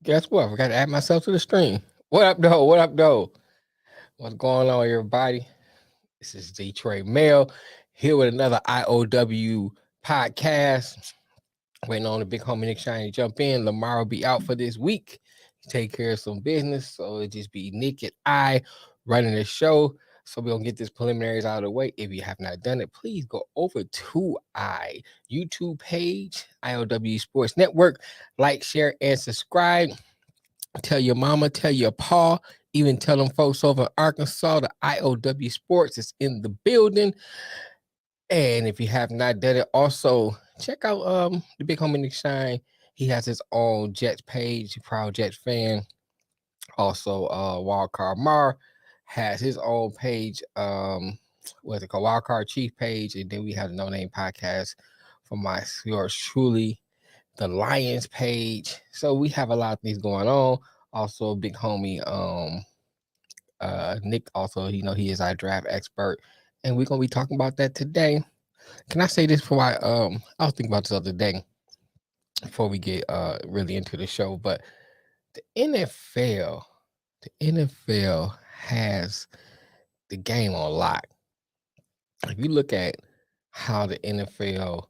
Guess what? I forgot to add myself to the stream. What up, though? What up, though? What's going on, everybody? This is Detroit Mail here with another IOW podcast. Waiting on the big homie Nick Shine to jump in. Lamar will be out for this week. Take care of some business. So it'll just be Nick and I running the show. So we're gonna get this preliminaries out of the way. If you have not done it, please go over to our YouTube page, IOW Sports Network. Like, share, and subscribe. Tell your mama, tell your pa, even tell them folks over in Arkansas, the IOW Sports is in the building. And if you have not done it, also check out the big homie Nick Shine. He has his own Jets page, proud Jets fan. Also, Wildcard Mar has his own page, what's it called? Wildcard Chief page. And then we have the No Name Podcast for yours truly, the Lions page. So we have a lot of things going on. Also, big homie Nick, also, he is our draft expert. And we're gonna be talking about that today. Can I say this before I was thinking about this other day before we get really into the show, but the NFL has the game on lock. If you look at how the NFL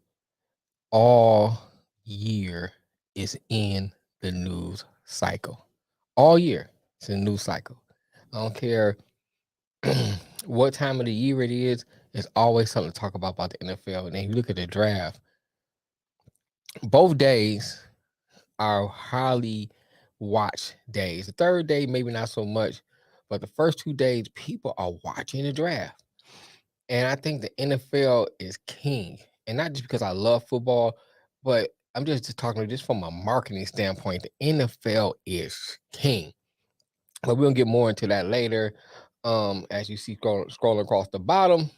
all year is in the news cycle. All year it's a news cycle. I don't care what time of the year it is, there's always something to talk about the NFL. And then you look at the draft, both days are highly watched days. The third day, maybe not so much, but the first 2 days, people are watching the draft. And I think the NFL is king. And not just because I love football, but I'm just talking just from a marketing standpoint. The NFL is king. But we're gonna get more into that later. As you see scrolling across the bottom,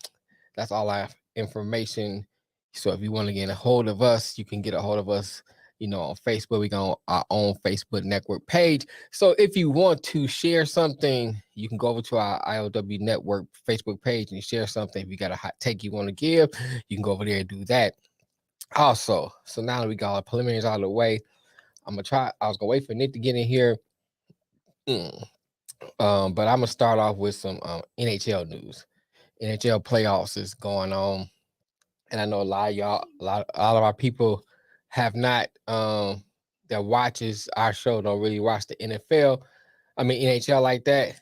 that's all our information. So if you want to get a hold of us, you can get a hold of us, on Facebook. We got our own Facebook network page. So if you want to share something, you can go over to our IOW network Facebook page and share something. If you got a hot take you want to give, you can go over there and do that. Also, so now that we got our preliminaries out of the way, I was gonna wait for Nick to get in here. But I'm gonna start off with some NHL news. NHL playoffs is going on, and I know a lot of y'all, all of our people have not that watches our show don't really watch the NFL. I mean NHL like that,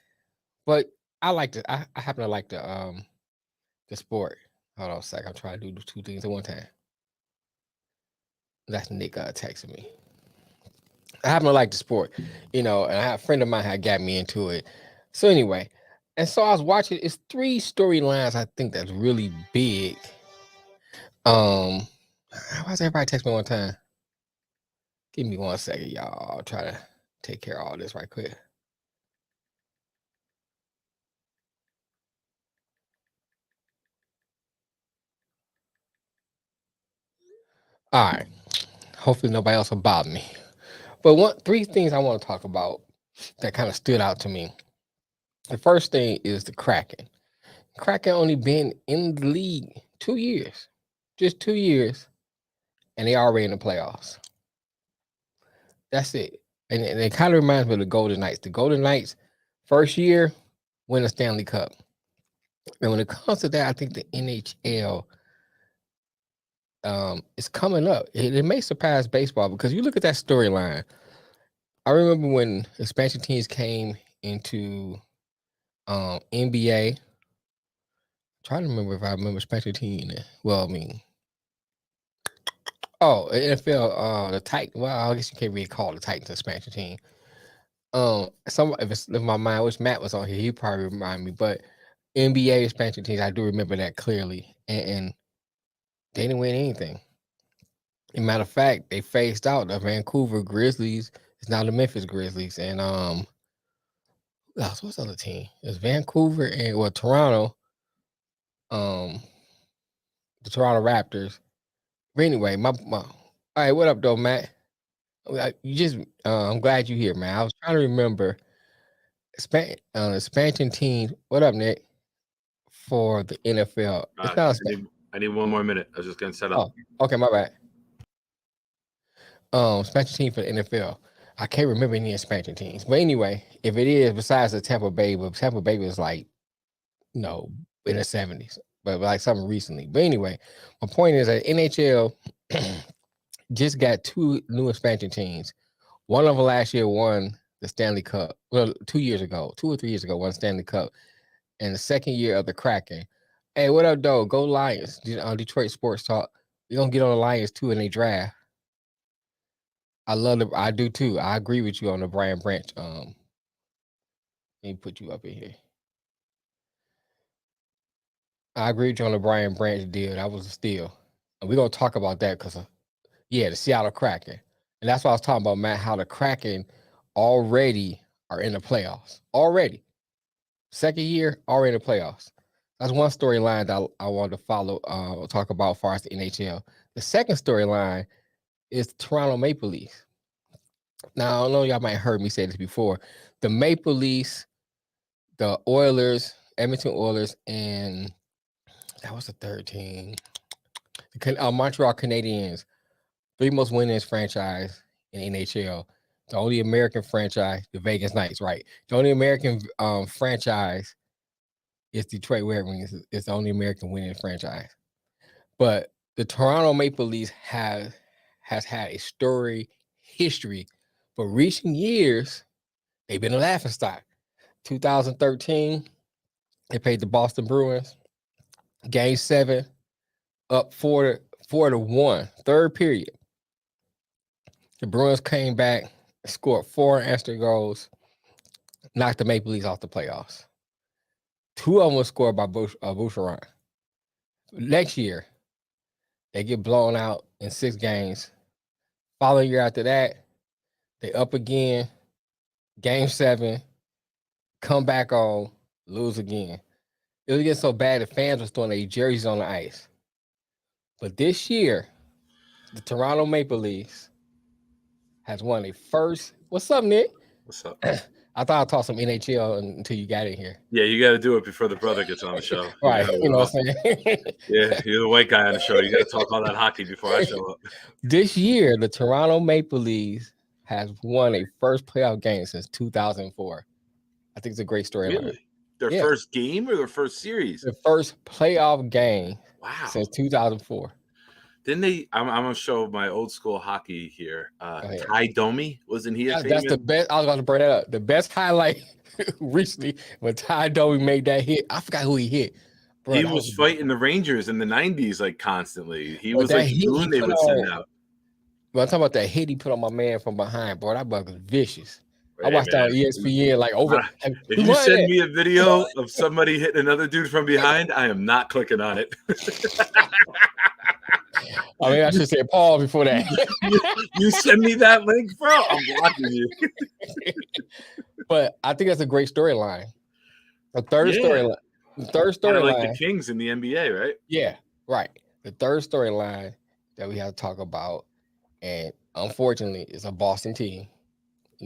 but I like to. I happen to like the sport. Hold on a sec. I'm trying to do 2 things at one time. That's Nick texting me. I happen to like the sport, and I have a friend of mine had got me into it. So anyway, and so I was watching. It's 3 storylines I think that's really big. Why does everybody text me one time? Give me 1 second, y'all. I'll try to take care of all this right quick. All right. Hopefully nobody else will bother me. But 3 things I want to talk about that kind of stood out to me. The first thing is the Kraken. Kraken only been in the league 2 years, just 2 years, and they already in the playoffs. That's it. And it kind of reminds me of the Golden Knights. The Golden Knights, first year, win a Stanley Cup. And when it comes to that, I think the NHL is coming up. It may surpass baseball because you look at that storyline. I remember when expansion teams came into NBA. I'm trying to remember if I remember expansion team. Well, I mean, NFL, the Titans. Well, I guess you can't really call the Titans expansion team. If my mind, wish Matt was on here, he probably remind me. But NBA expansion teams, I do remember that clearly, and they didn't win anything. As a matter of fact, they phased out the Vancouver Grizzlies. It's now the Memphis Grizzlies, and what's the other team? It's Vancouver and Toronto. The Toronto Raptors. But anyway, my all right. What up, though, Matt? You just I'm glad you're here, man. I was trying to remember expansion team. What up, Nick? For the NFL, it's not I need 1 more minute. I was just getting set up. Oh, okay, my bad. Expansion team for the NFL. I can't remember any expansion teams. But anyway, if it is, besides the Tampa Bay, but Tampa Bay was like, in the 70s, but like something recently. But anyway, my point is that NHL just got 2 new expansion teams. One of them last year won the Stanley Cup. Well, 2 years ago, 2 or 3 years ago, won Stanley Cup. And the second year of the Kraken. Hey, what up, though? Go Lions. On Detroit Sports Talk. We're gonna get on the Lions too in a draft. I do too. I agree with you on the Brian Branch. Let me put you up in here. I agree with you on the Brian Branch deal. That was a steal. And we're gonna talk about that because the Seattle Kraken. And that's what I was talking about, Matt, how the Kraken already are in the playoffs. Already. Second year, already in the playoffs. That's one storyline that I wanted to follow, talk about as far as the NHL. The second storyline is the Toronto Maple Leafs. Now, I know y'all might have heard me say this before. The Maple Leafs, the Oilers, Edmonton Oilers, and that was the third team. The Montreal Canadiens, 3 most winningest franchise in NHL. The only American franchise, the Vegas Knights, right? The only American franchise is Detroit Red Wings. It's the only American winning franchise. But the Toronto Maple Leafs has had a storied history. For recent years, they've been a laughingstock. 2013, they played the Boston Bruins. Game 7, up 4-1, third period. The Bruins came back, scored 4 extra goals, knocked the Maple Leafs off the playoffs. 2 of them were scored by Bouchard. Next year, they get blown out in 6 games. Following year after that, they up again. Game 7, come back on, lose again. It was getting so bad the fans were throwing their jerseys on the ice. But this year, the Toronto Maple Leafs has won a first. What's up, Nick? What's up? I thought I'd talk some NHL until you got in here. Yeah, you got to do it before the brother gets on the show. Right, you know what I'm saying? Yeah, you're the white guy on the show. You got to talk all that hockey before I show up. This year, the Toronto Maple Leafs has won a first playoff game since 2004. I think it's a great story. Really? Their first game or their first series? The first playoff game since 2004. Didn't they? I'm going to show my old school hockey here. Ty Domi, wasn't he? That's the best. I was going to bring that up. The best highlight recently when Ty Domi made that hit. I forgot who he hit. Bro, he was fighting the Rangers in the 90s like constantly. He was like the goon they would send out. But I'm talking about that hit he put on my man from behind, bro. That bug was vicious. I watched that on ESPN like over. If you send me a video of somebody hitting another dude from behind, I am not clicking on it. I mean, I should say pause before that. You send me that link, bro. I'm blocking you. But I think that's a great storyline. The third storyline. The third storyline. Like the Kings in the NBA, right? Yeah, right. The third storyline that we have to talk about, and unfortunately, it's a Boston team.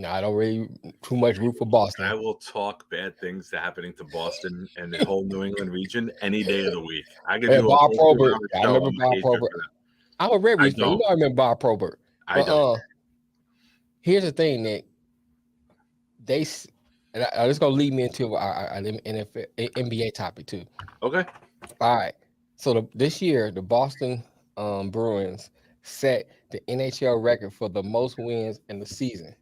I don't really too much root for Boston. I will talk bad things happening to Boston and the whole New England region any day of the week. I could do Bob Probert. I remember Bob Probert. I'm a Red Wings fan. I remember Bob Probert. I don't. Here's the thing, Nick. This is going to lead me into our NFL, NBA topic too. Okay. All right. So this year, the Boston Bruins set the NHL record for the most wins in the season.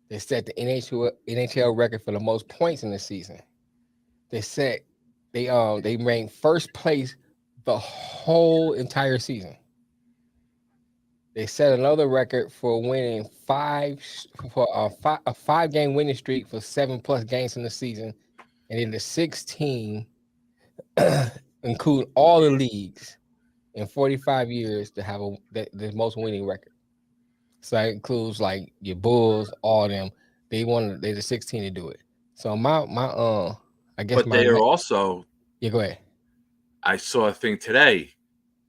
They set the NHL record for the most points in the season. They ranked first place the whole entire season. They set another record for winning a 5-game winning streak for 7+ games in the season, and then the 16 include all the leagues in 45 years to have the most winning record. So that includes like your Bulls, all them. They're the 16 to do it. So I guess. But they are also. Yeah, go ahead. I saw a thing today.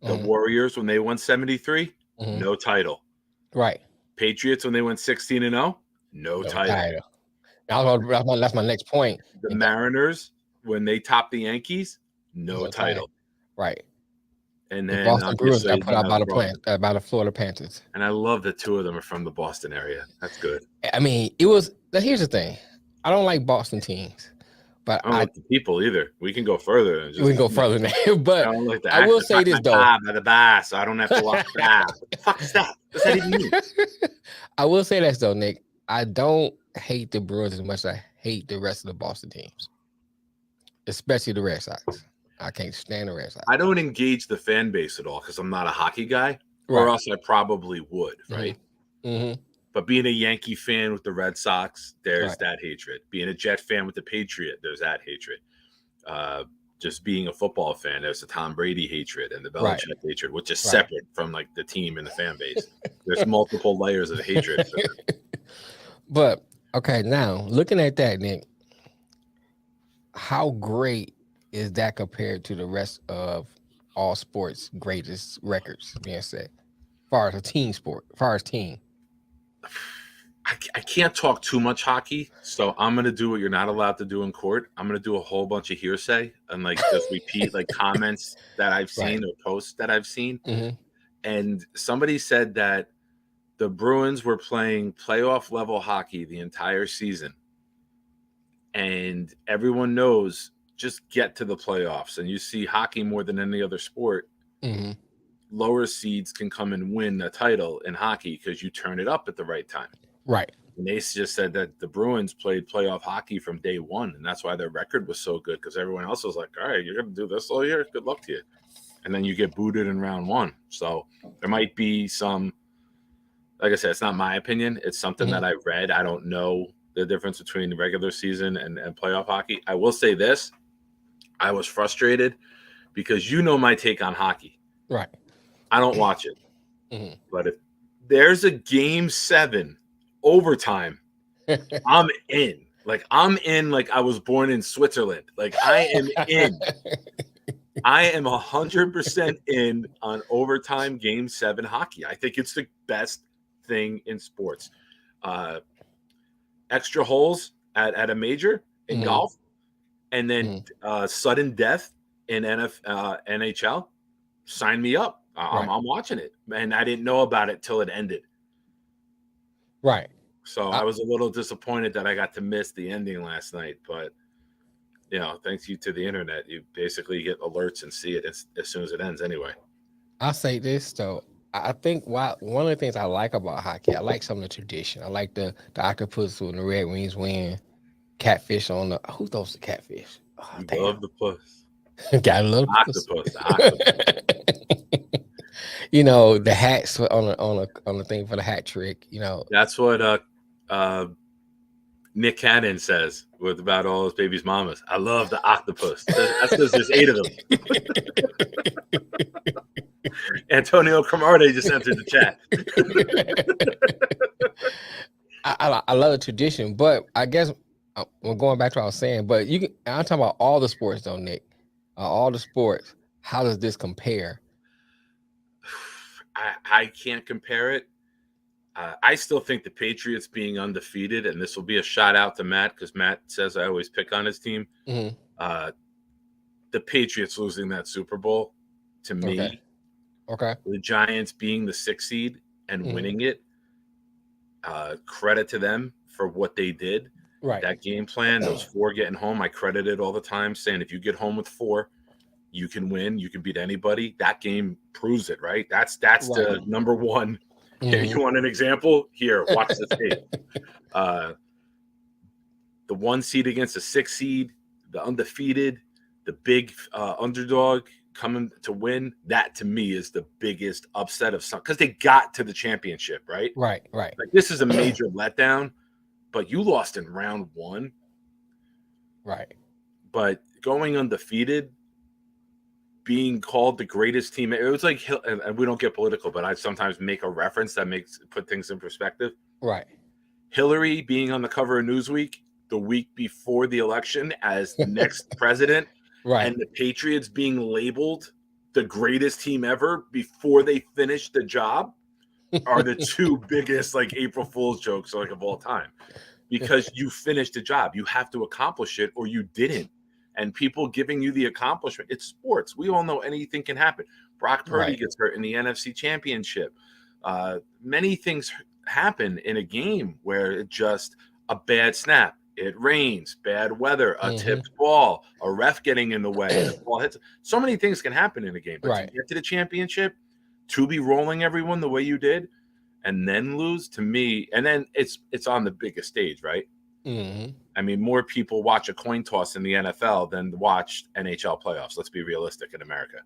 The Warriors, when they won 73, no title. Right. Patriots, when they went 16-0, no title. That's my next point. The Mariners, when they topped the Yankees, no title. Right. And The then Boston Bruins got obviously, put out by the Florida Panthers. And I love that 2 of them are from the Boston area. That's good. I mean, it was. Here's the thing: I don't like Boston teams, but I don't like the people either. We can go further. We can go further than that. But I don't like I will say this though: by the bar, so I don't have to walk back. What the fuck is that? What's that even mean? I will say this though, Nick. I don't hate the Bruins as much as I hate the rest of the Boston teams, especially the Red Sox. I can't stand the Red Sox. I don't engage the fan base at all because I'm not a hockey guy, or else I probably would, right? Mm-hmm. But being a Yankee fan with the Red Sox, there's that hatred. Being a Jet fan with the Patriot, there's that hatred. Just being a football fan, there's the Tom Brady hatred and the Belichick hatred, which is separate from like the team and the fan base. There's multiple layers of hatred. But okay, now looking at that, Nick, how great is that compared to the rest of all sports' greatest records being set, as far as a team sport, as far as team? I can't talk too much hockey, so I'm gonna do what you're not allowed to do in court. I'm gonna do a whole bunch of hearsay and like just repeat like comments that I've seen or posts that I've seen. And somebody said that the Bruins were playing playoff level hockey the entire season, and everyone knows just get to the playoffs. And you see hockey more than any other sport. Lower seeds can come and win a title in hockey because you turn it up at the right time. Right. And they just said that the Bruins played playoff hockey from day one, and that's why their record was so good because everyone else was like, all right, you're going to do this all year? Good luck to you. And then you get booted in round one. So there might be some, like I said, it's not my opinion. It's something that I read. I don't know the difference between the regular season and playoff hockey. I will say this. I was frustrated because you know my take on hockey. Right. I don't watch it. But if there's a game 7 overtime, I'm in. Like I'm in like I was born in Switzerland. Like I am in. I am 100% in on overtime game 7 hockey. I think it's the best thing in sports. Extra holes at a major in golf, and then sudden death in NHL. Sign me up. I'm watching it, and I didn't know about it till it ended. Right. So I was a little disappointed that I got to miss the ending last night, but you know, thanks to the internet, you basically get alerts and see it as soon as it ends anyway. I'll say this though. I think one of the things I like about hockey, I like some of the tradition. I like the octopus when the Red Wings win, catfish on the who throws the catfish? Oh, you love the puss. Gotta love the octopus. You know, the hats on the thing for the hat trick. You know, that's what Nick Cannon says about all his baby's mamas. I love the octopus. That's because there's 8 of them. Antonio Cromartie just entered the chat. I love the tradition, but I guess we're going back to what I was saying. But I'm talking about all the sports, though, Nick. All the sports. How does this compare? I can't compare it. I still think the Patriots being undefeated, and this will be a shout out to Matt because Matt says I always pick on his team. The Patriots losing that Super Bowl to me. Okay. The Giants being the 6th seed and winning it. Credit to them for what they did. Right. That game plan, those 4 getting home, I credit it all the time, saying if you get home with 4, you can win. You can beat anybody. That game proves it, right? That's the number one. You want an example? Here, watch this tape. The 1 seed against the 6 seed, the undefeated, the big underdog coming to win. That to me is the biggest upset of some because they got to the championship, right? Right. Like this is a major letdown, but you lost in round 1. Right. But going undefeated, being called the greatest team, it was like, and we don't get political, but I sometimes make a reference that put things in perspective. Right. Hillary being on the cover of Newsweek the week before the election as the next president, right, and the Patriots being labeled the greatest team ever before they finished the job are the 2 biggest like April Fool's jokes like of all time. Because you finished the job, you have to accomplish it, or you didn't. and people giving you the accomplishment. It's sports. We all know anything can happen. Brock Purdy Right. gets hurt in the NFC Championship. Many things happen in a game where it just a bad snap. It rains, bad weather, a tipped ball, a ref getting in the way, the ball hits. So many things can happen in a game. But Right. to get to the championship, to be rolling everyone the way you did, and then lose, to me, and then it's on the biggest stage, right? I mean, more people watch a coin toss in the NFL than watch NHL playoffs. Let's be realistic in America.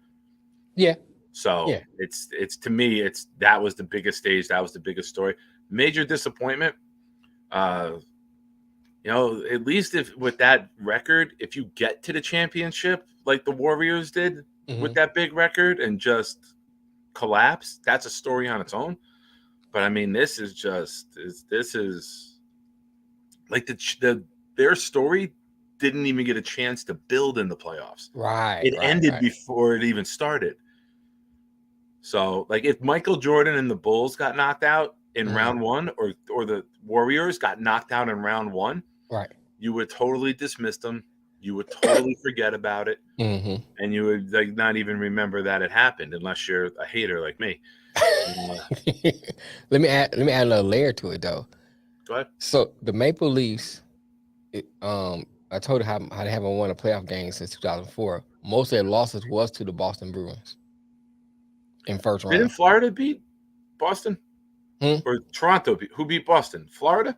Yeah. So Yeah. it's to me, that was the biggest stage. That was the biggest story. Major disappointment. You know, at least if with that record, if you get to the championship like the Warriors did with that big record and just collapse, that's a story on its own. But I mean, this is like their story didn't even get a chance to build in the playoffs. Right. It ended before it even started. So, like, if Michael Jordan and the Bulls got knocked out in round one, or the Warriors got knocked out in round one, right, you would totally dismiss them. You would totally forget about it, and you would like not even remember that it happened, unless you're a hater like me. Let me add another layer to it, though. Go ahead. So the Maple Leafs, I told you how they haven't won a playoff game since 2004. Most of their losses was to the Boston Bruins in first round. Didn't Florida beat Boston? Or Toronto? Who beat Boston? Florida?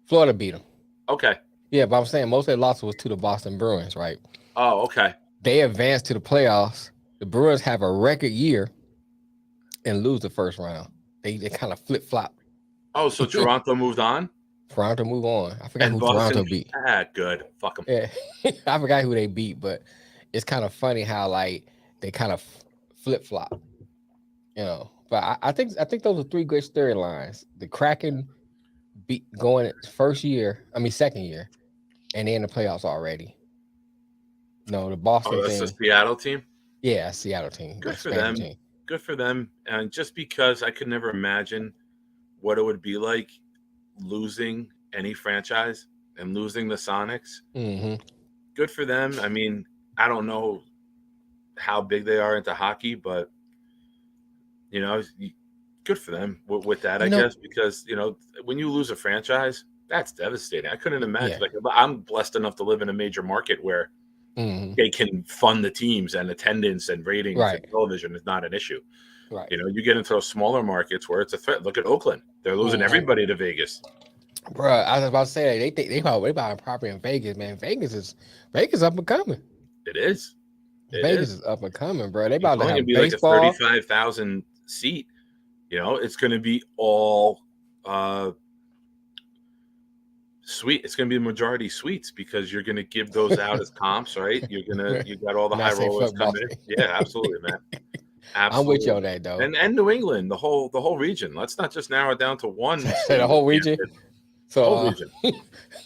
Florida beat them. Okay. Yeah, but I'm saying most of their losses was to the Boston Bruins, right? Oh, okay. They advanced to the playoffs. The Bruins have a record year and lose the first round. They kind of flip-flop. Oh, so Toronto moved on? Toronto move on. I forgot who Toronto beat. Good. Fuck them. Yeah. I forgot who they beat, but it's kind of funny how like they kind of flip-flop. You know, but I think those are three great storylines. The Kraken beat going second year, and they're in the playoffs already. No, the Boston that's thing. the Seattle team? Yeah, Seattle team. Good for them. Good for them. And just because I could never imagine what it would be like losing any franchise and losing the Sonics. Good for them. I mean, I don't know how big they are into hockey, but you know, good for them with that, I guess, because, you know, when you lose a franchise, that's devastating. I couldn't imagine. Like, I'm blessed enough to live in a major market where they can fund the teams and attendance and ratings and television is not an issue. Right. You know, you get into those smaller markets where it's a threat. Look at Oakland. They're losing everybody to Vegas. Bro, I was about to say they probably buying property in Vegas, man. Vegas up and coming. It is. Vegas is up and coming, bro. They about to have be baseball. Like a 35,000 seat. You know, it's going to be all suite. It's going to be the majority suites because you're going to give those out as comps, right? You got all the high rollers coming in. Yeah, absolutely, man. Absolutely. I'm with you on that, though. And New England, the whole region. Let's not just narrow it down to one. The whole region. So the whole region.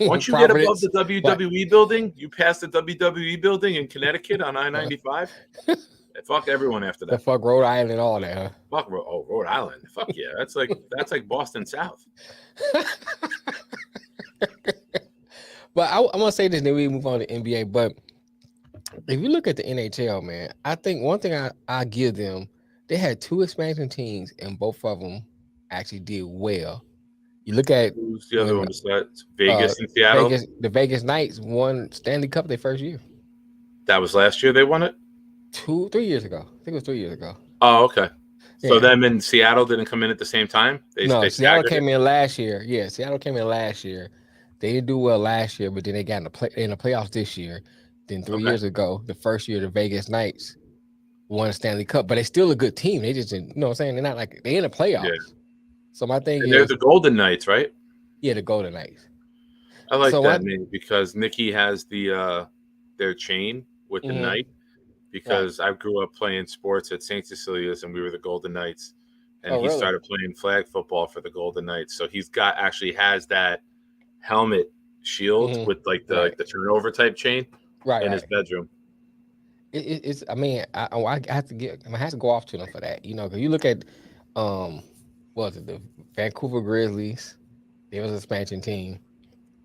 Once you get above the WWE building, you pass the WWE building in Connecticut on I-95. Fuck everyone after that. Fuck Rhode Island and all that, huh? Fuck Rhode Island. Fuck yeah. That's like Boston South. But I'm gonna say this, then we move on to NBA. But if you look at the NHL, man, I think one thing I give them, they had two expansion teams, and both of them actually did well. You look at who's the other one besides Vegas and Seattle. The Vegas Knights won Stanley Cup their first year. That was last year they won it? 3 years ago. I think it was 3 years ago. Oh, okay. So them in Seattle didn't come in at the same time? Seattle came in last year. Yeah, Seattle came in last year. They didn't do well last year, but then they got in the playoffs this year. Then 3 years ago, the first year, the Vegas Knights won a Stanley Cup, but they're still a good team. They just didn't, you know what I'm saying? They're not like they're in the playoffs. Yeah. So my thing is they're the Golden Knights, right? Yeah, the Golden Knights. I like that name because Nikki has their chain with the knight. Because I grew up playing sports at St. Cecilia's and we were the Golden Knights. And he started playing flag football for the Golden Knights. So he's has that helmet shield with like the turnover type chain in his bedroom. It's I mean, I have to go off to them for that, you know, because you look at what was it, the Vancouver Grizzlies, they was an expansion team.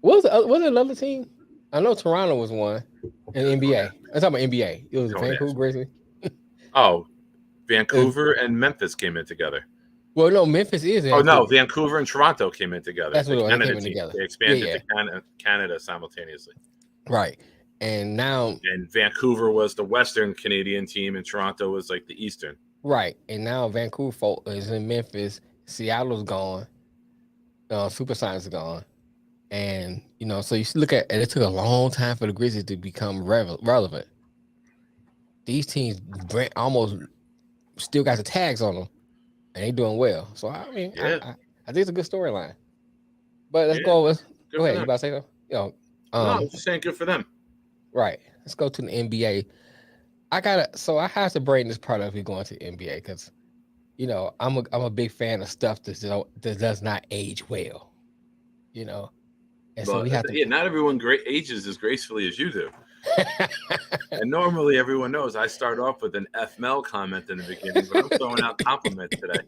Was it another team? I know Toronto was one in NBA. I'm talking about NBA. It was Don't Vancouver ask. Grizzlies. Oh, Vancouver and Memphis came in together. Well, no, Memphis is Oh no, Vancouver. Vancouver and Toronto came in together. That's what The it was. They Canada came in team. together. They Yeah, expanded yeah. to Canada simultaneously. Right. And now, And Vancouver was the Western Canadian team, and Toronto was like the Eastern. right. And now Vancouver folk is in Memphis. Seattle's gone. Supersonics is gone. And, so you look at, and it took a long time for the Grizzlies to become relevant. These teams almost still got the tags on them, and they doing well. So, I mean, Yeah. I think it's a good storyline. But let's Yeah, go. Go ahead. them. You about to say something? No, I'm just saying good for them. Right. Let's go to the NBA. I have to bring this part up. We're going to the NBA because, I'm a big fan of stuff that does not age well. And so we have to. Yeah, not everyone ages as gracefully as you do. And normally everyone knows I start off with an F Mel comment in the beginning, but I'm throwing out compliments today.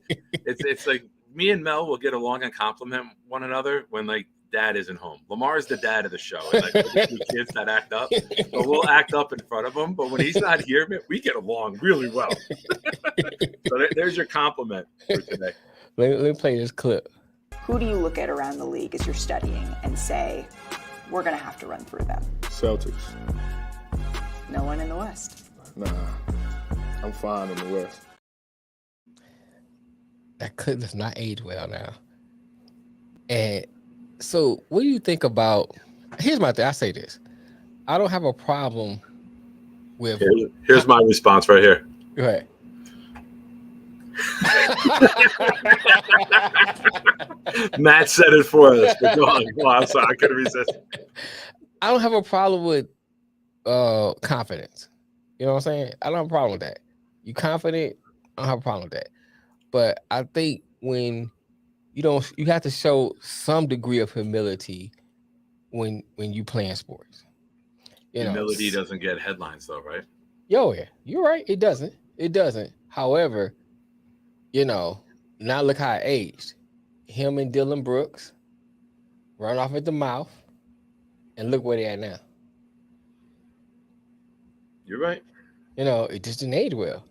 It's like me and Mel will get along and compliment one another when like dad isn't home. Lamar's the dad of the show, and like the two kids that act up, but we'll act up in front of him. But when he's not here, we get along really well. So there's your compliment for today. Let me play this clip. Who do you look at around the league as you're studying and say, we're going to have to run through them? Celtics. No one in the West? Nah, I'm fine in the West. That clip does not age well now. And so what do you think about, here's my thing, I say this. I don't have a problem with... Here's my response right here. Go ahead. Matt said it for us. But go on. Well, I'm sorry, I couldn't resist. I don't have a problem with confidence. You know what I'm saying? I don't have a problem with that. You confident? I don't have a problem with that. But I think when you have to show some degree of humility when you playing sports. Humility doesn't get headlines though, right? Yeah, you're right. It doesn't. However, now look how it aged. Him and Dylan Brooks run off at the mouth, and look where they at now. You're right. It just didn't age well.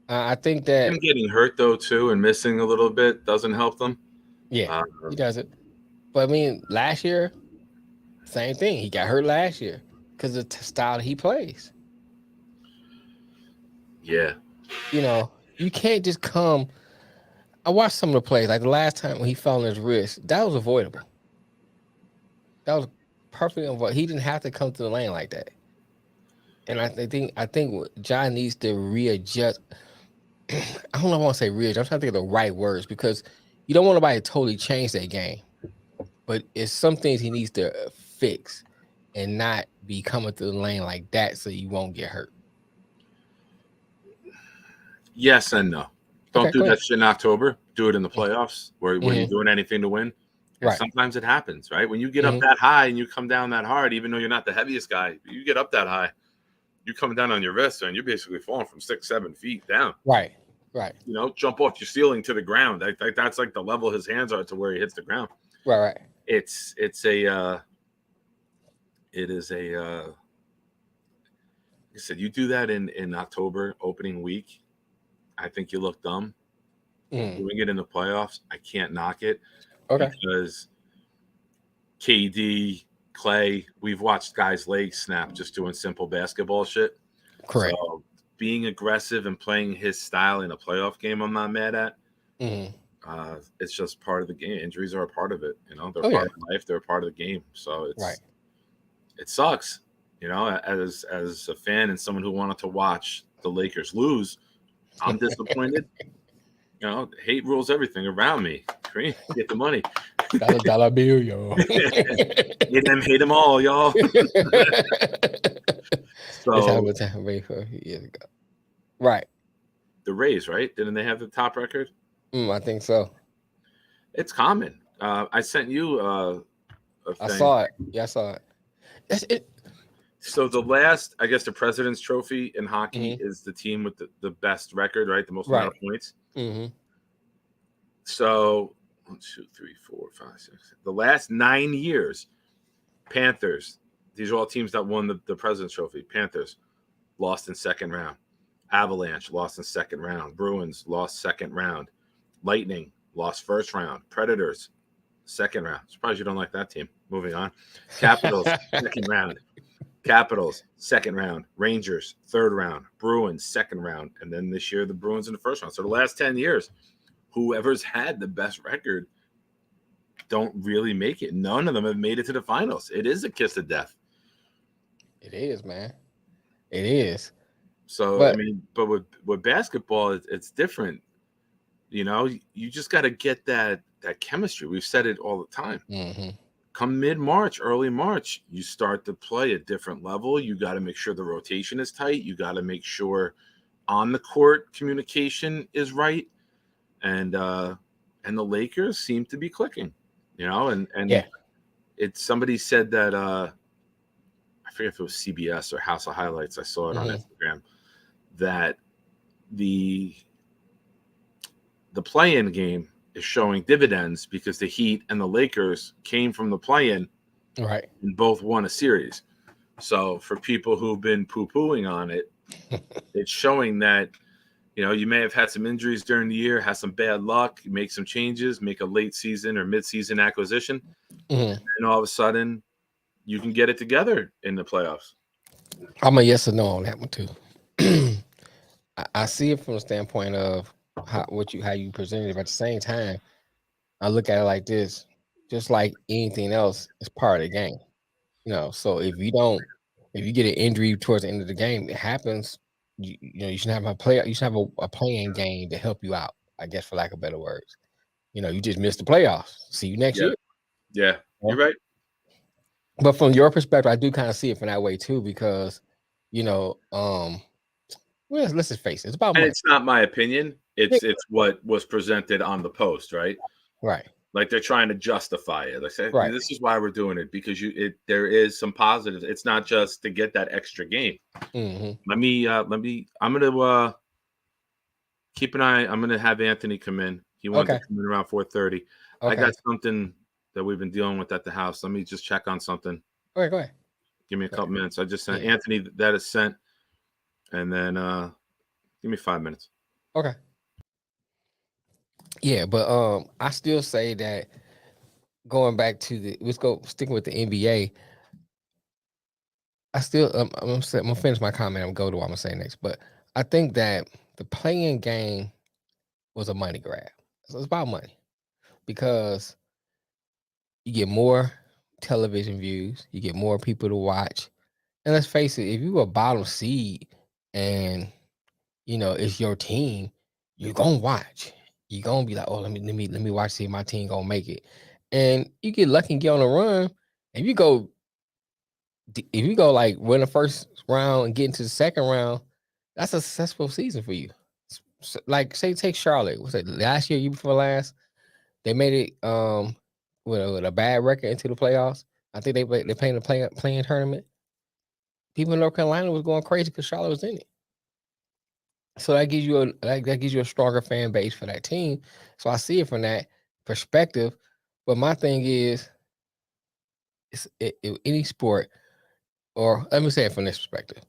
I think that him getting hurt though too and missing a little bit doesn't help them. Yeah, he doesn't. But I mean, last year, same thing. He got hurt last year because of the style he plays. Yeah. You can't just come. I watched some of the plays. Like the last time when he fell on his wrist, that was avoidable. That was perfectly avoidable. He didn't have to come to the lane like that. And I think John needs to readjust. I don't know if I want to say readjust. I'm trying to think of the right words because you don't want nobody to totally change their game. But it's some things he needs to fix and not be coming to the lane like that so you won't get hurt. Yes and no. Don't do that shit in October. Do it in the playoffs where you're doing anything to win. And right. Sometimes it happens, right? When you get up that high and you come down that hard, even though you're not the heaviest guy, you get up that high, you come down on your wrist and you're basically falling from 6-7 feet down. Right. Jump off your ceiling to the ground. That's like the level his hands are to where he hits the ground. Right. It is a like I said, you do that in October opening week, I think you look dumb. Doing it in the playoffs, I can't knock it. Okay. Because KD, Clay, we've watched guys' legs snap just doing simple basketball shit. Correct. So being aggressive and playing his style in a playoff game, I'm not mad at. It's just part of the game. Injuries are a part of it. They're part of life. They're a part of the game. So it sucks. As a fan and someone who wanted to watch the Lakers lose, I'm disappointed. Hate rules everything around me. Get the money. Dollar bill, y'all. Hate them all, y'all. So it's happened for years ago. Right. The Rays, right? Didn't they have the top record? I think so. It's common. I sent you a thing. I saw it. Yeah, I saw it. That's it. So the last, I guess, the President's Trophy in hockey is the team with the best record, right? The most amount of points. So 1, 2, 3, 4, 5, 6. The last 9 years, Panthers, these are all teams that won the President's Trophy. Panthers lost in second round. Avalanche lost in second round. Bruins lost second round. Lightning lost first round. Predators second round. Surprised you don't like that team. Moving on. Capitals second round. Capitals second round. Rangers third round. Bruins second round. And then this year the Bruins in the first round. So the last 10 years, whoever's had the best record don't really make it. None of them have made it to the finals. It is a kiss of death. It is, man. It is. So But- I mean, but with basketball, it's different. You know, you just got to get that chemistry. We've said it all the time. Mm-hmm. Come mid-March, early March, you start to play a different level. You got to make sure the rotation is tight. You got to make sure on the court communication is right. And the Lakers seem to be clicking, you know, and Yeah. it's somebody said that I forget if it was CBS or House of Highlights. I saw it on Instagram that the play-in game is showing dividends because the Heat and the Lakers came from the play-in Right. and both won a series. So for people who've been poo-pooing on it, it's showing that, you know, you may have had some injuries during the year, had some bad luck, you make some changes, make a late season or mid-season acquisition, Mm-hmm. and all of a sudden you can get it together in the playoffs. I'm a yes or no on that one too. I see it from the standpoint of how you presented it, but at the same time, I look at it like this: just like anything else, it's part of the game. You know, so if you get an injury towards the end of the game, it happens. You know, you should have a player. You should have a playing game to help you out. I guess, for lack of better words. You know, you just missed the playoffs. See you next year. Yeah, you're right. But from your perspective, I do kind of see it from that way too, because you know, well, let's just face it, it's about And money. it's not my opinion. It's what was presented on the post, right? Right. Like they're trying to justify it. They say, Right. this is why we're doing it, because there is some positives. It's not just to get that extra game. Mm-hmm. I'm gonna keep an eye. I'm gonna have Anthony come in. He wanted to come in around 4:30. I got something that we've been dealing with at the house. Let me just check on something. All right, go ahead. Give me a couple minutes. I just sent Anthony that is sent, and then give me 5 minutes. Okay. Yeah, but I still say that going back to sticking with the NBA. I still I'm gonna finish my comment. I'm gonna go to what I'm gonna say next, but I think that the playing game was a money grab. So it's about money because you get more television views, you get more people to watch, and let's face it, if you a bottom seed and you know it's your team, you're gonna watch. You're gonna be like, oh, let me watch, see if my team gonna make it, and you get lucky and get on a run. If you go like win the first round and get into the second round, that's a successful season for you. Like say take Charlotte. Was it last year before last? They made it with a bad record into the playoffs. I think they playing the playing tournament. People in North Carolina was going crazy because Charlotte was in it. So that gives you a stronger fan base for that team. So I see it from that perspective. But my thing is, any sport, or let me say it from this perspective.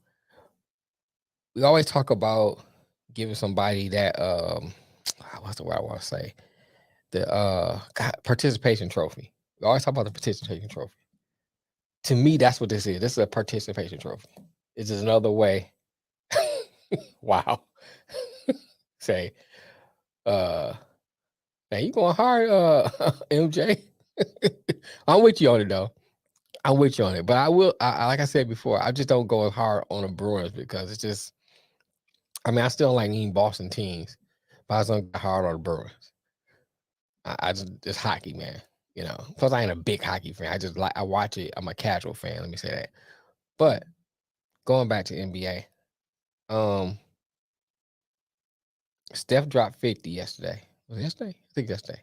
We always talk about giving somebody that what's the word I want to say? The participation trophy. We always talk about the participation trophy. To me, that's what this is. This is a participation trophy. It's just another way. Wow. Say, man, you going hard, MJ. I'm with you on it though. I'm with you on it, but I will. Like I said before, I just don't go as hard on the Bruins because it's just. I mean, I still don't like any Boston teams, but I just don't go hard on the Bruins. I just it's hockey, man. You know, plus I ain't a big hockey fan. I watch it. I'm a casual fan. Let me say that. But going back to NBA, Steph dropped 50 yesterday. Was it yesterday? I think yesterday.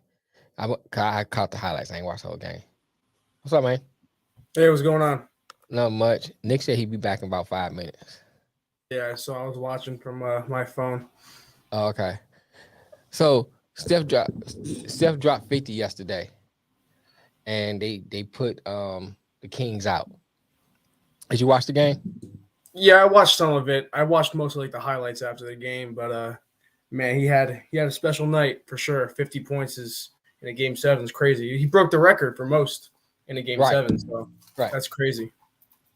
I caught the highlights. I ain't watched the whole game. What's up, man? Hey, what's going on? Not much. Nick said he'd be back in about 5 minutes. Yeah, so I was watching from my phone. Oh, okay. So Steph dropped 50 yesterday, and they put the Kings out. Did you watch the game? Yeah, I watched some of it. I watched mostly like the highlights after the game, but man, he had a special night for sure. 50 points is in a game 7 is crazy. He broke the record for most in a game Right. 7, so Right. that's crazy.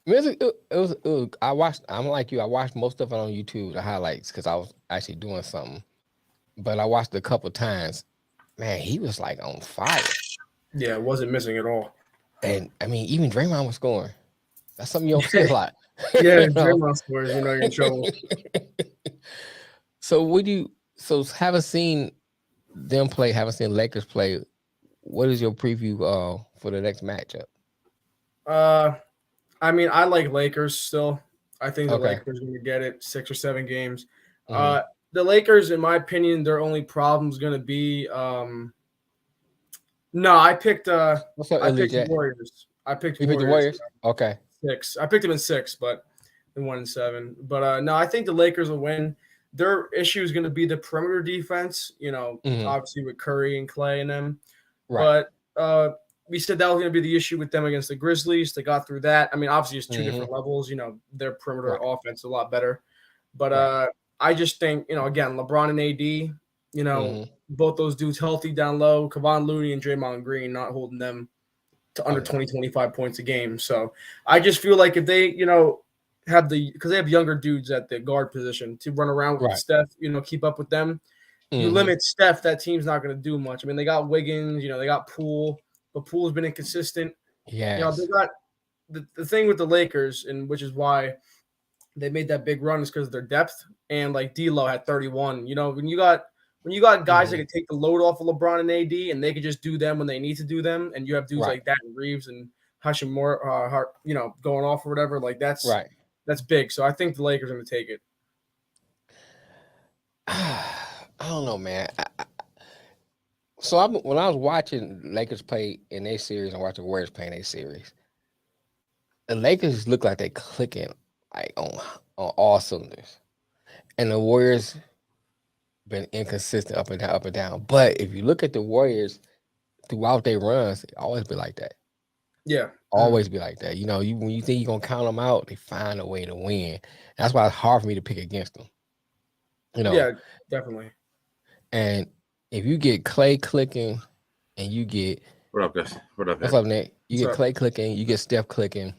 It was. I watched. I'm like you. I watched most of it on YouTube, the highlights, because I was actually doing something. But I watched it a couple times. Man, he was like on fire. Yeah, it wasn't missing at all. And I mean, even Draymond was scoring. That's something you don't see a lot. Yeah, You know? Draymond scores, you're in trouble. So haven't seen them play, haven't seen Lakers play. What is your preview for the next matchup? I mean, I like Lakers still. I think the Okay. Lakers are going to get it 6 or 7 games. Mhm. The Lakers, in my opinion, their only problem is going to be no, I picked What's up, I picked LJ? Warriors. I picked You picked the Warriors? Okay. 6. I picked them in 6, but they won in 7. But no, I think the Lakers will win. Their issue is going to be the perimeter defense, Mhm. obviously with Curry and Clay and them. Right. But we said that was going to be the issue with them against the Grizzlies. They got through that. I mean, obviously it's 2 different levels. Their perimeter Right. offense is a lot better. But Right. I just think, again, LeBron and AD, Mhm. both those dudes healthy down low, Kevon Looney and Draymond Green, not holding them to under 20, 25 points a game. So I just feel like if they, because they have younger dudes at the guard position to run around with Right. Steph, keep up with them. You Mhm. limit Steph, that team's not going to do much. I mean, they got Wiggins, they got Poole, but Poole's been inconsistent. Yes. They got the thing with the Lakers, and which is why they made that big run, is because of their depth. And like D'Lo had 31. When you got guys that can take the load off of LeBron and AD, and they can just do them when they need to do them, and you have dudes Right. like that and Reeves and Hashimura, going off or whatever, like that's Right. that's big. So I think the Lakers are going to take it. I don't know, man. When I was watching Lakers play in a series and watching Warriors play in a series, the Lakers look like they clicking like on all cylinders, and the Warriors been inconsistent up and down. But if you look at the Warriors throughout their runs, it always be like that. Yeah, Always be like that. When you think you're gonna count them out, they find a way to win. That's why it's hard for me to pick against them. Yeah, definitely. And if you get Clay clicking, and you get What up, guys? What up, what's Ed? up, Nick? You What's get up? Clay clicking, you get Steph clicking.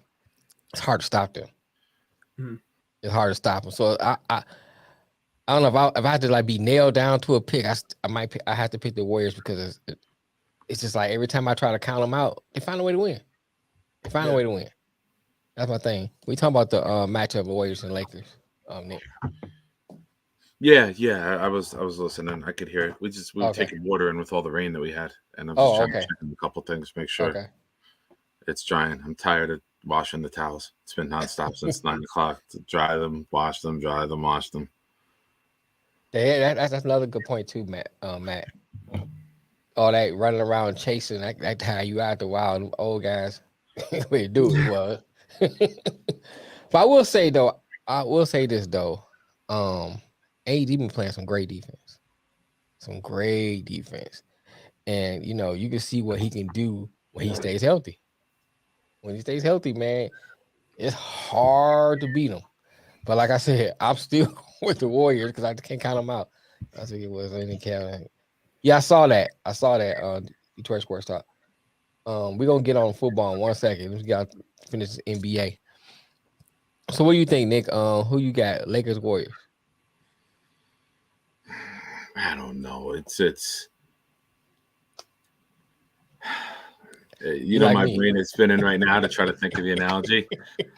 It's hard to stop them. Mhm. It's hard to stop them. So I don't know if I had to like be nailed down to a pick. I have to pick the Warriors because it's just like every time I try to count them out, they find a way to win. They find a way to win. That's my thing. We talking about the matchup of Warriors and Lakers. Nick. Yeah. I was listening. I could hear it. We were Okay. taking water in with all the rain that we had, and I'm just trying to okay. check a couple things, make sure Okay. it's drying. I'm tired of washing the towels. It's been nonstop since 9 o'clock to dry them, wash them, dry them, wash them. That's another good point too, Matt. All that running around chasing, that how you out the wild, them old guys. We do it was. But I will say this though. AD been playing some great defense. And you can see what he can do when he stays healthy. When he stays healthy, man, it's hard to beat him. But like I said, I'm still with the Warriors because I can't count them out. I think it was any count. Yeah, I saw that. Detroit Sports Talk. We're gonna get on football in 1 second. We got to finish the NBA. So what do you think, Nick? Who you got? Lakers, Warriors? I don't know. It's like my me. brain is spinning right now to try to think of the analogy.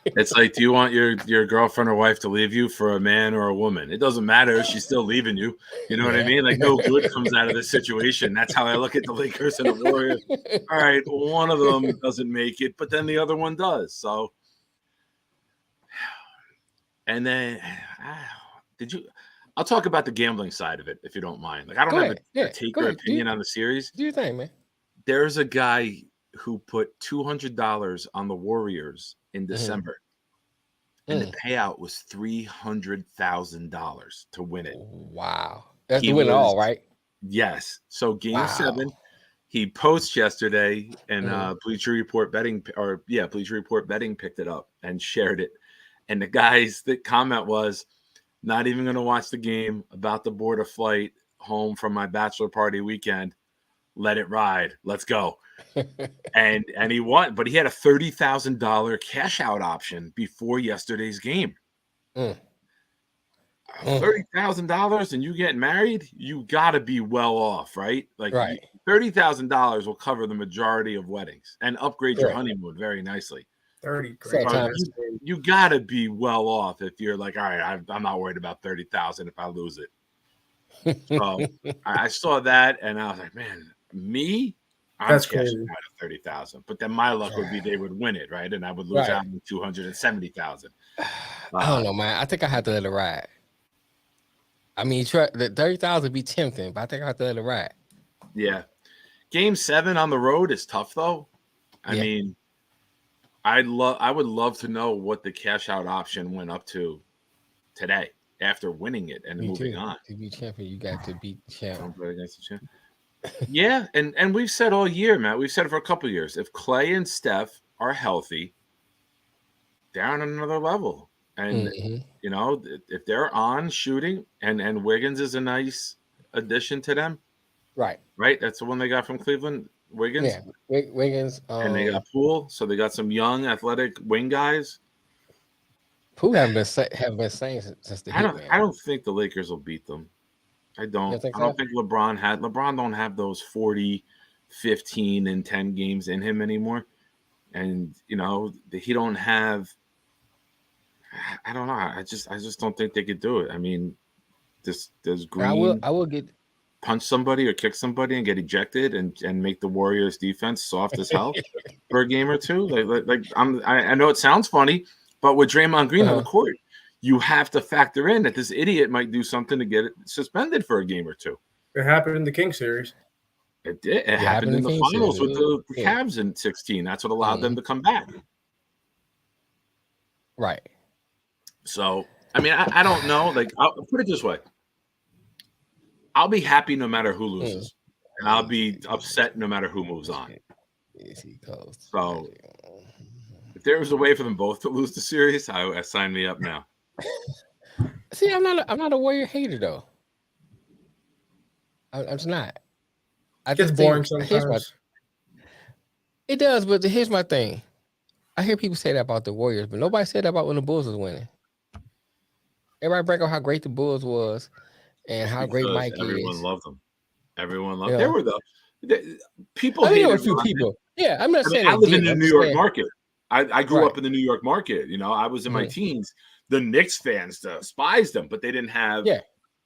It's like, do you want your girlfriend or wife to leave you for a man or a woman? It doesn't matter. She's still leaving you. You know what I mean? Like, no good comes out of this situation. That's how I look at the Lakers and the Warriors. All right, one of them doesn't make it, but then the other one does. So, and then I'll talk about the gambling side of it if you don't mind. Like, I don't have a take or opinion on the series. Do you think, man? There's a guy who put $200 on the Warriors in December, and the payout was $300,000 to win it. Wow, that's the win all, right? Yes. So game 7, he posts yesterday, and Mhm. Bleacher Report betting picked it up and shared it. And the comment was, not even going to watch the game, about to board a flight home from my bachelor party weekend. Let it ride. Let's go. And he won, but he had a $30,000 cash out option before yesterday's game. Mm. $30,000 and you get married, you got to be well off, right? Like Right. $30,000 will cover the majority of weddings and upgrade your Right. honeymoon very nicely. 30 Sometimes- grand. You got to be well off if you're like, all right, I'm not worried about 30,000 if I lose it. So I saw that and I was like, man, I'm That's cashing crazy. out at 30,000. But then my luck would be they would win it, right? And I would lose Right. out on 270,000. I don't know, man. I think I have to let it ride. I mean, the 30,000 would be tempting, but I think I have to let it ride. Yeah. Game 7 on the road is tough though. I Yeah. mean, I would love to know what the cash out option went up to today after winning it and Me moving too. on. To be champion, you got to beat the champ. Don't bet against the champ. Yeah, and we've said all year, Matt. We've said it for a couple of years. If Clay and Steph are healthy, they're on another level. And Mhm. you know, if they're on shooting, and Wiggins is a nice addition to them, Right. right? That's the one they got from Cleveland, Wiggins. Yeah. Wiggins. And they got Poole, so they got some young athletic wing guys. Poole haven't been saying since the I Hitman. don't think the Lakers will beat them. I don't. You think I don't so? think LeBron don't have those 40, 15, and 10 games in him anymore. And you know, he don't have. I don't know. I just don't think they could do it. I mean, does Green I will get. punch somebody or kick somebody and get ejected and make the Warriors defense soft as hell for a game or two? I know it sounds funny, but with Draymond Green on the court, you have to factor in that this idiot might do something to get it suspended for a game or two. It happened in the King series. It did. It happened in the Kings finals series. with the Yeah. Cavs in 16. That's what allowed them to come back. Right. So, I mean, I don't know. Like, I'll put it this way. I'll be happy no matter who loses. And I'll be upset no matter who moves on. Yes, he goes. So, if there was a way for them both to lose the series, I sign me up now. See, I'm not a Warrior hater though. I'm just not. I It gets just boring think- sometimes. It does, but here's my thing. I hear people say that about the Warriors, but nobody said that about when the Bulls was winning. Everybody bring up how great the Bulls was and how great Because Mike everyone is. loved them. Everyone loved. Yeah. There were people. I mean, there were a hated few Ron. people. Yeah, I'm not I saying mean, I they live in did. the I'm New just York saying- market. I grew Right. up in the New York market. You know, I was in my Mhm. teens. The Knicks fans despised them, but they didn't have Yeah.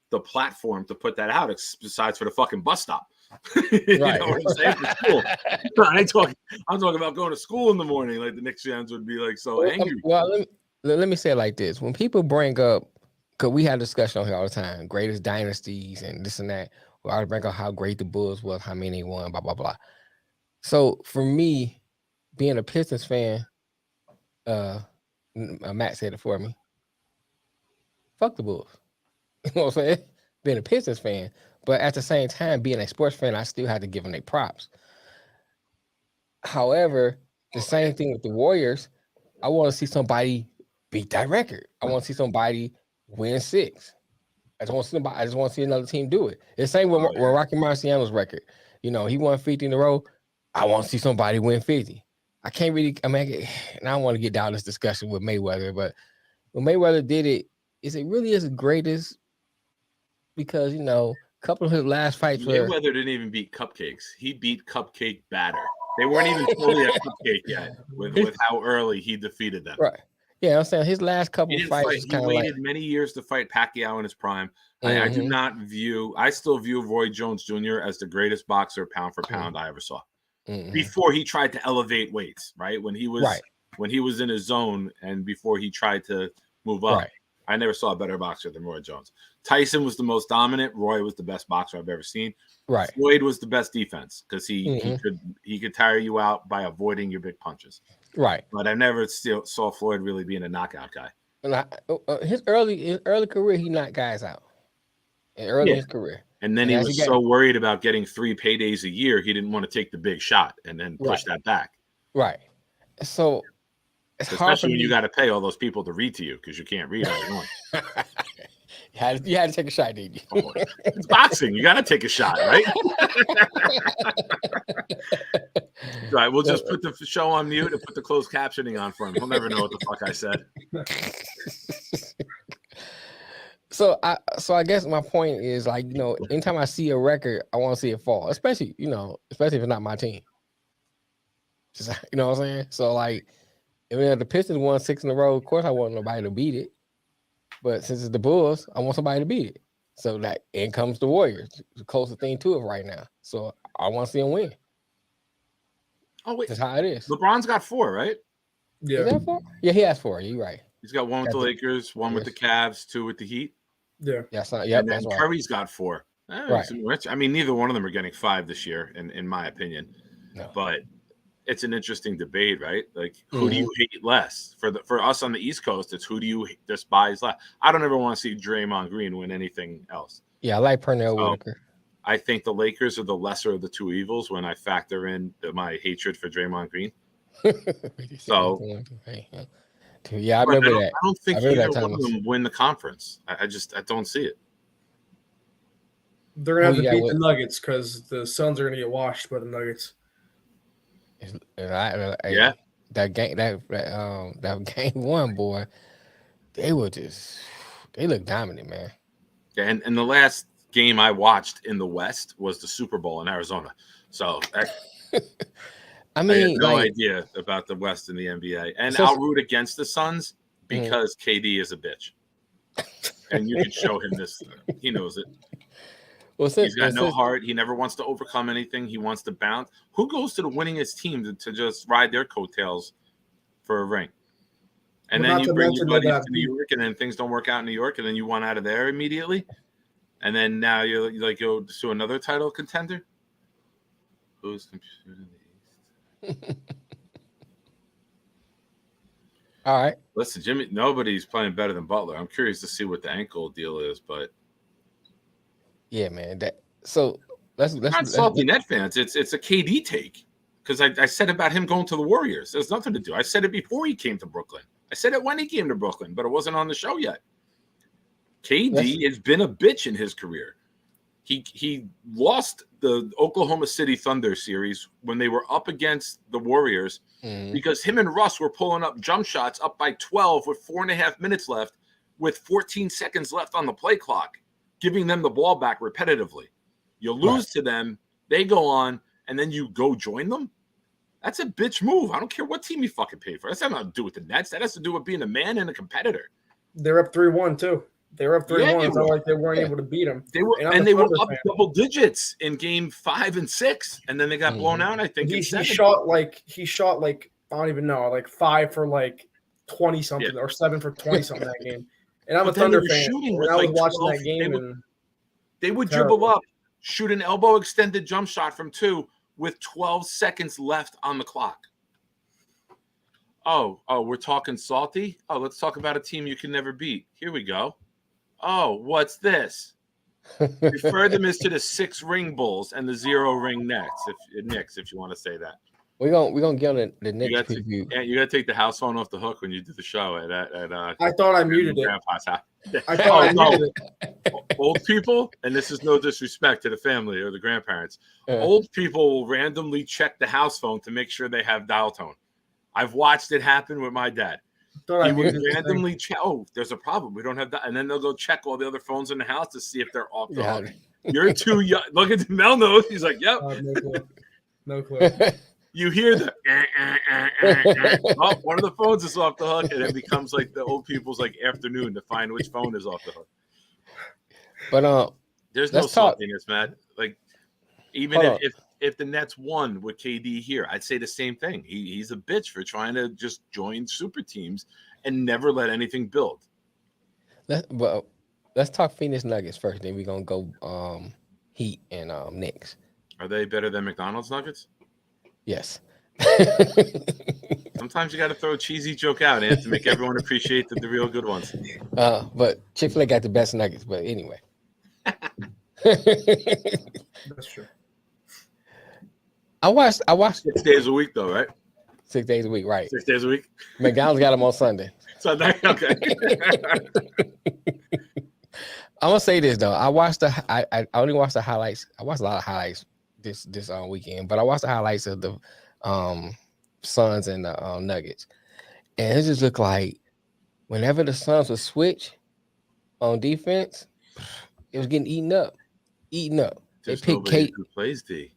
the platform to put that out, besides for the fucking bus stop. You Right. know what I'm saying? For school. I'm talking about going to school in the morning. Like the Knicks fans would be like so angry. Well, let me say it like this: when people bring up, because we had a discussion on here all the time, greatest dynasties and this and that. We always bring up how great the Bulls was, how many they won, blah blah blah. So for me, being a Pistons fan, Matt said it for me. Fuck the Bulls. You know what I'm saying? Being a Pistons fan, but at the same time, being a sports fan, I still had to give them their props. However, the same thing with the Warriors. I want to see somebody beat that record. I want to see somebody win 6. I just want to see another team do it. The same with Rocky Marciano's record. You know, he won 50 in a row. I want to see somebody win 50. I can't really. I mean, and I don't want to get down this discussion with Mayweather, but when Mayweather did it, is it really as great as? Because you know, a couple of his last fights were. Mayweather didn't even beat Cupcakes. He beat Cupcake Batter. They weren't even fully a cupcake yet with how early he defeated them. Right. Yeah, I'm saying his last couple He of didn't fights fight. was He kind of waited like. many years to fight Pacquiao in his prime. I do not view. I still view Roy Jones Jr. as the greatest boxer pound for pound I ever saw. Before he tried to elevate weights, right? When he was in his zone and before he tried to move up. Right. I never saw a better boxer than Roy Jones. Tyson was the most dominant. Roy was the best boxer I've ever seen. Right. Floyd was the best defense because he could tire you out by avoiding your big punches. Right. But I never still saw Floyd really being a knockout guy. And his early career, he knocked guys out. In his career, And then And he as was he got- so worried about getting 3 paydays a year, he didn't want to take the big shot and then push that back. Right. So it's hard for Especially when me. you got to pay all those people to read to you because you can't read all you want. you had to take a shot, didn't you? Oh, it's boxing. You got to take a shot, right? Right. We'll just put the show on mute and put the closed captioning on for him. He'll never know what the fuck I said. So I guess my point is, like, you know, anytime I see a record, I want to see it fall, especially if it's not my team. Just, you know what I'm saying? So, like, if the Pistons won 6 in a row, of course I want nobody to beat it. But since it's the Bulls, I want somebody to beat it. So that in comes the Warriors, the closest thing to it right now. So I want to see them win. Oh, wait. That's how it is. LeBron's got 4, right? Is Yeah. that 4? Yeah, he has 4. You're right. He's got 1 with the Lakers, 1 with the Cavs, 2 with the Heat. Yeah. That's not. Yep, And then that's right. Curry's got 4. Right. I mean, neither one of them are getting 5 this year, in my opinion. No. But it's an interesting debate, right? Like, who do you hate less? For us on the East Coast, it's who do you despise less? I don't ever want to see Draymond Green win anything else. Yeah, I like Pernell Whitaker. I think the Lakers are the lesser of the two evils when I factor in my hatred for Draymond Green. So, yeah, I remember that. I don't think I remember either that one of time. them win the conference. I don't see it. They're gonna have Who to you got beat with- the Nuggets because the Suns are gonna get washed by the Nuggets. Yeah. That game, that game 1, boy, they look dominant, man. Yeah, and the last game I watched in the West was the Super Bowl in Arizona. So I I mean, had no like, idea about the West and the NBA. And So- I'll root against the Suns because KD is a bitch. And you can show him this. He knows it. well, He's got no heart. He never wants to overcome anything. He wants to bounce. Who goes to the winningest team to just ride their coattails for a ring? And Well, then not you to bring your mention they buddies got to New York, and then things don't work out in New York, and then you want out of there immediately. And then now you like go to another title contender. Who's computing the East? All right. Listen, Jimmy, nobody's playing better than Butler. I'm curious to see what the ankle deal is, but Yeah, man. So let's not salty Net fans. It's a KD take because I said about him going to the Warriors. There's nothing to do. I said it before he came to Brooklyn. I said it when he came to Brooklyn, but it wasn't on the show yet. KD has been a bitch in his career. He lost the Oklahoma City Thunder series when they were up against the Warriors because him and Russ were pulling up jump shots up by 12 with 4.5 minutes left with 14 seconds left on the play clock, giving them the ball back repetitively. You lose to them, they go on, and then you go join them? That's a bitch move. I don't care what team you fucking paid for. That's nothing to do with the Nets. That has to do with being a man and a competitor. They're up 3-1 too. They were up 3-1. Yeah, It's not like they weren't able to beat them. They were, I'm and a they were Thunder up fan. double digits in game 5 and 6, and then they got blown out. I think He in 7. shot like I don't even know, like 5 for like 20 something or 7 for 20 something that game. And I'm But a then they Thunder were fan. shooting And with, I was like, watching 12 that game they would terrible. dribble up, shoot an elbow extended jump shot from 2 with 12 seconds left on the clock. Oh, we're talking salty? Oh, let's talk about a team you can never beat. Here we go. Oh, what's this? Refer them as to the 6-ring Bulls and the 0-ring Knicks, if you want to say that. We're gonna get on the next You got preview. you got to take the house phone off the hook when you do the show at I thought I muted it. Grandpa's house. I thought I no. muted it. Old people, and this is no disrespect to the family or the grandparents, Yeah. old people will randomly check the house phone to make sure they have dial tone. I've watched it happen with my dad. Thought I He would muted it. randomly check. Oh, there's a problem. We don't have that, and then they'll go check all the other phones in the house to see if they're off the Yeah. hook. You're too young. Look at Mel knows. He's like, yep. No clue. No clue. You hear the oh, one of the phones is off the hook, and it becomes like the old people's like afternoon to find which phone is off the hook. But There's no Let's talk- saltiness, Matt. Like even Hold if the Nets won with KD here, I'd say the same thing. He's a bitch for trying to just join super teams and never let anything build. let's talk Phoenix Nuggets first. Then we're gonna go Heat and Knicks. Are they better than McDonald's nuggets? Yes. Sometimes you got to throw a cheesy joke out, and to make everyone appreciate the real good ones. But Chick-fil-A got the best nuggets. But anyway, That's true. I watched 6 days a week, though, right? 6 days a week, right? 6 days a week. McDonald's got them on Sunday. Sunday, okay. I'm gonna say this though. I only watched the highlights. I watched a lot of highlights this weekend, but I watched the highlights of the Suns and the Nuggets, and it just looked like whenever the Suns would switch on defense, it was getting eaten up. There's nobody who plays D.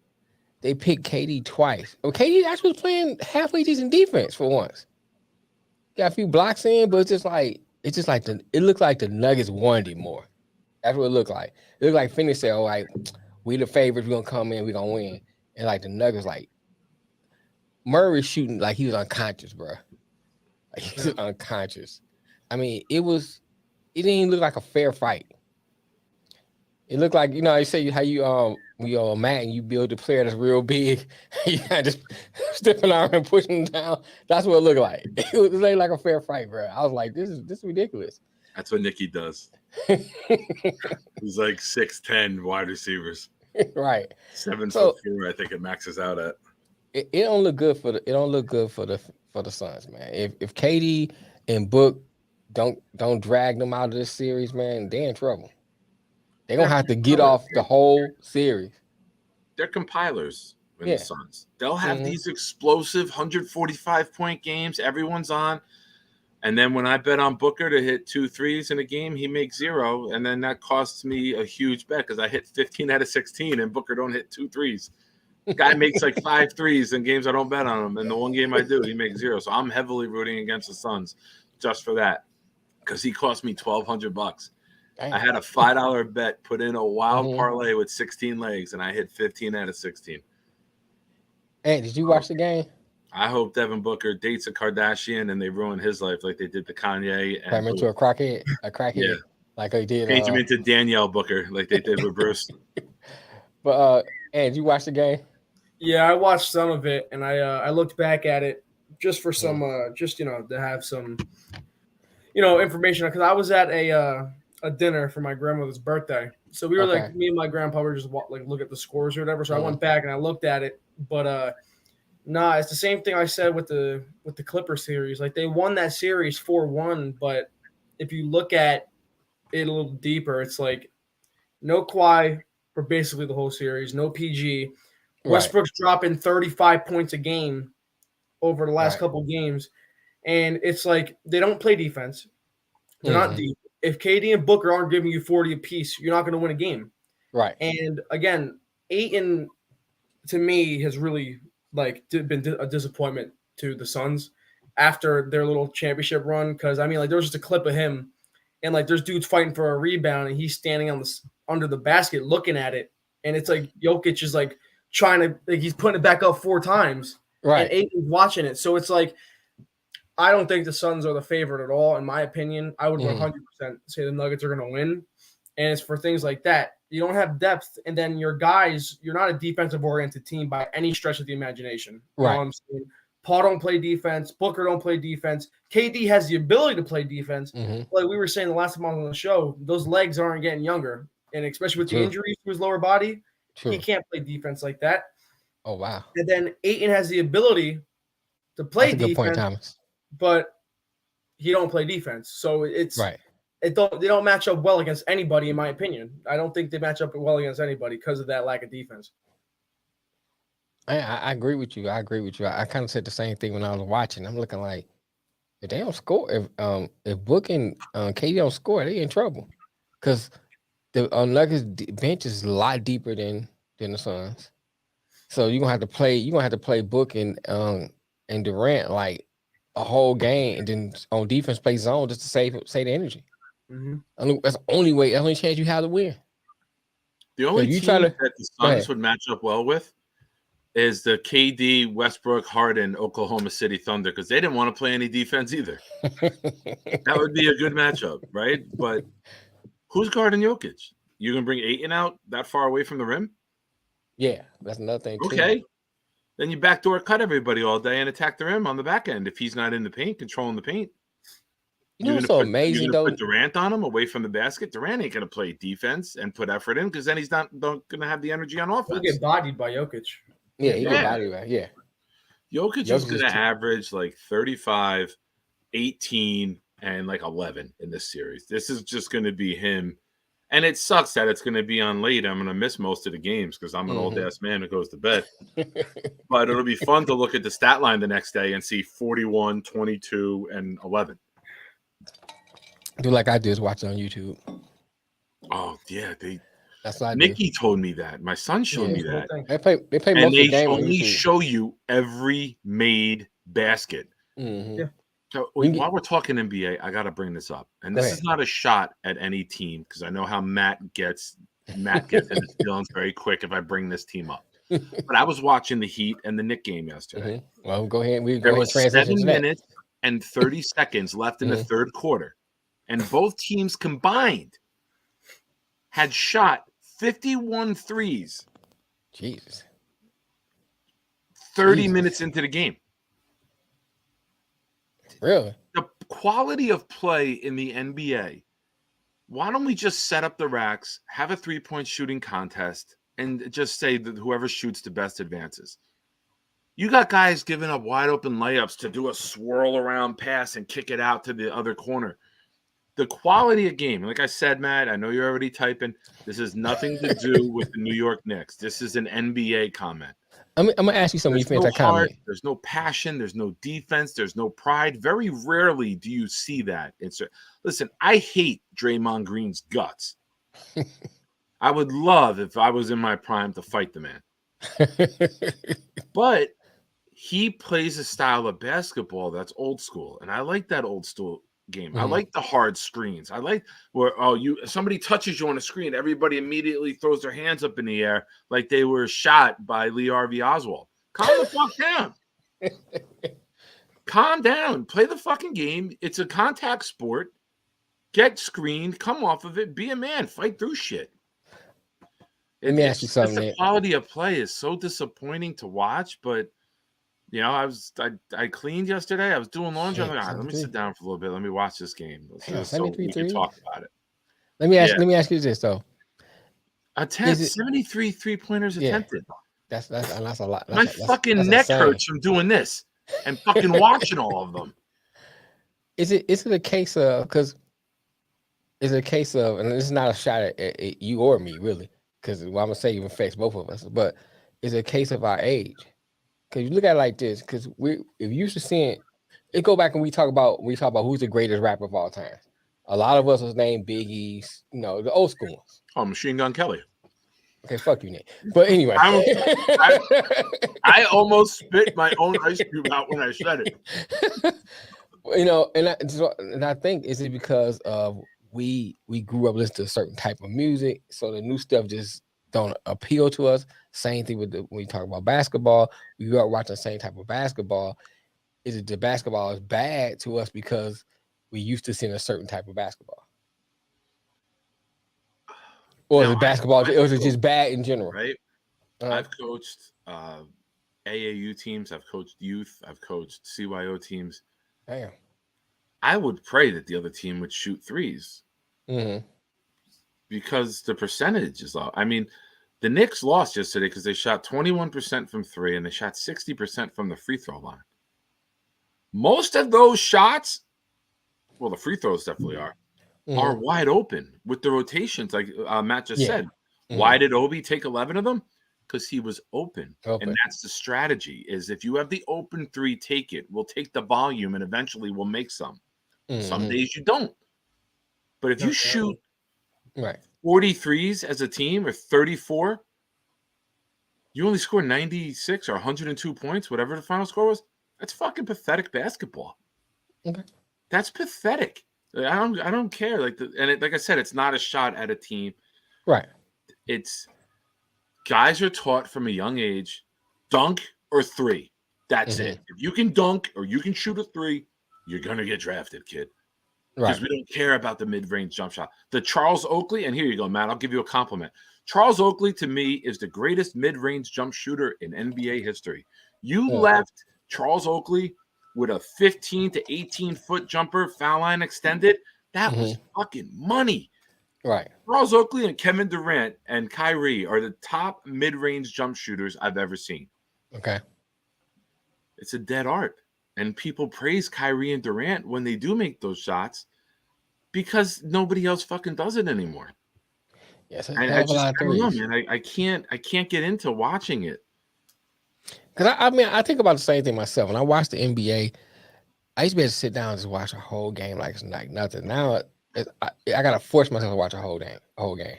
They picked KD twice. Well, KD actually was playing halfway decent defense for once. Got a few blocks in, but it looked like the Nuggets wanted it more. That's what it looked like. It looked like Phoenix said, "All right, we the favorites. We're gonna come in. We're gonna win." And like the Nuggets, like Murray shooting like he was unconscious, bro. Like he was unconscious. I mean, it didn't even look like a fair fight. It looked like, I say how you when you're mad and you build a player that's real big, you kind of just stepping on and pushing him down. That's what it looked like. It was like a fair fight, bro. I was like, this is ridiculous. That's what Nicky does. He's like 6'10" wide receivers. Right. 7'4", I think it maxes out at. It don't look good for the Suns, man. If KD and Book don't drag them out of this series, man, they're in trouble. They're gonna have to get off the whole series. They're compilers in the Suns. They'll have these explosive 145-point games. Everyone's on. And then when I bet on Booker to hit 2 threes in a game, he makes 0. And then that costs me a huge bet because I hit 15 out of 16 and Booker don't hit 2 threes. Guy makes like 5 threes in games I don't bet on him. And the one game I do, he makes 0. So I'm heavily rooting against the Suns just for that because he cost me $1,200. I had a $5 bet, put in a wild parlay with 16 legs, and I hit 15 out of 16. Hey, did you watch the game? I hope Devin Booker dates a Kardashian and they ruin his life like they did to Kanye. Turn him into a crackhead, yeah, like they did. Change him into Danielle Booker like they did with Bruce. But hey, did you watch the game? Yeah, I watched some of it, and I looked back at it just for some to have some information because I was at a dinner for my grandmother's birthday. So we were like, me and my grandpa were just look at the scores or whatever. So I went back and I looked at it, but it's the same thing I said with the Clipper series. Like they won that series 4-1, but if you look at it a little deeper, it's like no Kawhi for basically the whole series, no PG. Westbrook's dropping 35 points a game over the last couple games, and it's like they don't play defense. They're not deep. If KD and Booker aren't giving you 40 apiece, you're not going to win a game. Right. And again, Ayton to me has really been a disappointment to the Suns after their little championship run. Because I mean, there was just a clip of him, and there's dudes fighting for a rebound, and he's standing under the basket looking at it, and it's like Jokic is trying to he's putting it back up 4 times, right? And Ayton's watching it, so it's like I don't think the Suns are the favorite at all, in my opinion. I would 100% say the Nuggets are going to win, and it's for things like that. You don't have depth, and then your guys, you're not a defensive-oriented team by any stretch of the imagination. Right. You know what I'm saying? Paul don't play defense. Booker don't play defense. KD has the ability to play defense. Like we were saying the last time on the show, those legs aren't getting younger, and especially with the injuries to his lower body, he can't play defense like that. Oh, wow. And then Ayton has the ability to play defense. Good point, Thomas. But he don't play defense, so it's right. They don't match up well against anybody, in my opinion. I don't think they match up well against anybody because of that lack of defense. I agree with you. I kind of said the same thing when I was watching. I'm looking like if they don't score, if Book and KD don't score, they in trouble because the Nuggets bench is a lot deeper than the Suns. So you're gonna have to play Book and Durant like a whole game, and then on defense play zone just to save the energy. That's the only way. That's the only chance you have to win. The only team that the Suns would match up well with is the KD, Westbrook, Harden, Oklahoma City Thunder because they didn't want to play any defense either. That would be a good matchup, right? But who's guarding Jokic? You gonna bring Ayton out that far away from the rim? Yeah, that's another thing. Okay. Then you backdoor cut everybody all day and attack the rim on the back end if he's not in the paint, controlling the paint. You know what's so amazing you're though? gonna put Durant on him away from the basket. Durant ain't gonna play defense and put effort in because then he's not gonna have the energy on He'll offense. get bodied by Jokic. Yeah, he Yeah. get body right. Yeah. Jokic is Jokic is gonna too- average like 35, 18, and like 11 in this series. This is just gonna be him. And it sucks that it's going to be on late. I'm going to miss most of the games because I'm an old ass man who goes to bed. But it'll be fun to look at the stat line the next day and see 41, 22, and 11. Do like I do is watch it on YouTube. Oh, yeah. That's what I do. Nikki told me that. My son showed me that. They play most And of the they game on only YouTube. show you every made basket. Mhm. Yeah. So We can while we're talking NBA, I got to bring this up. And Go this ahead. is not a shot at any team because I know how Matt gets in his feelings very quick if I bring this team up. But I was watching the Heat and the Knicks game yesterday. Well, go ahead. We go There ahead and was transition 7 to that. minutes and 30 seconds left in the Mhm. third quarter. And both teams combined had shot 51 threes Jesus. 30 Jesus. minutes into the game. Really? The quality of play in the NBA, why don't we just set up the racks, have a 3-point shooting contest, and just say that whoever shoots the best advances? You got guys giving up wide open layups to do a swirl around pass and kick it out to the other corner. The quality of game, like I said, Matt, I know you're already typing. This has nothing to do with the New York Knicks. This is an NBA comment. I'm gonna ask you something. You There's finish no that comment. heart, there's no passion, there's no defense, there's no pride. Very rarely do you see that. Listen, I hate Draymond Green's guts. I would love if I was in my prime to fight the man. But he plays a style of basketball that's old school, and I like that old school game. I Mhm. like the hard screens. I like where somebody touches you on a screen, everybody immediately throws their hands up in the air like they were shot by Lee Harvey Oswald. Calm the fuck down. Calm down. Play the fucking game. It's a contact sport. Get screened. Come off of it. Be a man. Fight through shit. Let me ask you something, The Nick. quality of play is so disappointing to watch, but you know, I cleaned yesterday. I was doing laundry. I'm like, all right, let me sit down for a little bit. Let me watch this game. Damn, So we 73 can talk about it. Let me ask you this though. 73 3-pointers Yeah. attempted. That's a lot. My fucking neck insane. hurts from doing this and fucking watching all of them. Is it a case of because is it a case of, and this is not a shot at you or me really, because what I'm gonna say even affects both of us, but it's a case of our age. Because you look at it like this, because if you used to seeing it, go back and we talk about who's the greatest rapper of all time. A lot of us was named Biggie's, the old school ones. Oh, Machine Gun Kelly. Okay, fuck you, Nick. But anyway, I almost spit my own ice cube out when I said it. And I think is it because of we grew up listening to a certain type of music, so the new stuff just don't appeal to us. Same thing with when we talk about basketball, we grew up watching the same type of basketball. Is it the basketball is bad to us because we used to seeing a certain type of basketball, or is it basketball? Or is it just bad in general? Right. I've coached AAU teams. I've coached youth. I've coached CYO teams. Damn. I would pray that the other team would shoot threes Mm-hmm. because the percentage is low. I mean, the Knicks lost yesterday because they shot 21% from three and they shot 60% from the free throw line. Most of those shots, well, the free throws definitely are wide open with the rotations, like Matt just said. Mm-hmm. Why did Obi take 11 of them? Because he was open. And that's the strategy, is if you have the open three, take it. We'll take the volume and eventually we'll make some. Mm-hmm. Some days you don't. But if you shoot 43s as a team or 34, you only score 96 or 102 points, whatever the final score was. That's fucking pathetic basketball. Okay. That's pathetic. I don't care. Like I said, it's not a shot at a team. Right. It's guys are taught from a young age, dunk or three. That's it. If you can dunk or you can shoot a three, you're gonna get drafted, kid. Because we don't care about the mid-range jump shot. The Charles Oakley, and here you go, Matt. I'll give you a compliment. Charles Oakley, to me, is the greatest mid-range jump shooter in NBA history. You left Charles Oakley with a 15 to 18-foot jumper, foul line extended, that was fucking money. Right. Charles Oakley and Kevin Durant and Kyrie are the top mid-range jump shooters I've ever seen. Okay. It's a dead art. And people praise Kyrie and Durant when they do make those shots because nobody else fucking does it anymore. Yes, And I don't know, man. I can't get into watching it. Because I mean, I think about the same thing myself. When I watch the NBA, I used to be able to sit down and just watch a whole game like it's like nothing. Now I gotta force myself to watch a whole game.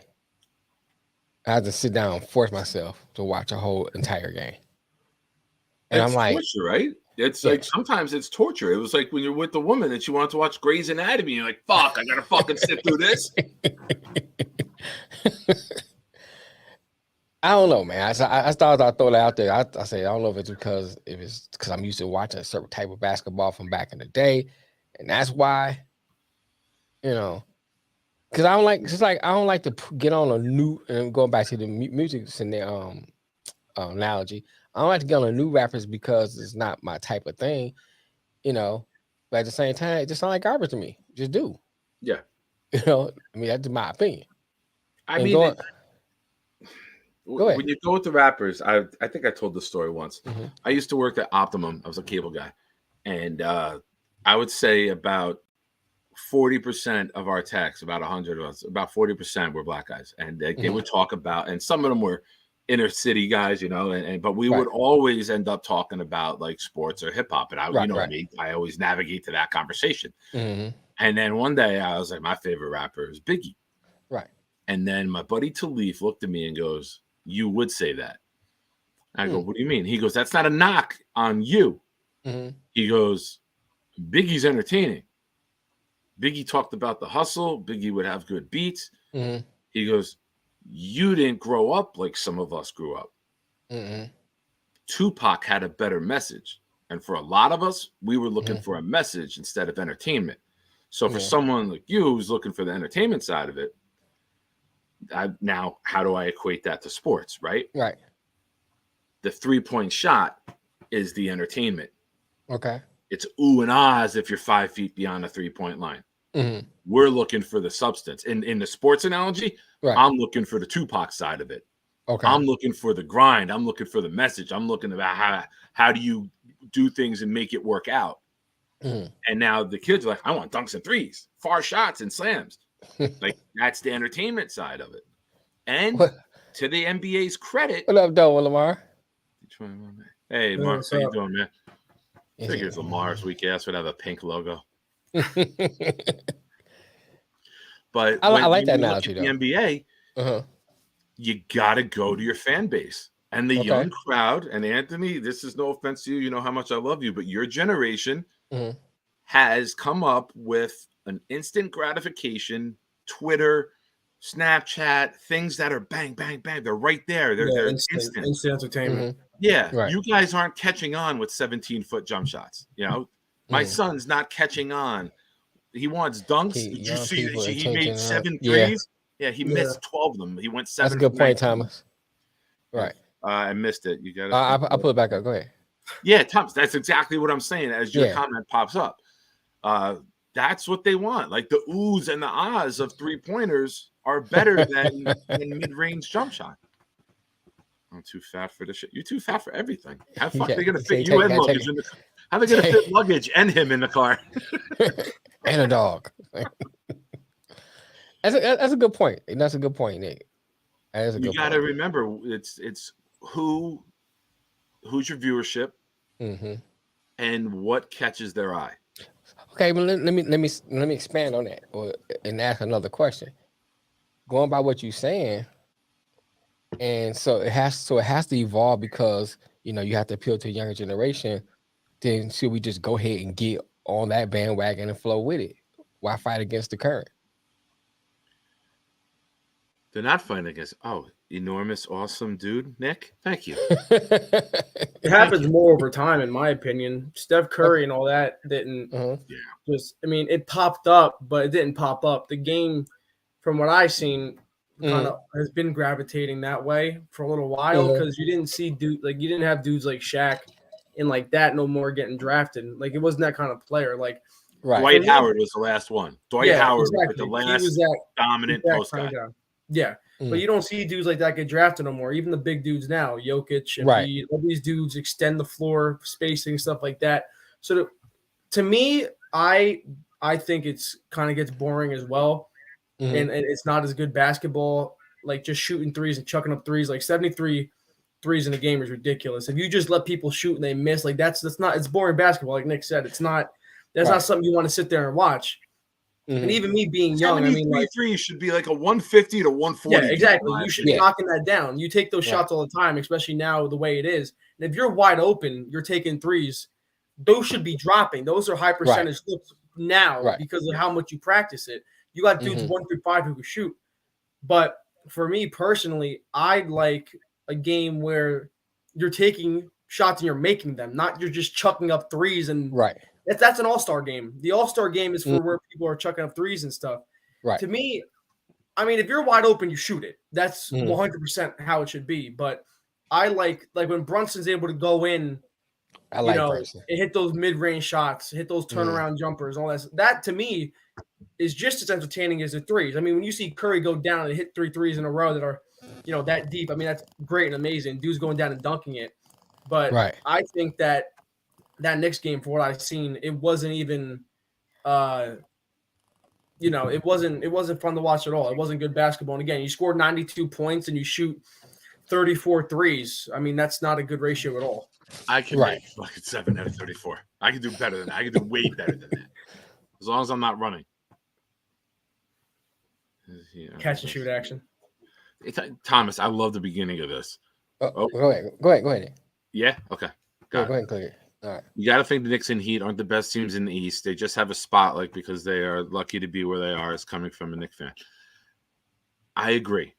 I have to sit down and force myself to watch a whole entire game. And It's I'm like, torture, right? It's like sometimes it's torture. It was like when you're with the woman and she wanted to watch Grey's Anatomy, and you're like, fuck, I gotta fucking sit through this. I don't know, man. I thought I'd throw that out there. I say I don't know if it's because I'm used to watching a certain type of basketball from back in the day, and that's why, because I don't like. It's like I don't like to get on a new and going back to the music analogy. I don't like to get on a new rappers because it's not my type of thing, But at the same time, it just sounds like garbage to me. Just do. Yeah. I mean that's my opinion. I And mean, Go ahead. when you go with the rappers, I think I told this story once. Mhm. I used to work at Optimum. I was a cable guy. And I would say about 40% of our techs, about 100 of us, about 40% were black guys. And they would talk about, and some of them were inner city guys, but we would always end up talking about like sports or hip hop. And me, I always navigate to that conversation. Mm-hmm. And then one day I was like, my favorite rapper is Biggie. Right. And then my buddy Talif looked at me and goes, you would say that. I go, what do you mean? He goes, that's not a knock on you. Mm-hmm. He goes, Biggie's entertaining. Biggie talked about the hustle. Biggie would have good beats. Mm-hmm. He goes, you didn't grow up like some of us grew up. Mm-hmm. Tupac had a better message. And for a lot of us, we were looking for a message instead of entertainment. So for someone like you who's looking for the entertainment side of it, now how do I equate that to sports, right? Right. The 3-point shot is the entertainment. Okay. It's ooh and ahs if you're 5 feet beyond the 3-point line. Mm-hmm. We're looking for the substance. In the sports analogy, I'm looking for the Tupac side of it. Okay. I'm looking for the grind. I'm looking for the message. I'm looking about how do you do things and make it work out. Mm-hmm. And now the kids are like, I want dunks and threes, far shots and slams. Like that's the entertainment side of it. And to the NBA's credit, what up, though, Lamar? Hey, Mark, how you doing, man? Figures Lamar's weak ass would have a pink logo. But I like that analogy, though. The NBA, you got to go to your fan base and the young crowd. And Anthony, this is no offense to you. You know how much I love you, but your generation has come up with an instant gratification, Twitter, Snapchat, things that are bang, bang, bang. They're right there. They're instant entertainment. Yeah, you guys aren't catching on with 17-foot jump shots. My son's not catching on. He wants dunks. Did you see that he made 7 threes? Yeah, he missed 12 of them. He went 7. That's a good point, Thomas. Right. I missed it. You got to. I'll put it back up. Go ahead. Yeah, Thomas. That's exactly what I'm saying. As your comment pops up, that's what they want. Like the oohs and the ahs of 3-pointers are better than mid-range jump shot. I'm too fat for this shit. You're too fat for everything. How the fuck are they gonna fit you and luggage in the car? How are they gonna fit luggage and him in the car? And a dog. That's a good point. That's a good point, Nick. You got to remember, it's who's your viewership, and what catches their eye. Okay, but let me expand on that, and ask another question. Going by what you're saying, and so it has to evolve because you have to appeal to a younger generation. Then should we just go ahead and get on that bandwagon and flow with it? Why fight against the current? They're not fighting against. Oh, enormous, awesome dude, Nick. Thank you. It happens more over time, in my opinion. Steph Curry and all that didn't just. I mean, it popped up, but it didn't pop up. The game, from what I've seen, kind of has been gravitating that way for a little while because you didn't see you didn't have dudes like Shaq and like that no more getting drafted. Like it wasn't that kind of player. Like Right. Dwight Howard was the last one. Dwight Howard was the He last was that dominant that post kind guy. of guy. Yeah. But you don't see dudes like that get drafted no more. Even the big dudes now, Jokic, Embiid, all these dudes extend the floor, spacing, stuff like that. So to me, I think it's kind of gets boring as well. And it's not as good basketball, like just shooting threes and chucking up threes. Like 73 threes in a game is ridiculous. If you just let people shoot and they miss, like that's not, it's boring basketball. Like Nick said, it's not, that's not something you want to sit there and watch. And even me being young, I mean, like threes should be like a 150 to 140. Yeah, exactly. You should be knocking that down. You take those shots all the time, especially now the way it is. And if you're wide open, you're taking threes. Those should be dropping. Those are high percentage looks now because of how much you practice it. You got dudes 1 through 5 who can shoot. But for me personally, I like a game where you're taking shots and you're making them, not you're just chucking up threes and That's an all-star game. The all-star game is for where people are chucking up threes and stuff. Right. To me, I mean, if you're wide open, you shoot it. That's 100% how it should be. But I like when Brunson's able to go in, Brunson. And hit those mid-range shots, hit those turnaround jumpers, all that. That to me is just as entertaining as the threes. I mean, when you see Curry go down and hit 3 threes in a row that are, that deep, I mean, that's great and amazing. Dude's going down and dunking it. But I think that Knicks game, for what I've seen, it wasn't even, it wasn't fun to watch at all. It wasn't good basketball. And again, you scored 92 points and you shoot 34 threes. I mean, that's not a good ratio at all. I can make fucking 7 out of 34. I can do better than that. I can do way better than that. As long as I'm not running. Catch and shoot action. Thomas, I love the beginning of this. Go ahead. Yeah? Okay. Go ahead and click it. All right. You got to think the Knicks and Heat aren't the best teams in the East. They just have a spotlight because they are lucky to be where they are. It's coming from a Knicks fan. I agree.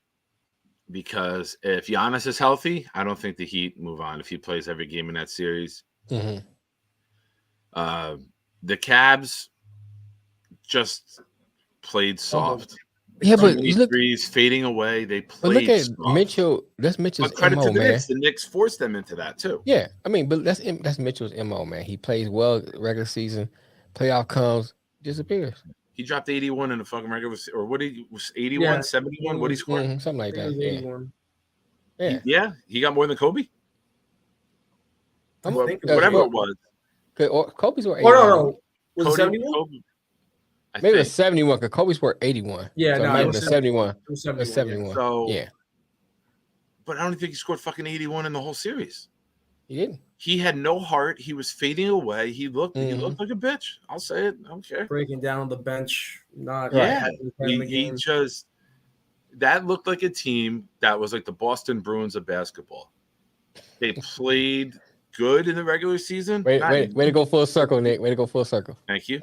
Because if Giannis is healthy, I don't think the Heat move on if he plays every game in that series. The Cavs just played soft. Yeah, but you look, threes fading away. They played. But look at soft. Mitchell. That's Mitchell's but credit MO, to the man. Knicks. The Knicks forced them into that too. Yeah, I mean, but that's Mitchell's MO, man. He plays well regular season, playoff comes, disappears. He dropped 81 in the fucking regular, or what was 81, 71? What he scored? Something like that. 81. Yeah, he got more than Kobe. Whatever it was. Kobe's were 81. No. Was it 71? Maybe it was 71 because Kobe's were 81. Yeah, so no, it was 71. It was 71. So, yeah. But I don't think he scored fucking 81 in the whole series. He didn't. He had no heart. He was fading away. He looked like a bitch. I'll say it. I don't care. Breaking down on the bench. He just that looked like a team that was like the Boston Bruins of basketball. They played good in the regular season. Way to go full circle, Nick. Way to go full circle. Thank you.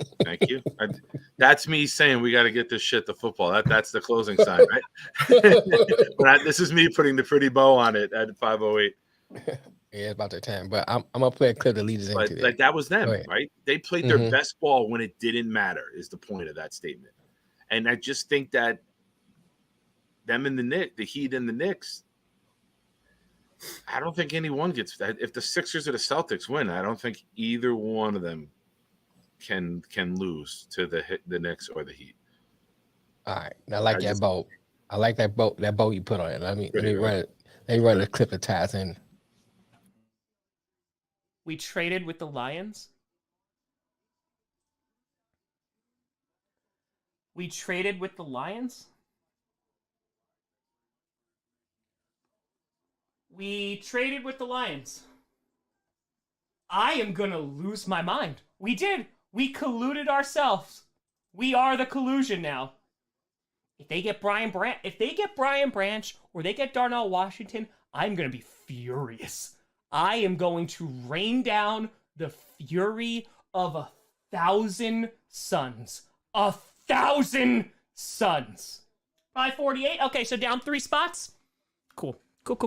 That's me saying we got to get this shit to football. That's the closing sign, right? But this is me putting the pretty bow on it at 5:08. Yeah, it's about that time. But I'm gonna play a clip that leads us into like that was them, right? They played their best ball when it didn't matter. Is the point of that statement? And I just think that them and the Heat and the Knicks. I don't think anyone gets that. If the Sixers or the Celtics win, I don't think either one of them can lose to the Knicks or the Heat. All right, I like that boat. I like that boat. That boat you put on it. Let me run it. Let me run the clip of ties in. We traded with the Lions. We traded with the Lions. We traded with the Lions. I am going to lose my mind. We did. We colluded ourselves. We are the collusion now. If they get Brian Branch or they get Darnell Washington, I'm going to be furious. I am going to rain down the fury of 1,000 suns. 1,000 suns. 548. Okay, so down 3 spots. Cool. Cool.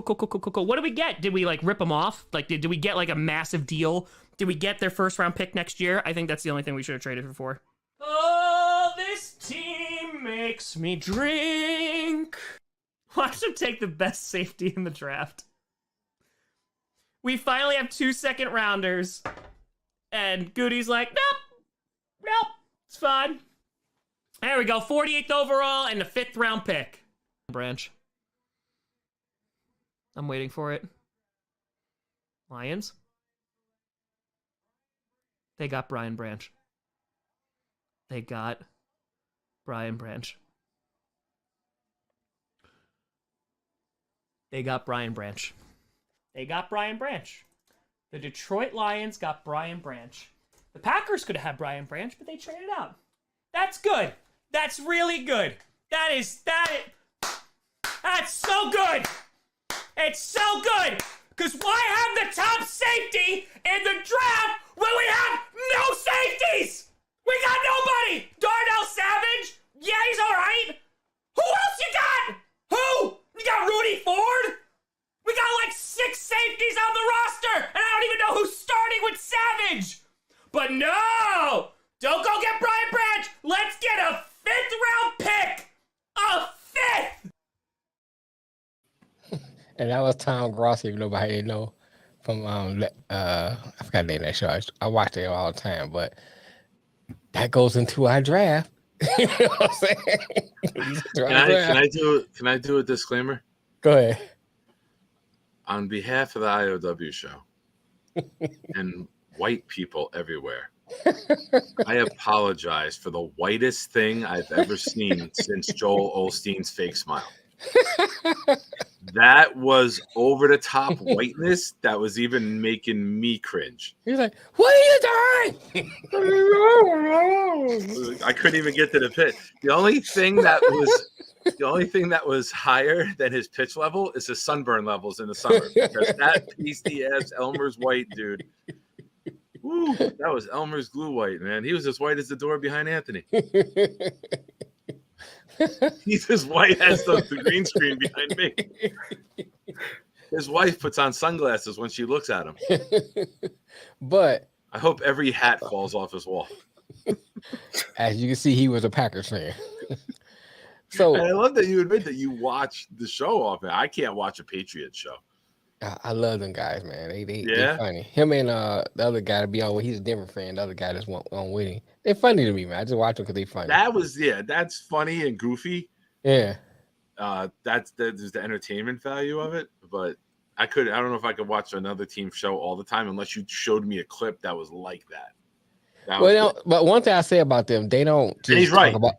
What did we get? Did we rip them off? Did we get a massive deal? Did we get their first round pick next year? I think that's the only thing we should have traded for. Oh, this team makes me drink. Watch them take the best safety in the draft. We finally have 2 second rounders. And Goody's like, nope, it's fine. There we go, 48th overall and the 5th round pick. Branch. I'm waiting for it. Lions. They got Brian Branch. They got Brian Branch. They got Brian Branch. They got Brian Branch. The Detroit Lions got Brian Branch. The Packers could have had Brian Branch, but they traded out. That's good. That's really good. That's so good. It's so good. Because why have the top safety in the draft when we have no safeties? We got nobody. Darnell Savage? Yeah, he's all right. Who else you got? Who? You got Rudy Ford? We got like 6 safeties on the roster, and I don't even know who's starting with Savage. But no, don't go get Brian Branch. Let's get a 5th round pick. A 5th. And that was Tom Grossi, if nobody didn't know, from I forgot the name of that show. I watched it all the time, but that goes into our draft. You know what I'm saying? Can I do a disclaimer? Go ahead. On behalf of the IOW show and white people everywhere, I apologize for the whitest thing I've ever seen since Joel Osteen's fake smile. That was over the top whiteness that was even making me cringe. He's like, "What are you doing?" I couldn't even get to the pit. The only thing that was higher than his pitch level is his sunburn levels in the summer. Because that pasty ass Elmer's white dude. Woo, that was Elmer's glue white, man. He was as white as the door behind Anthony. He's as white as the green screen behind me. His wife puts on sunglasses when she looks at him. But I hope every hat falls off his wall. as you can see, he was a Packers fan. So And I love that you admit that you watch the show often. I can't watch a Patriots show. I love them guys, man. They Yeah? funny. Him and the other guy to be on. He's a Denver fan. The other guy just went on with him. They're funny to me, man. I just watch them because they funny. That's funny and goofy. Yeah. There's the entertainment value of it, but I don't know if I could watch another team show all the time unless you showed me a clip that was like that. But one thing I say about them, they don't. Just And he's right. talk about,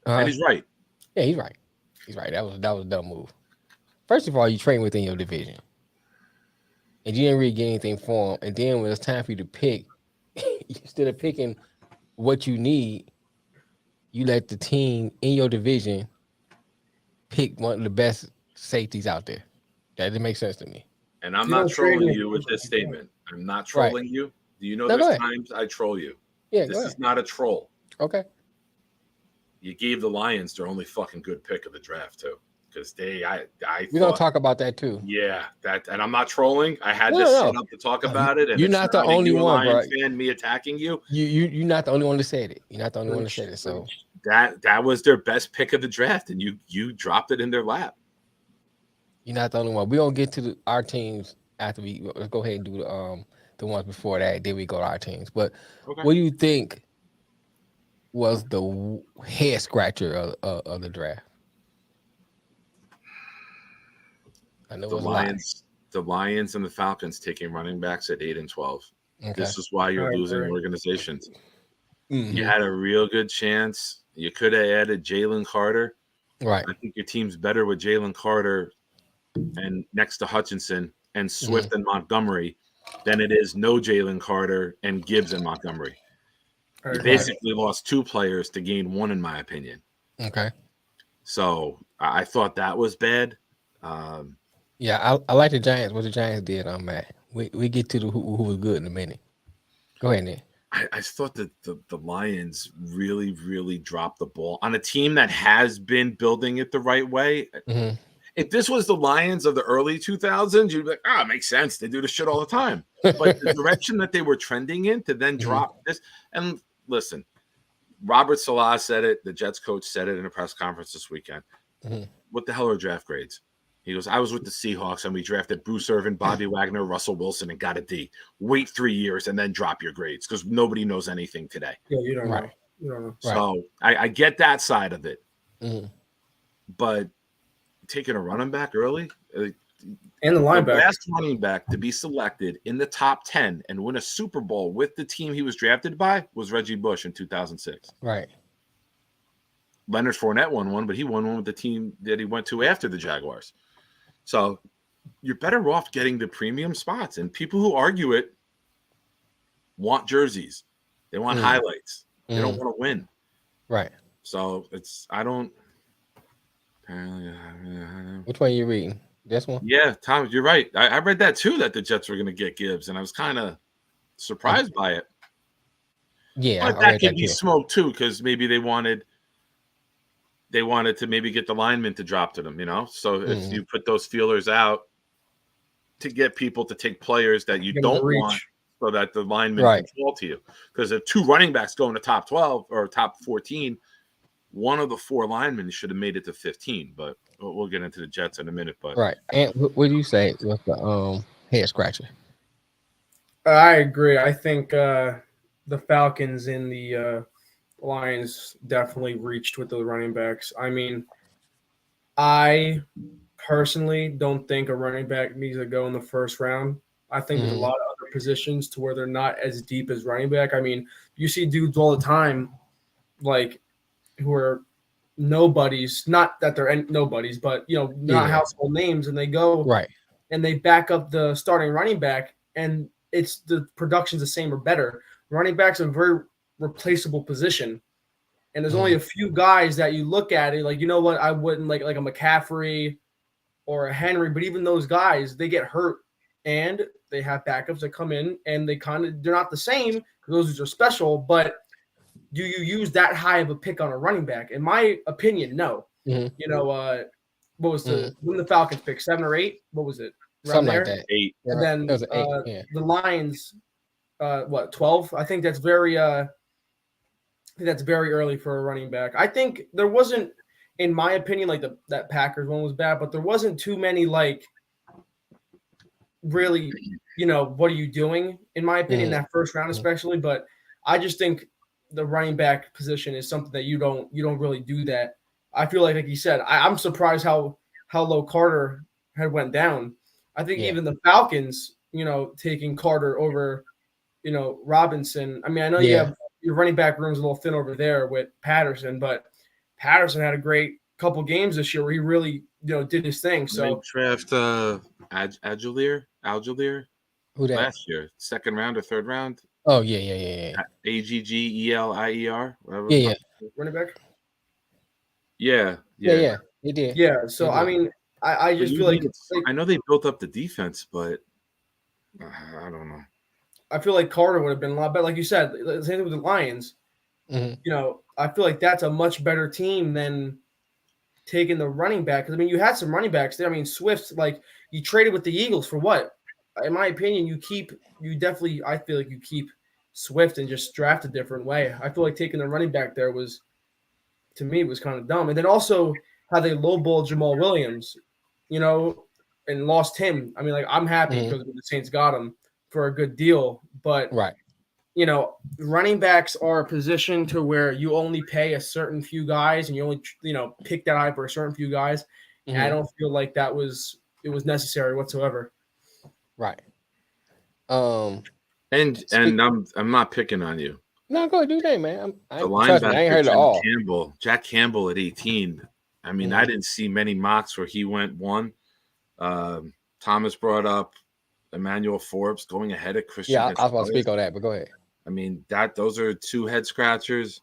And he's right. Yeah, he's right. He's right. That was a dumb move. First of all, you train within your division, and you didn't really get anything for him. And then when it's time for you to pick, instead of picking what you need, you let the team in your division pick one of the best safeties out there. That didn't make sense to me. And I'm You not don't trade trolling him. you with this statement. I'm not trolling you. Do you know No, go there's ahead. times I troll you? Yeah, This go is ahead. not a troll. Okay. You gave the Lions their only fucking good pick of the draft too, because I We're gonna thought, talk about that too. yeah, and I'm not trolling. I had No, to no. sit up to talk about it. And You're it's not the a only you one, Lions bro. fan, me attacking you. You're not the only one that said it. You're not the only one that said it. So That was their best pick of the draft, and you dropped it in their lap. you're not the only one. We're gonna get to our teams after let's go ahead and do the ones before that. Then we go to our teams. But Okay. what do you think was the head scratcher of the draft? I know it The was a lot. Lions and the Falcons taking running backs at 8 and 12. Okay. This is why you're Right, losing right. organizations. Mhm. You had a real good chance. You could have added Jalen Carter. Right. I think your team's better with Jalen Carter and next to Hutchinson and Swift and Montgomery than it is no Jalen Carter and Gibbs and Montgomery. You Right. basically lost 2 players to gain 1, in my opinion. Okay. So I thought that was bad. Yeah, I like the Giants. What the Giants did on Matt. We get to the who was good in a minute. Go ahead, Nick. I thought that the Lions really, really dropped the ball on a team that has been building it the right way. Mhm. If this was the Lions of the early 2000s, you'd be like, it makes sense. They do this shit all the time. But the direction that they were trending in to then drop this. And listen, Robert Salah said it. The Jets coach said it in a press conference this weekend. Mhm. What the hell are draft grades? He goes, I was with the Seahawks and we drafted Bruce Irvin, Bobby Wagner, Russell Wilson, and got a D. Wait 3 years and then drop your grades because nobody knows anything today. Yeah, you don't know. Right. You don't know. So I get that side of it. Mhm. But taking a running back early, And the the linebacker. last running back to be selected in the top 10 and win a Super Bowl with the team he was drafted by was Reggie Bush in 2006. Right. Leonard Fournette won one, but he won one with the team that he went to after the Jaguars. So you're better off getting the premium spots. And people who argue it want jerseys. They want highlights. They don't want to win. Right. So Which one are you reading? This one? yeah, Tom, you're right. I read that too, that the Jets were going to get Gibbs, and I was kind of surprised by it. Yeah. But I that read could that be too. smoke too, because maybe they wanted to maybe get the lineman to drop to them, So if you put those feelers out to get people to take players that you Give them the don't reach. want, so that the lineman Right. can fall to you. Because if 2 running backs go in the top 12 or top 14, one of the 4 linemen should have made it to 15. But we'll get into the Jets in a minute. But Right. And what do you say with the head scratcher? I agree. I think the Falcons and the Lions definitely reached with the running backs. I mean, I personally don't think a running back needs to go in the first round. I think there's a lot of other positions to where they're not as deep as running back. I mean, you see dudes all the time, like, who are nobodies, not that they're nobodies, but, not household names, and they go Right. and they back up the starting running back, and it's the production's the same or better. Running back's a very replaceable position, and there's only a few guys that you look at it like, you know what, I wouldn't like a McCaffrey or a Henry, but even those guys, they get hurt and they have backups that come in and they're not the same because those are special, but do you use that high of a pick on a running back? In my opinion, no. Mhm. What was when the Falcons pick 7 or 8? What was it? Around Something like there? that. 8. And then That was an 8. Yeah. the Lions, 12? I think that's very early for a running back. I think there wasn't, in my opinion, like that Packers one was bad, but there wasn't too many like really, what are you doing? In my opinion, that first round especially. But I just think the running back position is something that you don't really do that. I feel like you said, I'm surprised how low Carter had went down. I think even the Falcons, taking Carter over, Robinson. I mean, I know you have your running back room's a little thin over there with Patterson, but Patterson had a great couple games this year where he really, did his thing. So draft Algier Who that? last year, 2nd round or 3rd round. Oh yeah. Aggelier, whatever. Yeah. running back. Yeah. He did. Yeah. So I mean, I just feel like I know they built up the defense, but I don't know. I feel like Carter would have been a lot better. Like you said, the same thing with the Lions. Mhm. I feel like that's a much better team than taking the running back. Because, I mean, you had some running backs there. I mean, Swift, like, you traded with the Eagles for what? In my opinion, I feel like you keep Swift and just draft a different way. I feel like taking the running back there was kind of dumb. And then also how they lowballed Jamal Williams, and lost him. I mean, like, I'm happy because the Saints got him for a good deal. But, Right. running backs are a position to where you only pay a certain few guys and you only, pick that high for a certain few guys. And I don't feel like it was necessary whatsoever. Right. And I'm not picking on you. No, go ahead, do that, man. The Trust me, I ain't heard it all. Jack Campbell at 18. I mean, I didn't see many mocks where he went 1. Thomas brought up Emmanuel Forbes going ahead of Christian. Yeah, I was about to speak on that, but go ahead. I mean, those are 2 head scratchers.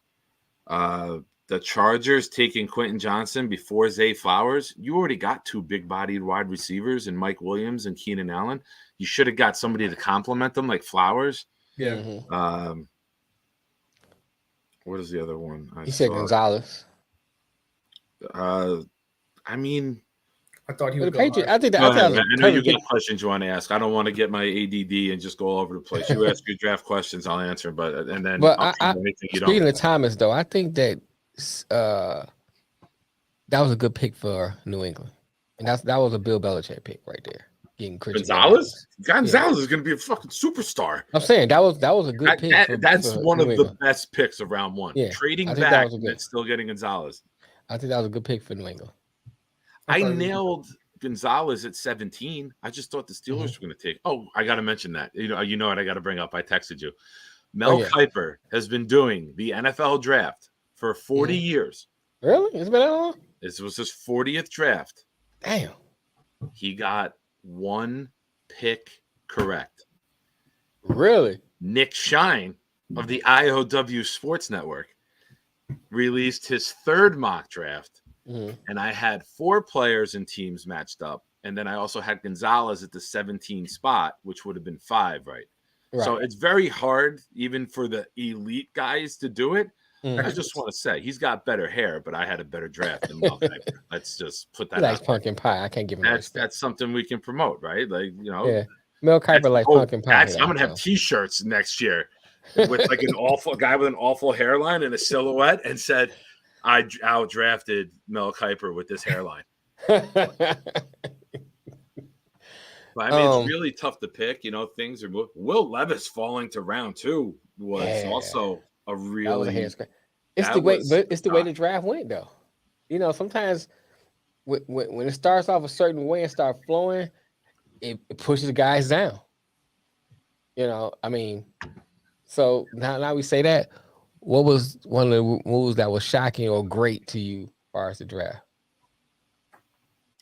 The Chargers taking Quentin Johnson before Zay Flowers. You already got 2 big-bodied wide receivers in Mike Williams and Keenan Allen. You should have got somebody to complement them like Flowers. Yeah. What is the other one? He said Gonzalez. I mean, I thought he For would the go Patriots, high. I think that go ahead, was man. I know you perfect. got questions you want to ask. I don't want to get my ADD and just go all over the place. You ask your draft questions, I'll answer. But I'll anything you Speaking don't. of Thomas, though, I think that that was a good pick for New England. And that was a Bill Belichick pick right there. Getting Christian Gonzalez? McCaffrey. Gonzalez is going to be a fucking superstar. I'm saying that was a good pick. That's for one New of the England. best picks of round one. Yeah, Trading I think that back was a good- and still getting Gonzalez. I think that was a good pick for New England. I thought it was- nailed Gonzalez at 17. I just thought the Steelers were going to take. Oh, I got to mention that. You know what I got to bring up. I texted you. Mel Kiper has been doing the NFL draft for 40 years. Really? It's been that long? This was his 40th draft. Damn. He got one pick correct. Really? Nick Shine of the IOW Sports Network released his third mock draft, and I had 4 players and teams matched up, and then I also had Gonzalez at the 17 spot, which would have been 5, right? So it's very hard even for the elite guys to do it. I just want to say he's got better hair, but I had a better draft than Mel Kiper. Let's just put that. He likes out pumpkin pie. I can't give him that's something we can promote, right? Like, you know, Yeah. Mel Kiper likes pumpkin pie. I'm gonna have T-shirts next year with like an awful guy with an awful hairline and a silhouette, and said, "I outdrafted Mel Kiper with this hairline." But I mean, it's really tough to pick. You know, things are. Will Levis falling to round 2 was also a really. That was a hair scratch. It's the way, but it's the way the draft went, though. You know, sometimes when it starts off a certain way and start flowing, it pushes guys down. You know, I mean, so now we say that. What was one of the moves that was shocking or great to you as far as the draft?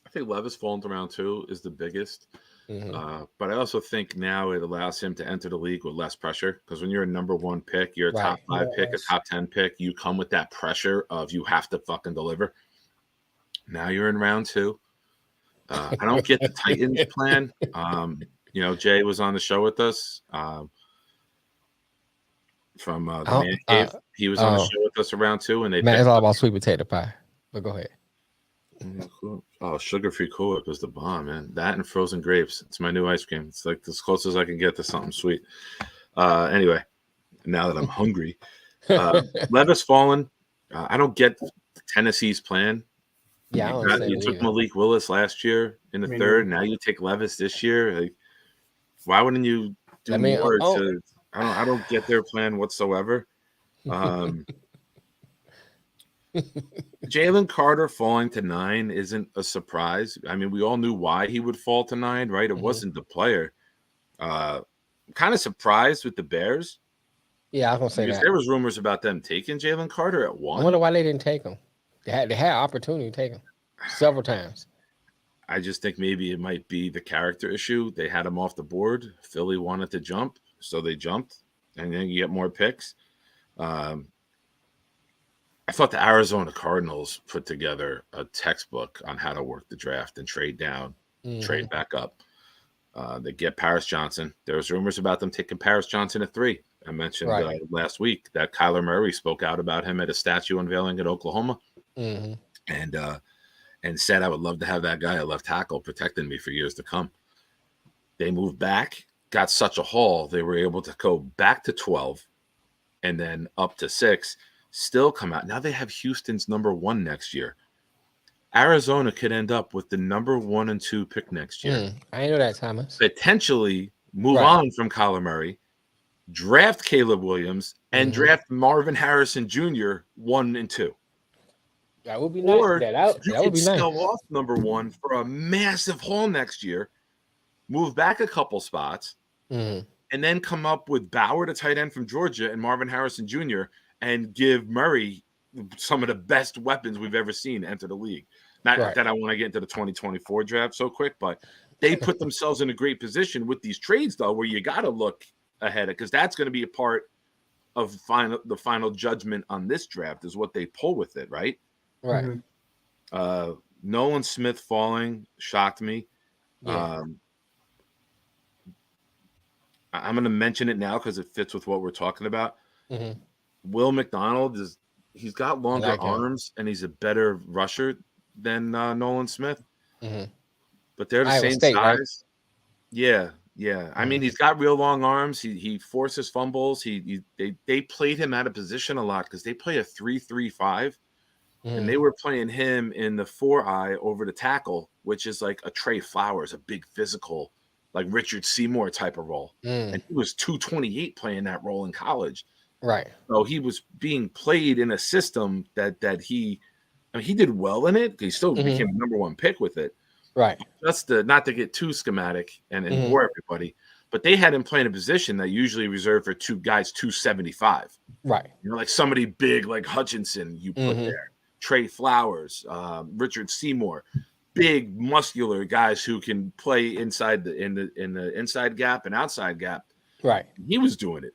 I think Levis falling to round 2 is the biggest. But I also think now it allows him to enter the league with less pressure, because when you're a number 1 pick, you're a top 5 pick, a top 10 pick, you come with that pressure of you have to fucking deliver. Now you're in round 2. I don't get the Titans plan. You know, Jay was on the show with us from the Man Cave. He was on the show with us around 2, and they it's all about sweet potato pie. But go ahead. Oh, sugar-free Cool Whip is the bomb, man. That and frozen grapes. It's my new ice cream. It's like as close as I can get to something sweet. Anyway, now that I'm hungry, Levis fallen. I don't get Tennessee's plan. Yeah, you took Malik Willis last year in the 3rd. Now you take Levis this year. Like, why wouldn't you do more to? I don't get their plan whatsoever. Jalen Carter falling to 9 isn't a surprise. I mean, we all knew why he would fall to 9, right? It wasn't the player. Kind of surprised with the Bears. Yeah, I was gonna say that. There was rumors about them taking Jalen Carter at 1. I wonder why they didn't take him. They had opportunity to take him several times. I just think maybe it might be the character issue. They had him off the board. Philly wanted to jump, so they jumped, and then you get more picks. I thought the Arizona Cardinals put together a textbook on how to work the draft and trade down, trade back up. They get Paris Johnson. There was rumors about them taking Paris Johnson at 3. I mentioned last week that Kyler Murray spoke out about him at a statue unveiling at Oklahoma, and said, "I would love to have that guy at left tackle protecting me for years to come." They moved back, got such a haul, they were able to go back to 12 and then up to 6. Still come out. Now they have Houston's number 1 next year. Arizona could end up with the number 1 and 2 pick next year. I didn't know that, Thomas. Potentially move on from Kyler Murray, draft Caleb Williams, and draft Marvin Harrison Jr. 1 and 2. That would be nice. Or that you would could be nice. sell off number 1 for a massive haul next year, move back a couple spots, and then come up with Bauer, the tight end from Georgia, and Marvin Harrison Jr., and give Murray some of the best weapons we've ever seen enter the league. Not that I want to get into the 2024 draft so quick, but they put themselves in a great position with these trades, though, where you got to look ahead, because that's going to be a part of the final judgment on this draft is what they pull with it, right? Right. Nolan Smith falling shocked me. Yeah. I'm going to mention it now because it fits with what we're talking about. Will McDonald he's got longer arms and he's a better rusher than Nolan Smith. But they're the Iowa same State, size. right? Yeah. I mean, he's got real long arms. He forces fumbles. They played him out of position a lot because they play a 3-3-5 and they were playing him in the 4-eye over the tackle, which is like a Trey Flowers, a big physical, like Richard Seymour type of role. And he was 228 playing that role in college. Right. So he was being played in a system that he did well in it. He still became a number 1 pick with it. Right. Just not to get too schematic and bore everybody, but they had him playing a position that usually reserved for 2 guys 275. Right. You know, like somebody big like Hutchinson you put there, Trey Flowers, Richard Seymour, big muscular guys who can play inside in the inside gap and outside gap. Right. He was doing it.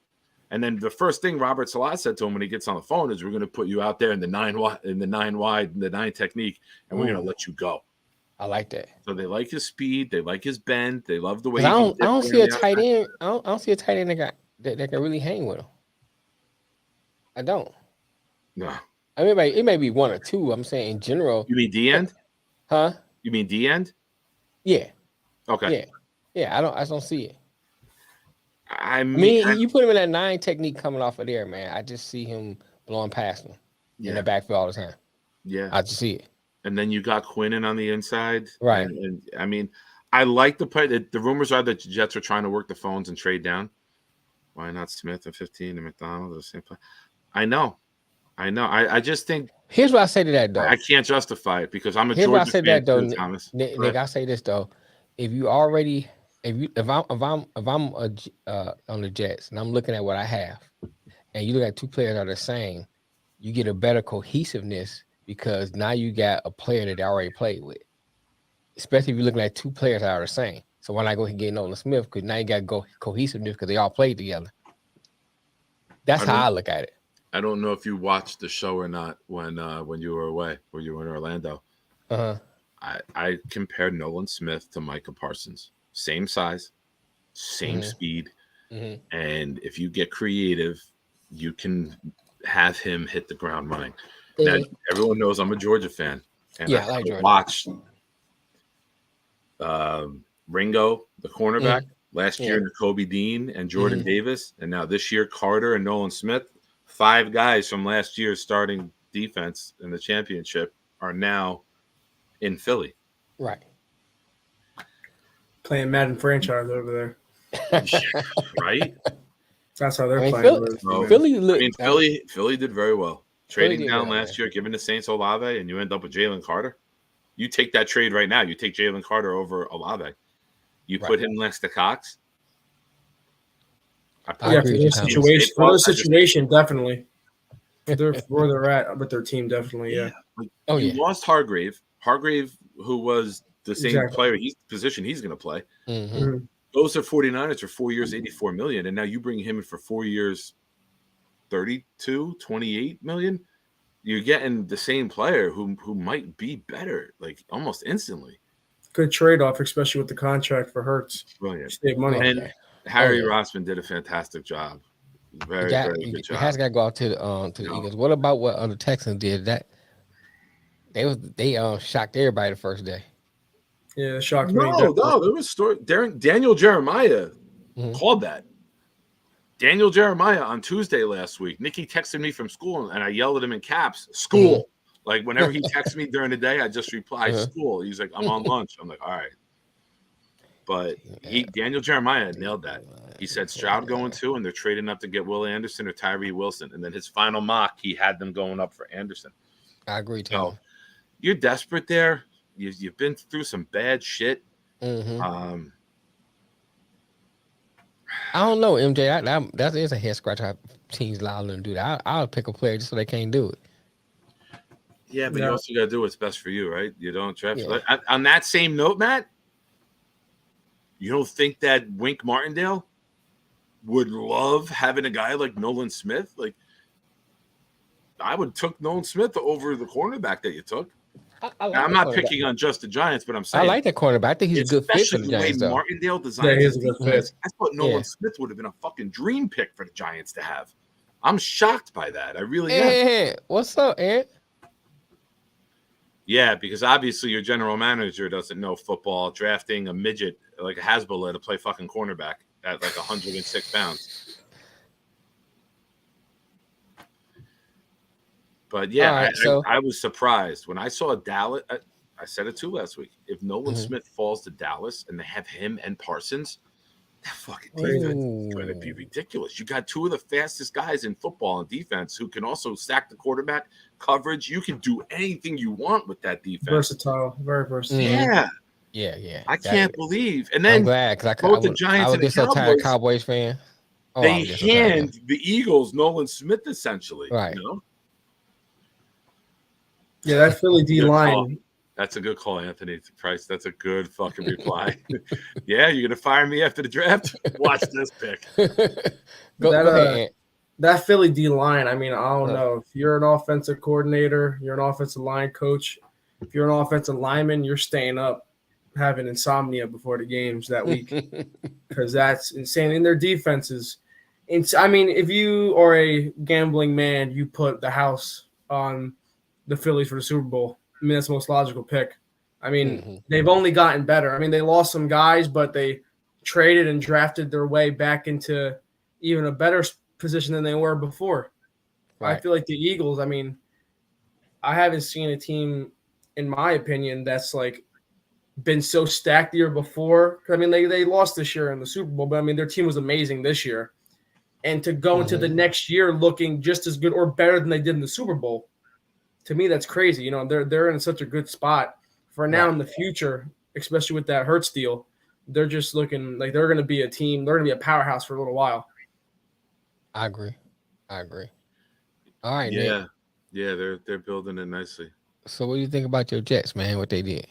And then the first thing Robert Salat said to him when he gets on the phone is, "We're going to put you out there in the 9 wide, the 9 technique, and we're going to let you go." I like that. So they like his speed, they like his bend, they love the way. I don't see a tight end. I don't see a tight end that can really hang with him. I don't. No. I mean, it may be 1 or 2. I'm saying in general. You mean D end? Huh? You mean D end? Yeah. Okay. Yeah. I don't see it. I I mean, you put him in that 9 technique coming off of there, man. I just see him blowing past him in the backfield all the time. Yeah. I just see it. And then you got Quinnen on the inside. Right. And I mean, I like the play. The rumors are that the Jets are trying to work the phones and trade down. Why not Smith at 15 and McDonald at the same play? I know. I just think. Here's what I say to that, though. I can't justify it because I'm a Here's what I Georgia say fan to that, though, too, Thomas. Nick, I say this though: if I'm on the Jets and I'm looking at what I have, and you look at 2 players that are the same, you get a better cohesiveness because now you got a player that they already played with. Especially if you're looking at 2 players that are the same. So why not go ahead and get Nolan Smith? Because now you got cohesiveness because they all played together. That's how I look at it. I don't know if you watched the show or not when you were away, when you were in Orlando. I compared Nolan Smith to Micah Parsons. Same size, same speed. And if you get creative, you can have him hit the ground running. Now, everyone knows I'm a Georgia fan. And I like Georgia. Watched Ringo, the cornerback, last year Kobe Dean and Jordan Davis. And now this year, Carter and Nolan Smith. 5 guys from last year's starting defense in the championship are now in Philly. Right. Playing Madden franchise over there. Right? That's how they're playing. Philly did very well. Trading down last year, giving the Saints Olave, and you end up with Jalen Carter. You take that trade right now. You take Jalen Carter over Olave. You put him next to Cox. For their situation, definitely. Where they're at with their team, definitely, yeah. You lost Hargrave. Hargrave, who was the same player, he's the position he's going to play. Those are 49ers for 4 years, $84 million, and now you bring him in for 4 years, $28 million. You're getting the same player who might be better, like almost instantly. Good trade-off, especially with the contract for Hurts. Brilliant. Save money. And Harry Rossman did a fantastic job. Very good job. It has got to go out to the Eagles. What about what the Texans did? That they shocked everybody the first day. Yeah, shocked me. No, there was story. Daniel Jeremiah called that. Daniel Jeremiah on Tuesday last week. Nikki texted me from school, and I yelled at him in caps, "School!" Like whenever he texts me during the day, I just reply, "School." He's like, "I'm on lunch." I'm like, "All right." But Daniel Jeremiah nailed that. He said Stroud going 2, and they're trading up to get Will Anderson or Tyree Wilson. And then his final mock, he had them going up for Anderson. I agree, too. So you're desperate there. You've been through some bad shit. I don't know, MJ. That is a head scratcher. Teams allow them to do that. I'll pick a player just so they can't do it. Yeah, but you also got to do what's best for you, right? You don't draft. On that same note, Matt, you don't think that Wink Martindale would love having a guy like Nolan Smith? Like, I would took Nolan Smith over the cornerback that you took. I'm not picking on just the Giants, but I'm saying I like that cornerback. I think he's a good fit for the Giants. The way Martindale designed his defense, I thought Nolan Yeah. Smith would have been a fucking dream pick for the Giants to have. I'm shocked by that. I really am. Hey, what's up, Ed? Yeah, because obviously your general manager doesn't know football. Drafting a midget like a Hasbulla to play fucking cornerback at like 106 pounds. But yeah, All right, so I was surprised when I saw Dallas. I said it too last week. If Nolan Mhm. Smith falls to Dallas and they have him and Parsons, that fucking defense is going to be Ooh. ridiculous. You got two of the fastest guys in football on defense who can also sack the quarterback, coverage. You can do anything you want with that defense. Versatile, very versatile. Mhm. Yeah, yeah. I can't believe. And I'm then glad because both the I Giants would and the get so tired of Cowboys, Cowboys fan. Oh, I they would get so tired of them. hand the Eagles Nolan Smith essentially. Right. You know? Yeah, that Philly D Good line. call. That's a good call, Anthony Price. That's a good fucking reply. Yeah, you're gonna fire me after the draft? Watch this pick. go That, ahead. Ant. That Philly D line, I mean, I don't Look. know. If you're an offensive coordinator, you're an offensive line coach, if you're an offensive lineman, you're staying up having insomnia before the games that week because that's insane. And their defenses, I mean, if you are a gambling man, you put the house on the Phillies for the Super Bowl. I mean, that's the most logical pick. I mean, Mhm. they've only gotten better. I mean, they lost some guys, but they traded and drafted their way back into even a better position than they were before. I Right. feel like the Eagles, I mean, I haven't seen a team, in my opinion, that's like been so stacked the year before. I mean, they lost this year in the Super Bowl, but I mean, their team was amazing this year. And to go into the next year looking just as good or better than they did in the Super Bowl, to me, that's crazy. You know, they're in such a good spot for now Right. in the future, especially with that Hurts deal. They're just looking like they're going to be a team. They're going to be a powerhouse for a little while. I agree. All right, Nick. Yeah, they're building it nicely. So what do you think about your Jets, man? What they did?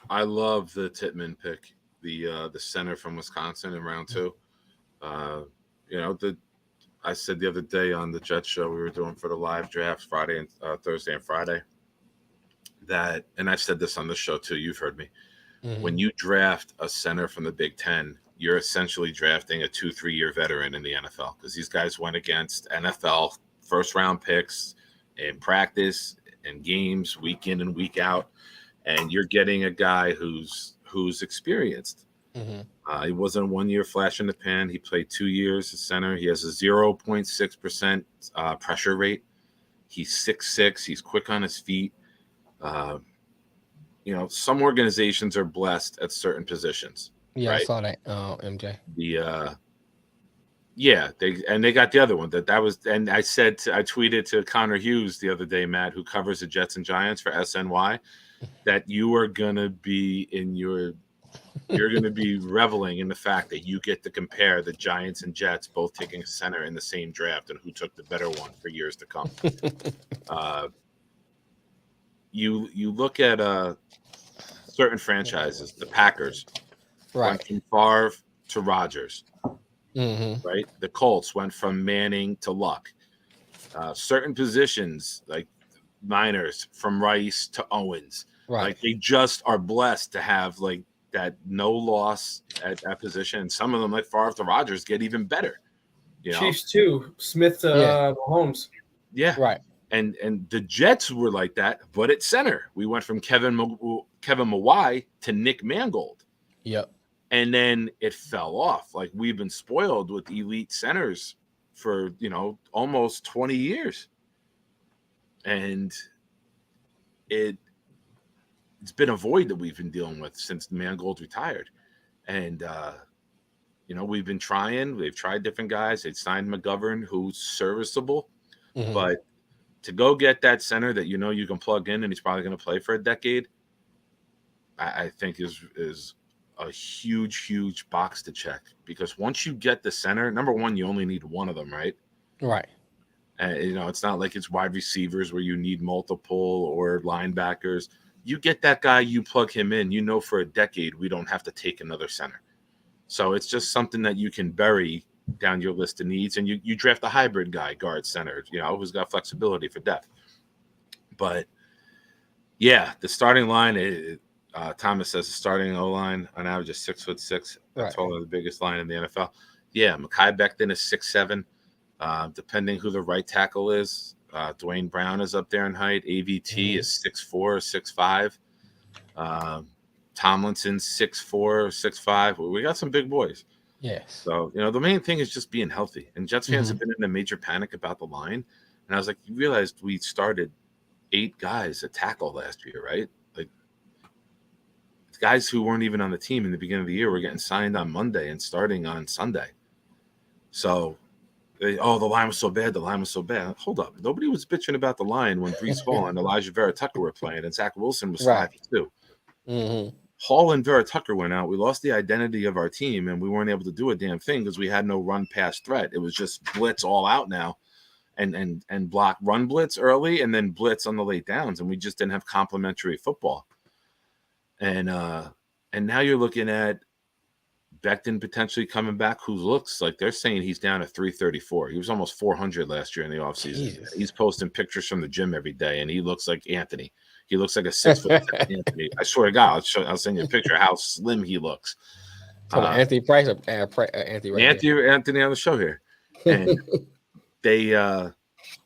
I love the Tittman pick, the center from Wisconsin in round 2. You know, I said the other day on the Jets show we were doing for the live drafts Friday and Thursday and Friday that, and I've said this on the show too. You've heard me. Mhm. When you draft a center from the Big Ten, you're essentially drafting a 2-3 year veteran in the NFL because these guys went against NFL first round picks in practice and games week in and week out, and you're getting a guy who's experienced. Mhm. He wasn't a 1 year flash in the pan. He played 2 years as center. He has a 0.6% pressure rate. He's 6'6". He's quick on his feet. You know, some organizations are blessed at certain positions. Yeah, right? I saw that. MJ. They got the other one that was, and I tweeted to Connor Hughes the other day, Matt, who covers the Jets and Giants for SNY, that you are gonna be you're going to be reveling in the fact that you get to compare the Giants and Jets both taking a center in the same draft and who took the better one for years to come. You look at certain franchises, the Packers went from Favre to Rodgers, right? The Colts went from Manning to Luck. Certain positions like Niners from Rice to Owens, like they just are blessed to have like that no loss at that position. And some of them, like Favre to Rodgers, get even better. You know? Chiefs too. Smith to Mahomes. Yeah. Right. And the Jets were like that, but at center, we went from Kevin Mawai to Nick Mangold. Yep. And then it fell off. Like we've been spoiled with elite centers for, you know, almost 20 years. And it's been a void that we've been dealing with since Mangold retired. And, you know, we've been trying. They've tried different guys. They signed McGovern, who's serviceable. But to go get that center that you know you can plug in and he's probably going to play for a decade, I think is a huge box to check. Because once you get the center, number one, you only need one of them, right? Right. And, you know, it's not like it's wide receivers where you need multiple or linebackers. You get that guy, you plug him in, you know for a decade we don't have to take another center. So it's just something that you can bury down your list of needs, and you draft a hybrid guy, guard center, you know, who's got flexibility for depth. But yeah, the starting line, Thomas says the starting O-line on average is 6'6". That's probably the biggest line in the NFL. Yeah, Mekhi Becton is 6'7". Depending who the right tackle is, Dwayne Brown is up there in height. AVT is 6'4" or 6'5". Tomlinson's 6'4" or 6'5". Well, we got some big boys. Yes. So, you know, the main thing is just being healthy. And Jets fans have been in a major panic about the line. And I was like, you realized we started 8 guys at tackle last year, right? Like guys who weren't even on the team in the beginning of the year were getting signed on Monday and starting on Sunday. So the line was so bad. The line was so bad. Hold up. Nobody was bitching about the line when Brees Hall and Elijah Vera Tucker were playing and Zach Wilson was 5-2. Mm-hmm. Hall and Vera Tucker went out. We lost the identity of our team, and we weren't able to do a damn thing because we had no run pass threat. It was just blitz all out now, and block run blitz early, and then blitz on the late downs, and we just didn't have complementary football. And now you're looking at Becton potentially coming back, who looks like they're saying he's down to 334. He was almost 400 last year in the offseason. Jesus. He's posting pictures from the gym every day, and he looks like Anthony. He looks like a 6'7" Anthony. I swear to God, I'll send you a picture of how slim he looks. Anthony Price, Anthony, right Anthony on the show here, and they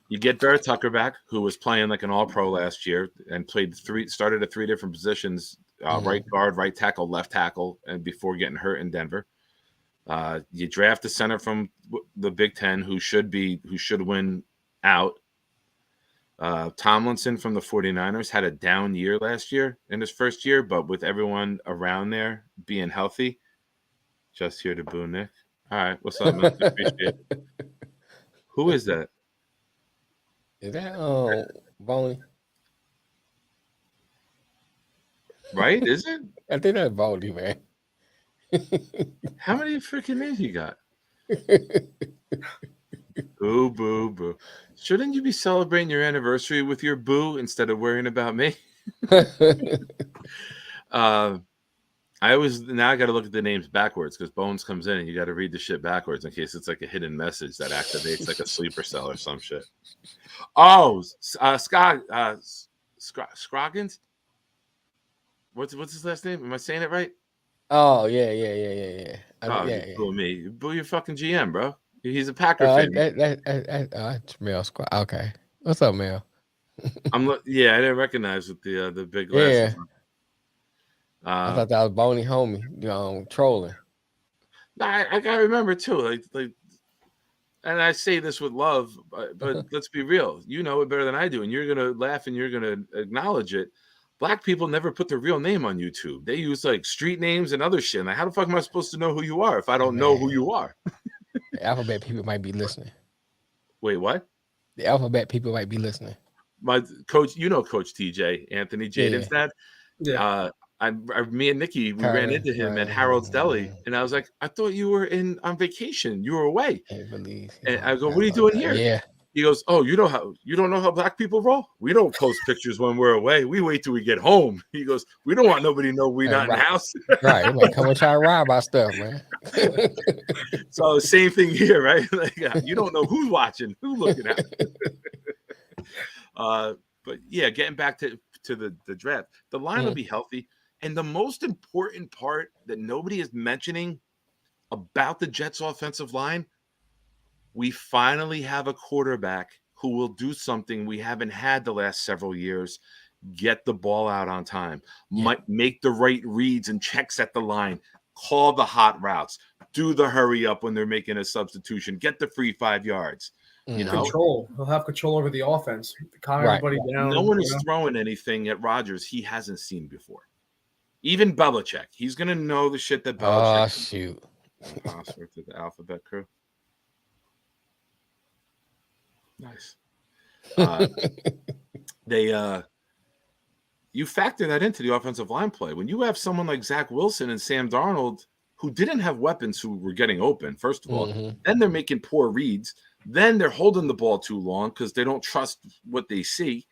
you get Vera Tucker back, who was playing like an All-Pro last year and started at 3 different positions: right guard, right tackle, left tackle, and before getting hurt in Denver. You draft a center from the Big Ten who should win out. Tomlinson from the 49ers had a down year last year in his first year, but with everyone around there being healthy. Just here to boo Nick. All right, what's up, man? Appreciate it. Who is that? Is that Boney? Right? Is it? I think that's Boney, man. How many freaking names you got? Boo, boo, boo. Shouldn't you be celebrating your anniversary with your boo instead of worrying about me? I got to look at the names backwards because Bones comes in and you got to read the shit backwards in case it's like a hidden message that activates like a sleeper cell or some shit. Oh, Scroggins? What's his last name? Am I saying it right? Oh, yeah. Boo me. Boo your fucking GM, bro. He's a Packer fan. That's Mel Scott. Okay. What's up, Mel? I didn't recognize with the big glasses. Yeah. I thought that was Boney homie, trolling. I gotta remember too, like, and I say this with love, but let's be real. You know it better than I do, and you're gonna laugh and you're gonna acknowledge it. Black people never put their real name on YouTube. They use like street names and other shit. Like, how the fuck am I supposed to know who you are if I don't know who you are? The alphabet people might be listening. Wait, what? The alphabet people might be listening. My coach, Coach TJ, Anthony Jaden's dad. Yeah. Me and Nikki, we ran into him at Harold's Deli, and I was like, I thought you were on vacation. You were away. And I go, what are you doing here? Yeah. He goes, oh, you don't know how black people roll? We don't post pictures when we're away. We wait till we get home. He goes, we don't want nobody to know we're not in the house. Right. Like, come and try to rob our stuff, man. So same thing here, right? Like, you don't know who's watching, who's looking at. But yeah, getting back to the draft, the line will be healthy. And the most important part that nobody is mentioning about the Jets offensive line, we finally have a quarterback who will do something we haven't had the last several years: get the ball out on time, make the right reads and checks at the line, call the hot routes, do the hurry up when they're making a substitution, get the free 5 yards. You know, control. He'll have control over the offense, calm everybody down. No one is throwing anything at Rodgers he hasn't seen before. Even Belichick, he's gonna know the shit that Belichick. Oh shoot! Password to the alphabet crew. Nice. You factor that into the offensive line play. When you have someone like Zach Wilson and Sam Darnold who didn't have weapons who were getting open, first of all, then they're making poor reads, then they're holding the ball too long because they don't trust what they see.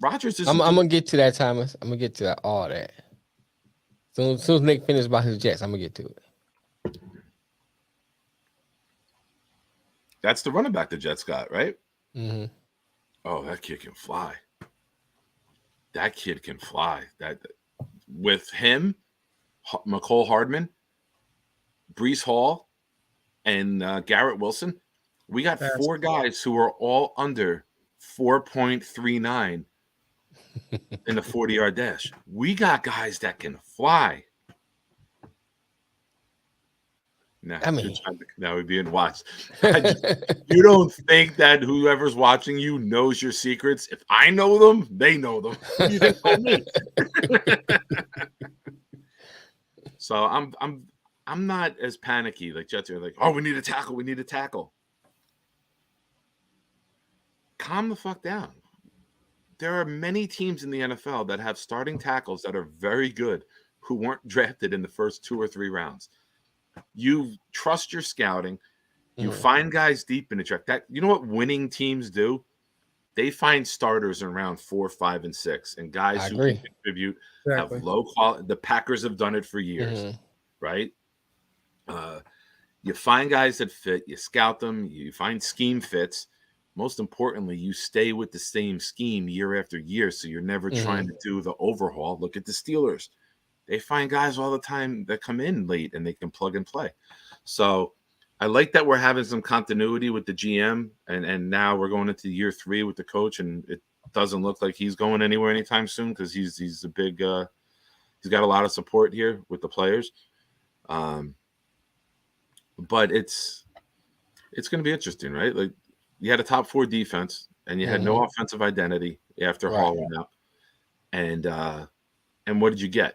Rodgers is. I'm gonna get to that, Thomas. I'm gonna get to that, all that. As soon as Nick finishes about his Jets, I'm gonna get to it. That's the running back the Jets got, right? Mm-hmm. Oh, that kid can fly. That kid can fly. That with him, McCole Hardman, Brees Hall, and Garrett Wilson, we got 4 guys who are all under 4.39 in the 40-yard dash. We got guys that can fly. I mean, now we're being watched. You don't think that whoever's watching you knows your secrets? If I know them, they know them. You think so me? So I'm not as panicky like Jets are like, oh, we need a tackle. We need a tackle. Calm the fuck down. There are many teams in the NFL that have starting tackles that are very good who weren't drafted in the first 2 or 3 rounds. You trust your scouting. You find guys deep in the draft. That, you know what winning teams do? They find starters in round 4, 5, and 6, and guys who can contribute, have low quality. The Packers have done it for years, right? You find guys that fit. You scout them. You find scheme fits. Most importantly, you stay with the same scheme year after year, so you're never trying to do the overhaul. Look at the Steelers. They find guys all the time that come in late and they can plug and play. So I like that we're having some continuity with the GM, and now we're going into year 3 with the coach, and it doesn't look like he's going anywhere anytime soon because he's a big he's got a lot of support here with the players. But it's going to be interesting, right? Like, you had a top 4 defense, and you had no offensive identity after Hall went out. And what did you get?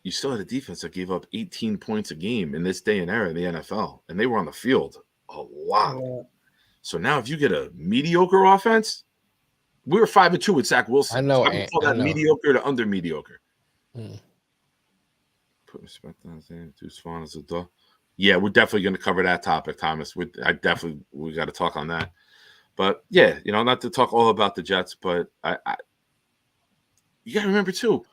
You still had a defense that gave up 18 points a game in this day and era in the NFL, and they were on the field a lot. So now if you get a mediocre offense, we were 5-2 with Zach Wilson. I know. So I would call that mediocre to under mediocre. Put respect on his name. Too Swan as a dog. Yeah, we're definitely going to cover that topic, Thomas. We got to talk on that. But yeah, not to talk all about the Jets, but you got to remember too,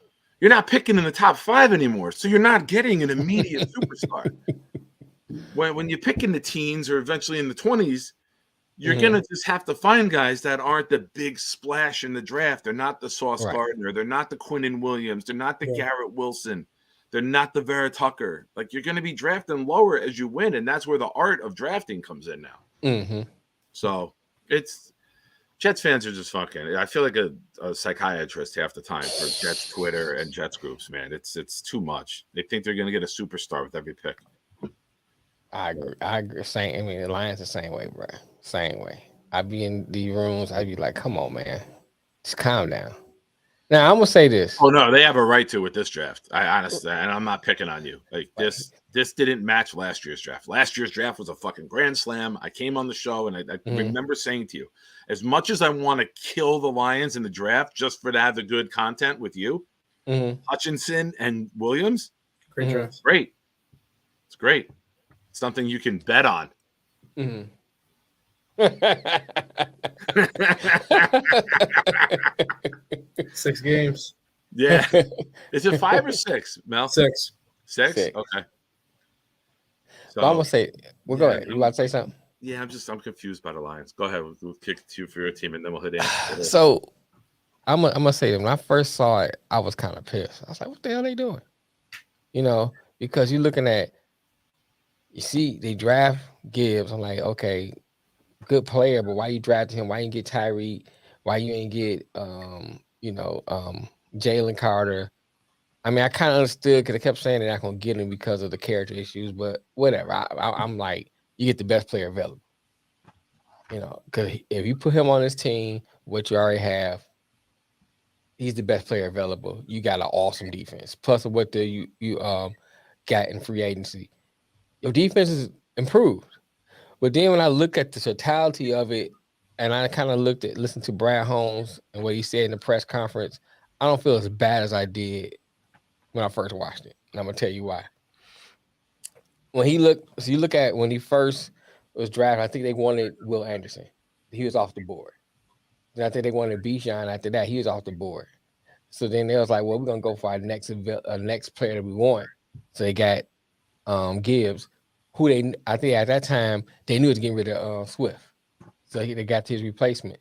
you're not picking in the top 5 anymore, so you're not getting an immediate superstar. When you pick in the teens or eventually in the 20s, you're going to just have to find guys that aren't the big splash in the draft. They're not the Sauce Gardner. They're not the Quinnen Williams. They're not the Garrett Wilson. They're not the Vera Tucker. Like, you're going to be drafting lower as you win, and that's where the art of drafting comes in now. So it's Jets fans are just fucking. I feel like a psychiatrist half the time for Jets Twitter and Jets groups, man. It's too much. They think they're going to get a superstar with every pick. I agree. Same. I mean, the Lions the same way, bro. Same way. I'd be in the rooms. I'd be like, come on, man. Just calm down. Now, I'm going to say this. Oh, no, they have a right to with this draft. I honestly, and I'm not picking on you. Like, this didn't match last year's draft. Last year's draft was a fucking grand slam. I came on the show, and I remember saying to you, as much as I want to kill the Lions in the draft just for to have the good content with you, Hutchinson and Williams, Great draft. Great. It's great. It's something you can bet on. 6 games. Yeah. Is it 5 or 6, Mel? 6. 6? 6. Okay. So I'm gonna say, go ahead. You about to say something? Yeah, I'm confused by the Lions. Go ahead. We'll kick it to you for your team, and then we'll hit it. So I'm gonna say that when I first saw it, I was kind of pissed. I was like, what the hell are they doing? Because you're looking at, you see, they draft Gibbs. I'm like, okay, good player, but why you drafted him? Why you didn't get Tyreek? Why you ain't get Jalen Carter? I mean, I kind of understood because I kept saying they're not going to get him because of the character issues, but whatever. I'm like, you get the best player available. Because if you put him on this team, what you already have, he's the best player available. You got an awesome defense. Plus what you got in free agency. Your defense is improved. But then when I look at the totality of it, and I kind of listened to Brad Holmes and what he said in the press conference, I don't feel as bad as I did when I first watched it. And I'm going to tell you why. You look at when he first was drafted, I think they wanted Will Anderson. He was off the board. Then I think they wanted Bijan after that. He was off the board. So then they was like, well, we're going to go for our next player that we want. So they got Gibbs, who I think at that time, they knew it was getting rid of Swift. So they got his replacement.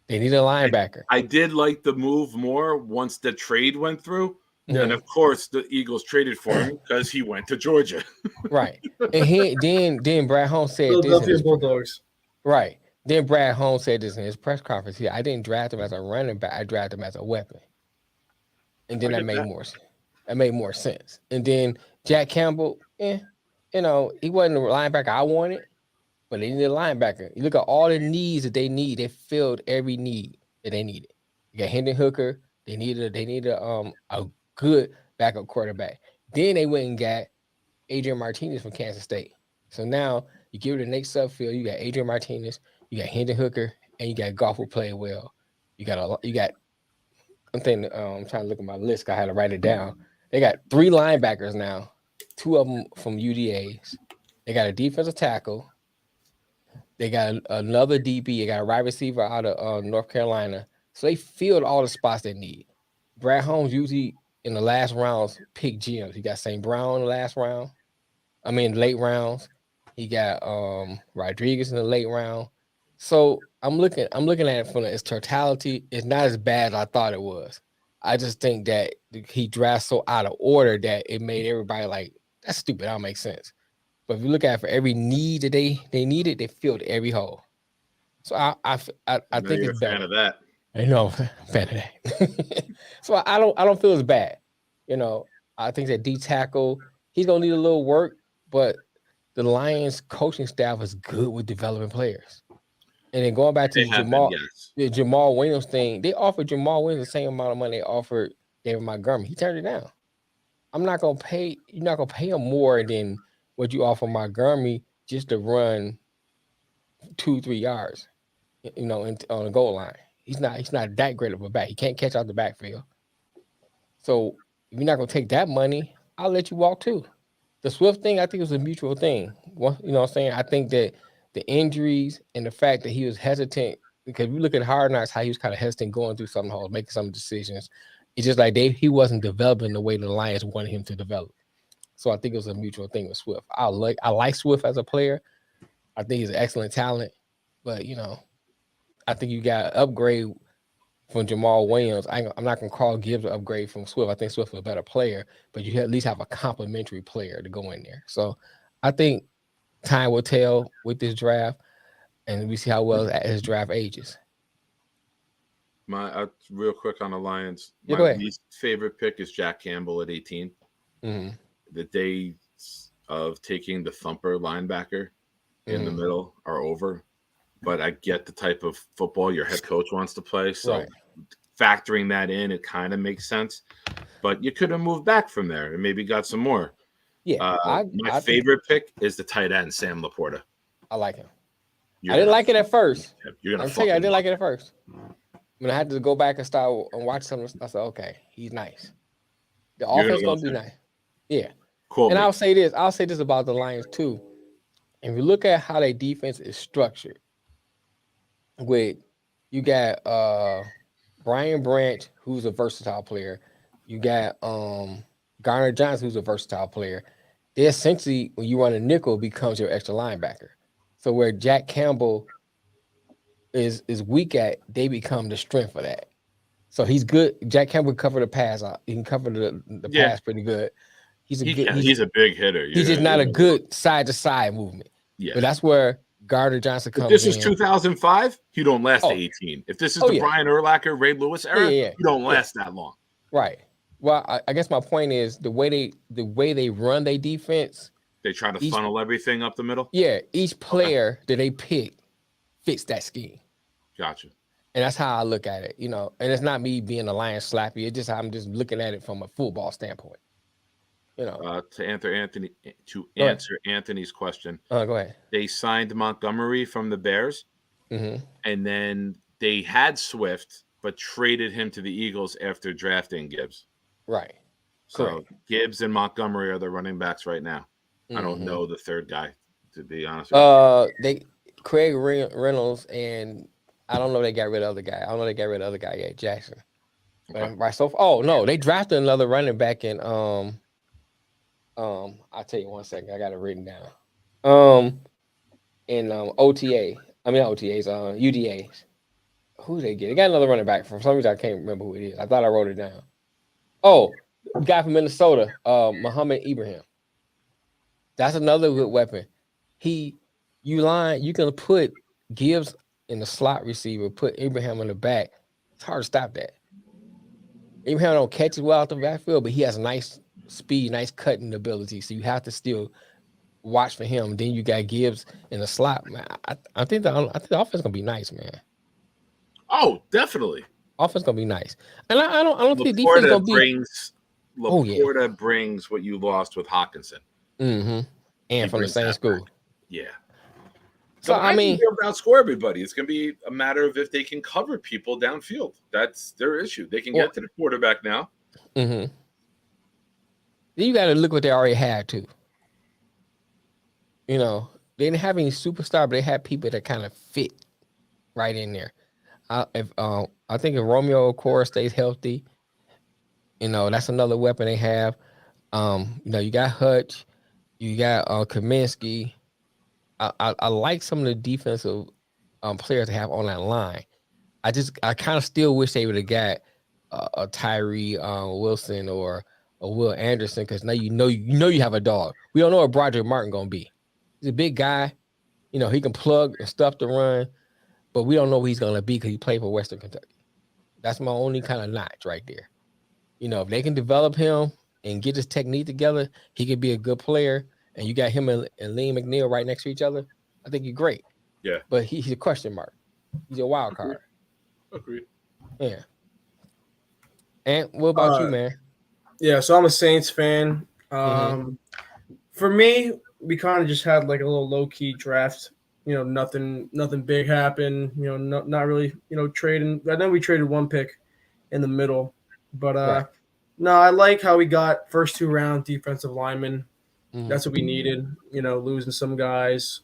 They needed a linebacker. I did like the move more once the trade went through. Yeah. And, of course, the Eagles traded for him because he went to Georgia. Right. And then Brad Holmes said Philadelphia Bulldogs. Right. Then Brad Holmes said this in his press conference. I didn't draft him as a running back. I drafted him as a weapon. And then that made more sense. And then Jack Campbell, eh, he wasn't the linebacker I wanted, but they needed a linebacker. You look at all the needs that they need; they filled every need that they needed. You got Hendon Hooker. They needed a good backup quarterback. Then they went and got Adrian Martinez from Kansas State. So now you give it to Nate Sudfeld. You got Adrian Martinez. You got Hendon Hooker, and you got Goff who played well. You got. I'm thinking. I'm trying to look at my list. I had to write it down. They got 3 linebackers now. 2 of them from UDAs. They got a defensive tackle. They got another DB. They got a wide receiver out of North Carolina. So they filled all the spots they need. Brad Holmes usually in the last rounds pick gems. He got St. Brown in the last round. I mean, late rounds. He got Rodriguez in the late round. So I'm looking at it from its totality. It's not as bad as I thought it was. I just think that he drafts so out of order that it made everybody like, that's stupid. That don't make sense. But if you look at it for every need that they needed, they filled every hole. So I think you're it's a fan better. of that. I know, fan of that. So I don't feel as bad. I think that D tackle, he's gonna need a little work, but the Lions coaching staff is good with developing players. And then going back to They have Jamal, been, yes. the Jamal Williams thing, they offered Jamal Williams the same amount of money they offered David Montgomery. He turned it down. You're not gonna pay him more than what you offer Montgomery just to run 2-3 yards, on the goal line. He's not that great of a back. He can't catch out the backfield. So if you're not gonna take that money, I'll let you walk too. The Swift thing, I think, was a mutual thing. You know what I'm saying? I think that the injuries and the fact that he was hesitant, because we look at Hard Knocks, how he was kind of hesitant going through some holes, making some decisions. It's just like he wasn't developing the way the Lions wanted him to develop. So I think it was a mutual thing with Swift. I like Swift as a player. I think he's an excellent talent, but I think you got an upgrade from Jamal Williams. I'm not gonna call Gibbs an upgrade from Swift. I think Swift is a better player, but you at least have a complementary player to go in there. So I think time will tell with this draft, and we see how well his draft ages. Real quick on the Lions. Yeah, go My ahead. least favorite pick is Jack Campbell at 18. Mm-hmm. The days of taking the thumper linebacker in the middle are over. But I get the type of football your head coach wants to play. So Right. factoring that in, it kind of makes sense. But you could have moved back from there and maybe got some more. Yeah, My favorite pick is the tight end, Sam Laporta. I like him. You're I didn't gonna- like it at first. You're gonna I'm telling you, I fucking didn't like it at first. When I had to go back and start and watch something, I said, okay, he's nice. The You're offense gonna gonna be love nice. Yeah. Quote And me. I'll say this about the Lions too. If you look at how their defense is structured, you got Brian Branch, who's a versatile player. You got Garner Johnson, who's a versatile player. They essentially, when you run a nickel, becomes your extra linebacker. So where Jack Campbell is weak at, they become the strength of that. So he's good. Jack Campbell can cover the pass out. He can cover the pass pretty good. He's a big hitter. He's just not a good side to side movement. Yeah. But that's where Gardner Johnson comes If this in. is 2005, you don't last Oh. to 18. If this is Oh, the yeah. Brian Urlacher, Ray Lewis era, Yeah. you don't last that long. Right. Well, I guess my point is the way they run their defense. They try to funnel everything up the middle. Yeah, each player that they pick fits that scheme. Gotcha. And that's how I look at it, And it's not me being a Lions slappy. It's just I'm just looking at it from a football standpoint. To Go ahead. answer Anthony's question, Go ahead. they signed Montgomery from the Bears, Mm-hmm. and then they had Swift, but traded him to the Eagles after drafting Gibbs. Right. So Correct. Gibbs and Montgomery are the running backs right now. I don't Mhm. know the third guy, to be honest with you. Craig Reynolds, and I don't know if they got rid of the other guy. I don't know if they got rid of the other guy yet, Jackson. Okay. Right. So no, they drafted another running back in I'll tell you 1 second. I got it written down. In OTA. I mean OTAs, UDAs. Who they get? They got another running back. For some reason I can't remember who it is. I thought I wrote it down. Oh, guy from Minnesota, Muhammad Ibrahim. That's another good weapon. You can put Gibbs in the slot receiver, put Abraham in the back. It's hard to stop that. Abraham don't catch it well out the backfield, but he has nice speed, nice cutting ability. So you have to still watch for him. Then you got Gibbs in the slot. Man, I think the offense gonna be nice, man. Oh, definitely. Offense gonna be nice, and I don't think defense gonna be. Laporta brings what you lost with Hawkinson. And from the same school. Back. Yeah. So I mean, they'll outscore everybody. It's going to be a matter of if they can cover people downfield. That's their issue. They can get to the quarterback now. Then you got to look what they already had too. You know, they didn't have any superstar, but they had people that kind of fit right in there. I think if Romeo Okwara stays healthy, you know, that's another weapon they have. You know, you got Hutch, you got Kaminsky. I like some of the defensive players to have on that line. I kind of still wish they would have got a Tyree Wilson or a Will Anderson, because now you know you have a dog. We don't know what Broderick Martin gonna be. He's a big guy, you know, he can plug and stuff to run, but we don't know what he's gonna be because he played for Western Kentucky. That's my only kind of notch right there. You know, if they can develop him and get his technique together, he could be a good player. And you got him and Liam McNeil right next to each other, I think you're great. Yeah. But he's a question mark. He's a wild card. Agreed. Yeah. And what about you, man? Yeah, so I'm a Saints fan. For me, we kind of just had like a little low-key draft. You know, nothing big happened. You know, not really, you know, trading. I know we traded one pick in the middle. But Right. no, I like how we got first 2-round defensive linemen. That's what we needed, you know, losing some guys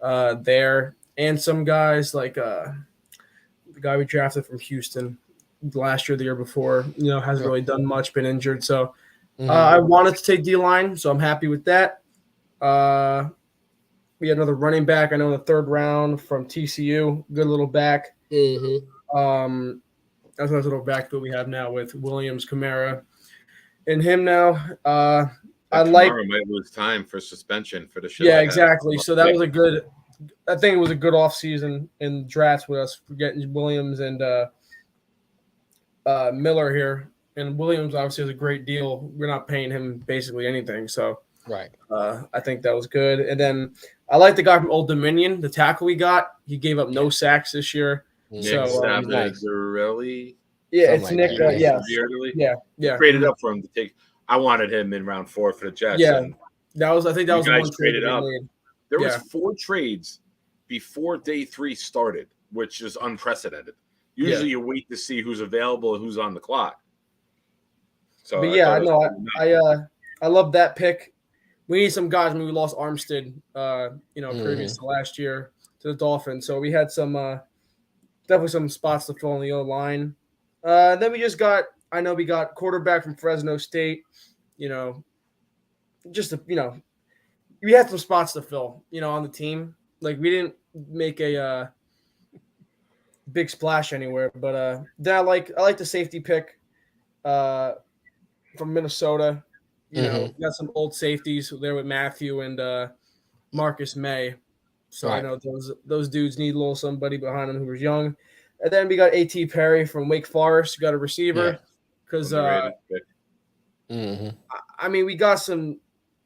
there and some guys like the guy we drafted from Houston last year, the year before, you know, hasn't really done much, been injured. So I wanted to take D-line, so I'm happy with that. We had another running back, I know, in the 3rd round from TCU, good little back. That's a nice little backfield we have now with Williams, Kamara, and him now. I like might lose time for suspension for the show. Yeah, exactly. So that was I think it was a good offseason in drafts with us for getting Williams and Miller here. And Williams obviously has a great deal. We're not paying him basically anything. So right. I think that was good. And then I like the guy from Old Dominion, the tackle we got. He gave up no sacks this year. Nick nice. Savagirelli. Yeah, it's Nick. Yeah. Traded up for him to take. I wanted him in round 4 for the Jets. Yeah, I think that was the one traded trade up. made. There was 4 trades before day 3 started, which is unprecedented. Usually you wait to see who's available and who's on the clock. So, but yeah, I know. I love that pick. We need some guys. I mean, we lost Armstead, previous to last year to the Dolphins. So we had some definitely some spots to fill in the O-line. Then we just got. I know we got quarterback from Fresno State, you know, we had some spots to fill, you know, on the team. Like we didn't make a big splash anywhere, but then I like the safety pick from Minnesota. You know, we got some old safeties there with Matthew and Marcus May. So I know those dudes need a little somebody behind them who was young. And then we got A.T. Perry from Wake Forest. We got a receiver. Yeah. Because, I mean, we got some,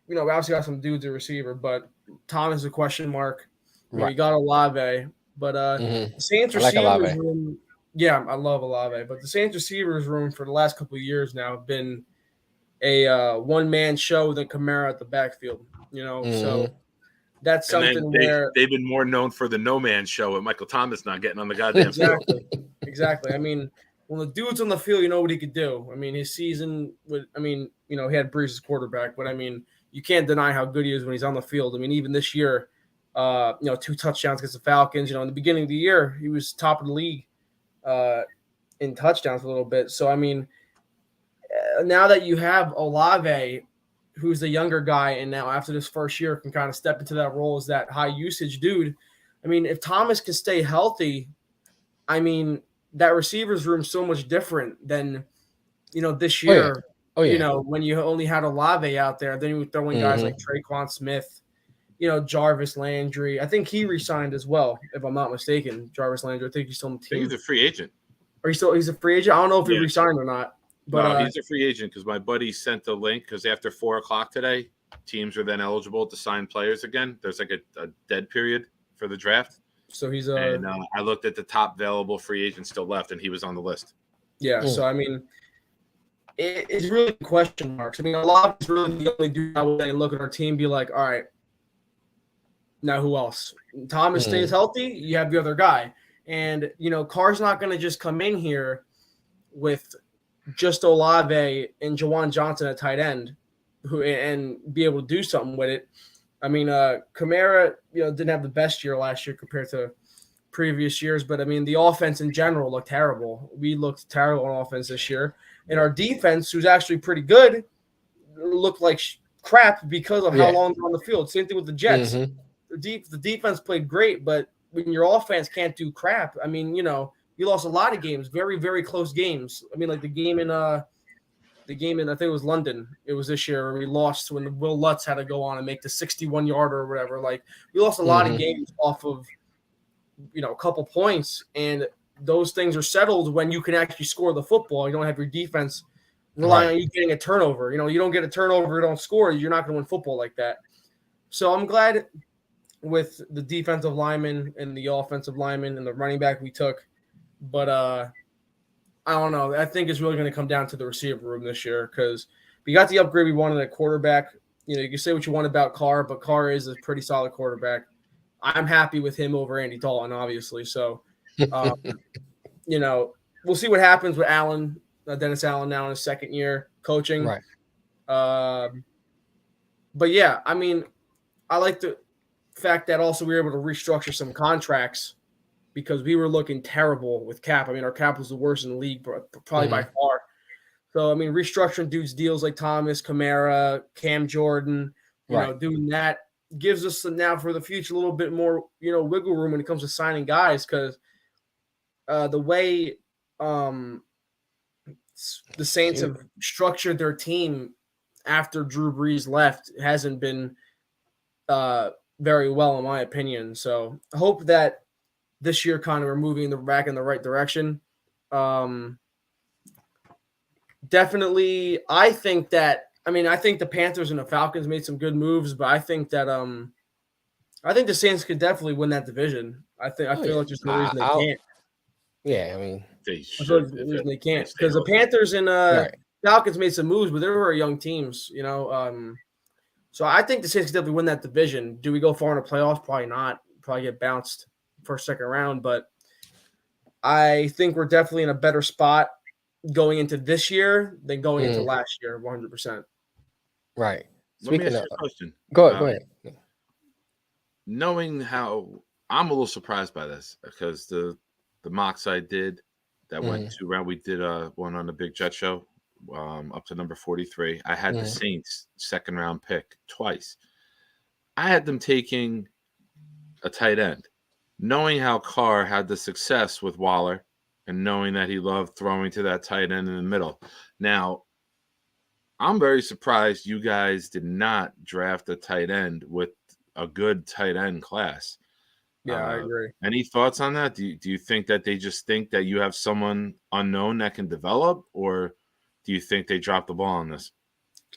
you know, we obviously got some dudes at receiver, but Thomas is a question mark. Right. We got Olave, but the Saints receivers room, yeah, I love Olave, but the Saints receivers room for the last couple of years now have been a one-man show than Kamara at the backfield, you know, so that's something where they've been more known for the no-man show and Michael Thomas not getting on the goddamn field. Exactly. I mean, when the dude's on the field, you know what he could do. I mean, his season he had Brees as quarterback, but I mean, you can't deny how good he is when he's on the field. I mean, even this year, 2 touchdowns against the Falcons. You know, in the beginning of the year, he was top of the league in touchdowns a little bit. So, I mean, now that you have Olave, who's the younger guy, and now after this first year can kind of step into that role as that high usage dude. I mean, if Thomas can stay healthy, I mean, that receivers room so much different than, you know, this year. Oh, yeah. You know, when you only had Olave out there, then you would throw in guys like Traquan Smith, you know, Jarvis Landry. I think he re-signed as well, if I'm not mistaken. Jarvis Landry, I think he's still on the team. He's a free agent. He's a free agent? I don't know if he re-signed or not. But No, he's a free agent because my buddy sent the link because after 4:00 today, teams are then eligible to sign players again. There's like a dead period for the draft. so he's And I looked at the top available free agents still left, and he was on the list. yeah. So I mean, it's really question marks. I mean, a lot of it's really the only dude I would look at our team, be like, all right, now who else? Thomas stays healthy, you have the other guy, and Carr's not going to just come in here with just Olave and Jawan Johnson at tight end, and be able to do something with it. I mean, Kamara, didn't have the best year last year compared to previous years, but I mean, the offense in general looked terrible. We looked terrible on offense this year, and our defense, who's actually pretty good, looked like crap because of how long they're on the field. Same thing with the Jets. The defense played great, but when your offense can't do crap, I mean, you lost a lot of games, very, very close games. I mean, like the game in I think it was London. It was this year where we lost when Will Lutz had to go on and make the 61-yarder or whatever. Like we lost a lot of games off of a couple points, and those things are settled when you can actually score the football. You don't have your defense relying on you getting a turnover. You don't get a turnover, you don't score, you're not going to win football like that. So I'm glad with the defensive lineman and the offensive lineman and the running back we took, but I don't know. I think it's really going to come down to the receiver room this year because we got the upgrade we wanted at quarterback. You can say what you want about Carr, but Carr is a pretty solid quarterback. I'm happy with him over Andy Dalton, obviously. So, we'll see what happens with Allen, Dennis Allen now in his second year coaching. Right. But yeah, I mean, I like the fact that also we were able to restructure some contracts because we were looking terrible with cap. I mean, our cap was the worst in the league, probably by far. So, I mean, restructuring dudes deals like Thomas, Kamara, Cam Jordan, doing that gives us now for the future a little bit more, wiggle room when it comes to signing guys because the way the Saints have structured their team after Drew Brees left hasn't been very well, in my opinion. So I hope that this year kind of we're moving back in the right direction. Definitely, I think the Panthers and the Falcons made some good moves, but I think that I think the Saints could definitely win that division. I feel like there's no reason they can't. Yeah, I mean, They I feel like there's no reason they can't because the Panthers and Falcons made some moves, but they were young teams, So I think the Saints could definitely win that division. Do we go far in the playoffs? Probably not. Probably get bounced first, second round. But I think we're definitely in a better spot going into this year than going into last year, 100%. Right. Let me ask you a question. Go ahead. Knowing how I'm a little surprised by this because the mocks I did that went 2 rounds. We did one on the Big Jet Show. Up to number 43. I had the Saints second round pick twice. I had them taking a tight end, knowing how Carr had the success with Waller and knowing that he loved throwing to that tight end in the middle. Now, I'm very surprised you guys did not draft a tight end with a good tight end class. Yeah, I agree. Any thoughts on that? Do you think that they just think that you have someone unknown that can develop, or do you think they dropped the ball on this?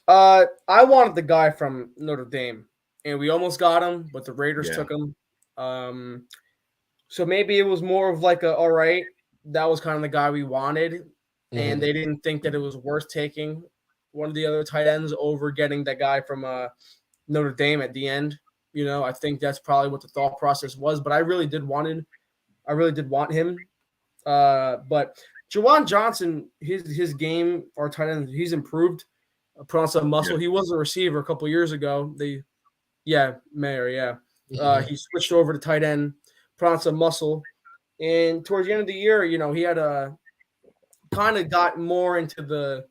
I wanted the guy from Notre Dame, and we almost got him, but the Raiders took him. So maybe it was more of like all right, that was kind of the guy we wanted, and they didn't think that it was worth taking one of the other tight ends over getting that guy from Notre Dame at the end. I think that's probably what the thought process was, but I really did want him. But Jawan Johnson, his game, our tight end, he's improved. Put on some muscle. Yeah. He was a receiver a couple years ago. Mayer. He switched over to tight end, put on some muscle. And towards the end of the year, he had kind of got more into the,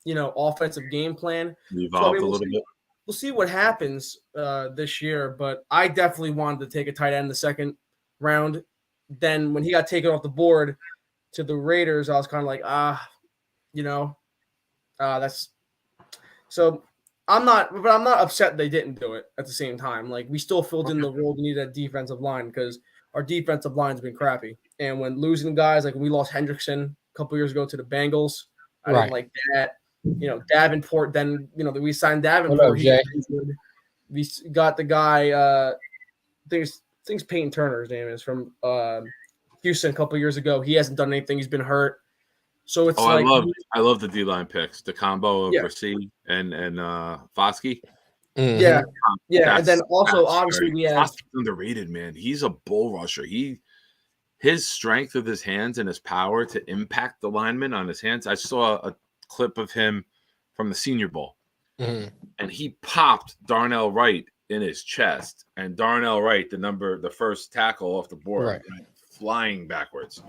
offensive game plan. Evolved a little bit. We'll see what happens this year, but I definitely wanted to take a tight end in the second round. Then when he got taken off the board to the Raiders, I was kind of like, that's so I'm not upset they didn't do it at the same time. Like we still filled in the role we needed at defensive line because our defensive line's been crappy. And when losing guys, like when we lost Hendrickson a couple years ago to the Bengals, I didn't Right. like that. Davenport. Then we signed Davenport. What up, He's Jay? pretty good. We got the guy. Things Peyton Turner's name is from Houston a couple years ago. He hasn't done anything. He's been hurt. So it's I love the D-line picks. The combo of Yeah. Rasee and Foskey. Mhm. yeah. And then That's also obviously very- we have Foskey's underrated, man. He's a bull rusher. His strength with his hands and his power to impact the lineman on his hands. I saw a clip of him from the Senior Bowl, Mhm. and he popped Darnell Wright in his chest. And Darnell Wright, the first tackle off the board, Right. went flying backwards.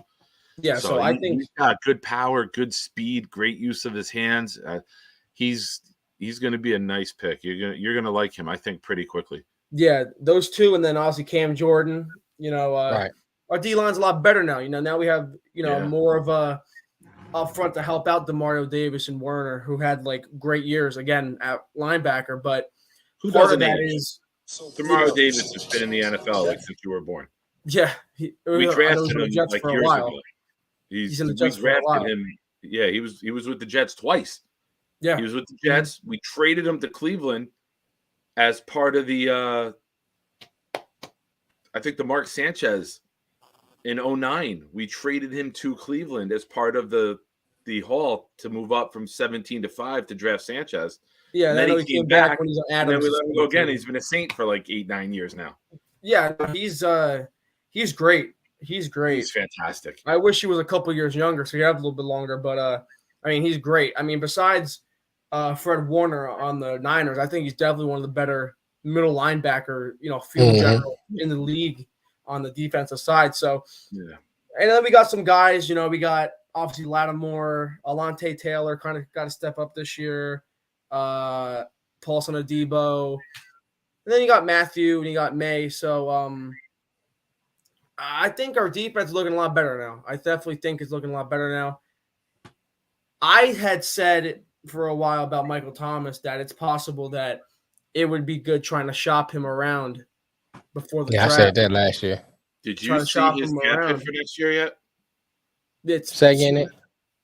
Yeah, so I think he's got good power, good speed, great use of his hands. He's going to be a nice pick. You're going to like him, I think, pretty quickly. those two, and then obviously Cam Jordan. Right. Our D line's a lot better now. Now we have Yeah. more of a up front to help out Demario Davis and Werner, who had like great years again at linebacker. But Who part doesn't of that need it? is Demario Davis has been in the NFL like since you were born. we We drafted in the him Jets like for a years while. ago. He's in the We Jets for a while. drafted him. Yeah, he was with the Jets twice. Yeah, He was with the Jets. We traded him to Cleveland as part of the I think the Mark Sanchez in 2009. We traded him to Cleveland as part of the haul to move up from 17 to 5 to draft Sanchez. yeah. and And then then he he came came back back, when he's on And then Adams. we let him go again. He's been a Saint for like 8-9 years now. Yeah, he's great. He's great. He's fantastic. I wish he was a couple years younger, so he had a little bit longer. But he's great. Besides Fred Warner on the Niners, I think he's definitely one of the better middle linebacker, field Mhm. general in the league on the defensive side. So, Yeah. and then we got some guys. We got obviously Lattimore, Alante Taylor, kind of got to step up this year. Paulson Adebo, and then you got Matthew and you got May. So, I think our defense is looking a lot better now. I definitely think it's looking a lot better now. I had said for a while about Michael Thomas that it's possible that it would be good trying to shop him around before the Yeah, I draft. said that last year. Did Try you to see shop his him cap around. hit for next year yet? It's Say again, Nick?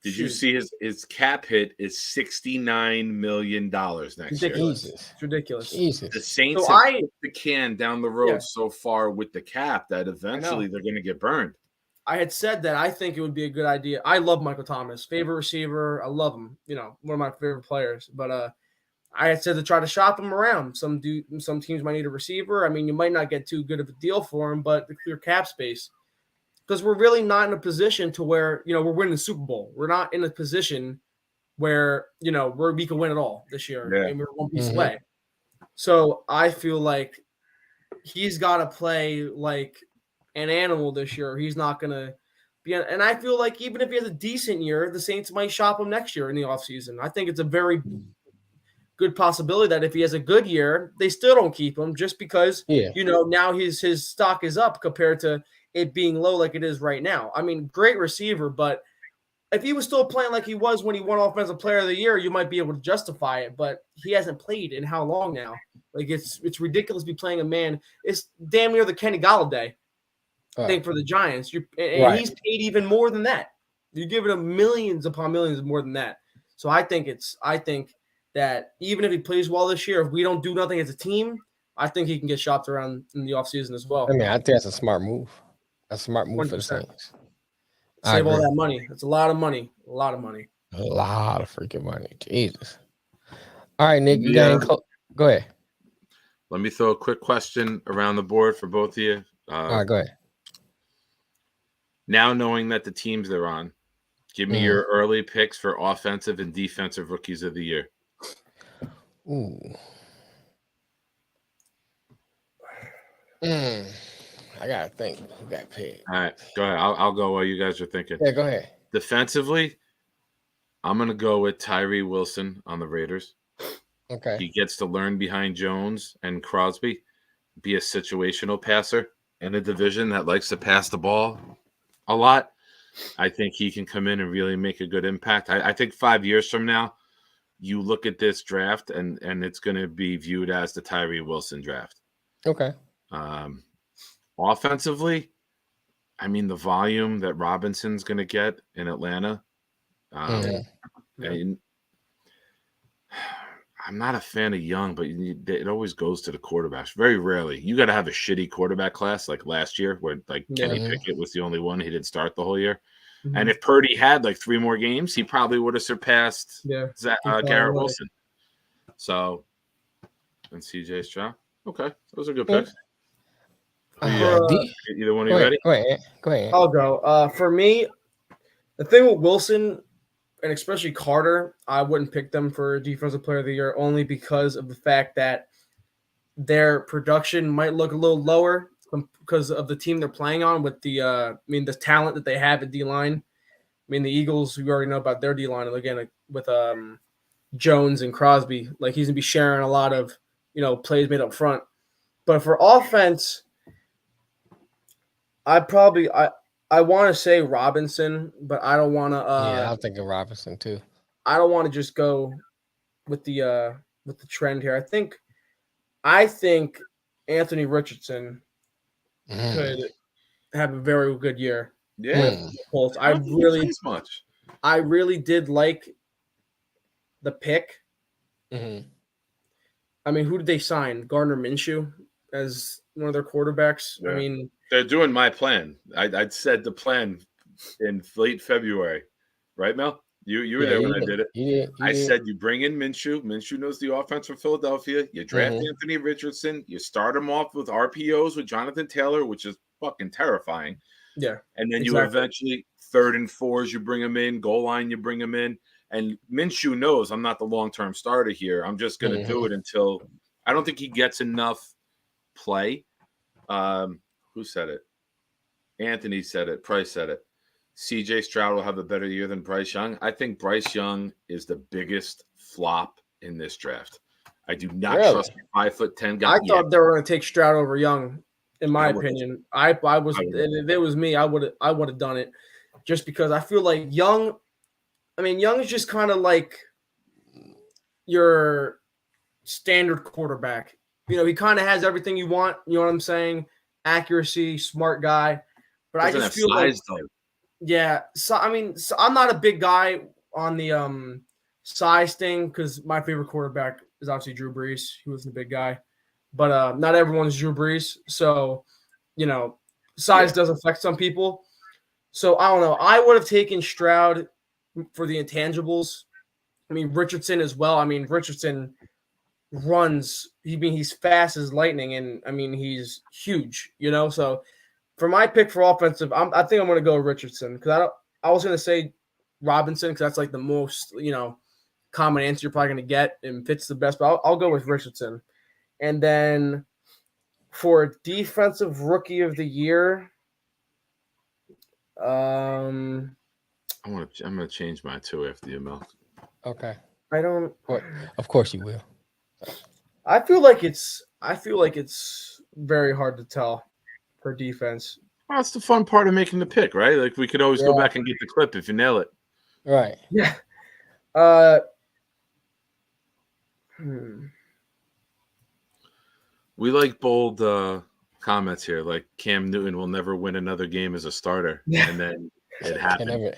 Did you see his cap hit is $69 million next year? Ridiculous. Jesus. It's ridiculous. The Jesus. Saints So have kicked the can down the road Yeah. so far with the cap that eventually they're going to get burned. I had said that I think it would be a good idea. I love Michael Thomas, favorite receiver. I love him. One of my favorite players. But I had said to try to shop him around. Some teams might need a receiver. You might not get too good of a deal for him, but the clear cap space. Because we're really not in a position to where, we're winning the Super Bowl. We're not in a position where, we can win it all this year. Yeah. And we're one piece Mhm. away. So I feel like he's got to play like an animal this year. He's not going to be. And I feel like even if he has a decent year, the Saints might shop him next year in the offseason. I think it's a very good possibility that if he has a good year, they still don't keep him just because, Yeah. now his stock is up compared to it being low like it is right now. Great receiver, but if he was still playing like he was when he won Offensive Player of the Year, you might be able to justify it. But he hasn't played in how long now? Like it's ridiculous to be playing a man. It's damn near the Kenny Galladay thing for the Giants. And he's paid even more than that. You're giving him millions upon millions more than that. So I think that even if he plays well this year, if we don't do nothing as a team, I think he can get shopped around in the offseason as well. I think that's a smart move. That's a smart move for the 100%. Saints. I Save all agree. that money. It's a lot of money. A lot of money. A lot of freaking money. Jesus. All right, Nick. You Yeah. got any go ahead. Let me throw a quick question around the board for both of you. All right, go ahead. Now knowing that the teams they're on, give me your early picks for offensive and defensive rookies of the year. Ooh. I gotta think who got paid. All right, go ahead. I'll go while you guys are thinking. Yeah, go ahead. Defensively, I'm going to go with Tyree Wilson on the Raiders. Okay. He gets to learn behind Jones and Crosby, be a situational passer in a division that likes to pass the ball a lot. I think he can come in and really make a good impact. I think 5 years from now, you look at this draft and it's going to be viewed as the Tyree Wilson draft. Okay. Offensively, the volume that Robinson's going to get in Atlanta, Yeah. And I'm not a fan of Young, but it always goes to the quarterbacks. Very rarely. You got to have a shitty quarterback class like last year, where like Kenny Mhm. Pickett was the only one. He didn't start the whole year. Mhm. And if Purdy had like 3 more games, he probably would have surpassed Yeah, he probably Garrett would. Wilson. So, and CJ Stroud. Okay, those are good Yeah. picks. Who you got? D. Either one of Go you ahead. ready? Go ahead. Go ahead. I'll go. For me, the thing with Wilson and especially Carter, I wouldn't pick them for Defensive Player of the Year only because of the fact that their production might look a little lower because of the team they're playing on with the talent that they have at D-line. I mean, the Eagles, we already know about their D-line. And again, with Jones and Crosby, like he's going to be sharing a lot of, plays made up front. But for offense, I want to say Robinson, but I don't want to. Yeah, I'm thinking Robinson too. I don't want to just go with the trend here. I think Anthony Richardson Mhm. could have a very good year. Yeah. Mm. Colts. I don't think he plays much. I really did like the pick. Mhm. I mean, who did they sign? Gardner Minshew as one of their quarterbacks. Yeah. I mean, They're doing my plan. I'd said the plan in late February, right, Mel? You were there when I did it. You I did. said you bring in Minshew. Minshew knows the offense from Philadelphia. You draft Mhm. Anthony Richardson. You start him off with RPOs with Jonathan Taylor, which is fucking terrifying. yeah. And then you Exactly. eventually 3rd and 4s, you bring him in. Goal line, you bring him in. And Minshew knows I'm not the long-term starter here. I'm just going to do it until – I don't think he gets enough play. Who said it? Anthony said it. Price said it. CJ Stroud will have a better year than Bryce Young. I think Bryce Young is the biggest flop in this draft. I do not Really? trust the 5'10" guy. I thought they were going to take Stroud over Young. In my I would've- opinion, I was. If it was me, I would have done it, just because I feel like Young. I mean, Young is just kind of like your standard quarterback. He kind of has everything you want. You know what I'm saying? Accuracy, smart guy. But I Doesn't just have feel like, size, though. yeah. So I mean, I'm not a big guy on the size thing because my favorite quarterback is obviously Drew Brees. He wasn't a big guy, but not everyone's Drew Brees. So, size does affect some people. So I don't know. I would have taken Stroud for the intangibles. I mean, Richardson as well. I mean, Richardson runs. He's fast as lightning, and I mean, he's huge. So for my pick for offensive, I think I'm going to go Richardson because I was going to say Robinson because that's like the most common answer you're probably going to get and fits the best. But I'll go with Richardson, and then for defensive rookie of the year, I'm gonna change mine too after you, Mel. Okay. I don't. Of course you will. I feel like it's very hard to tell for defense. Well, that's the fun part of making the pick, right? Like we could always go Yeah. back and get the clip if you nail it. Right. Yeah. We like bold comments here, like Cam Newton will never win another game as a starter, Yeah. and then it Can happened. never.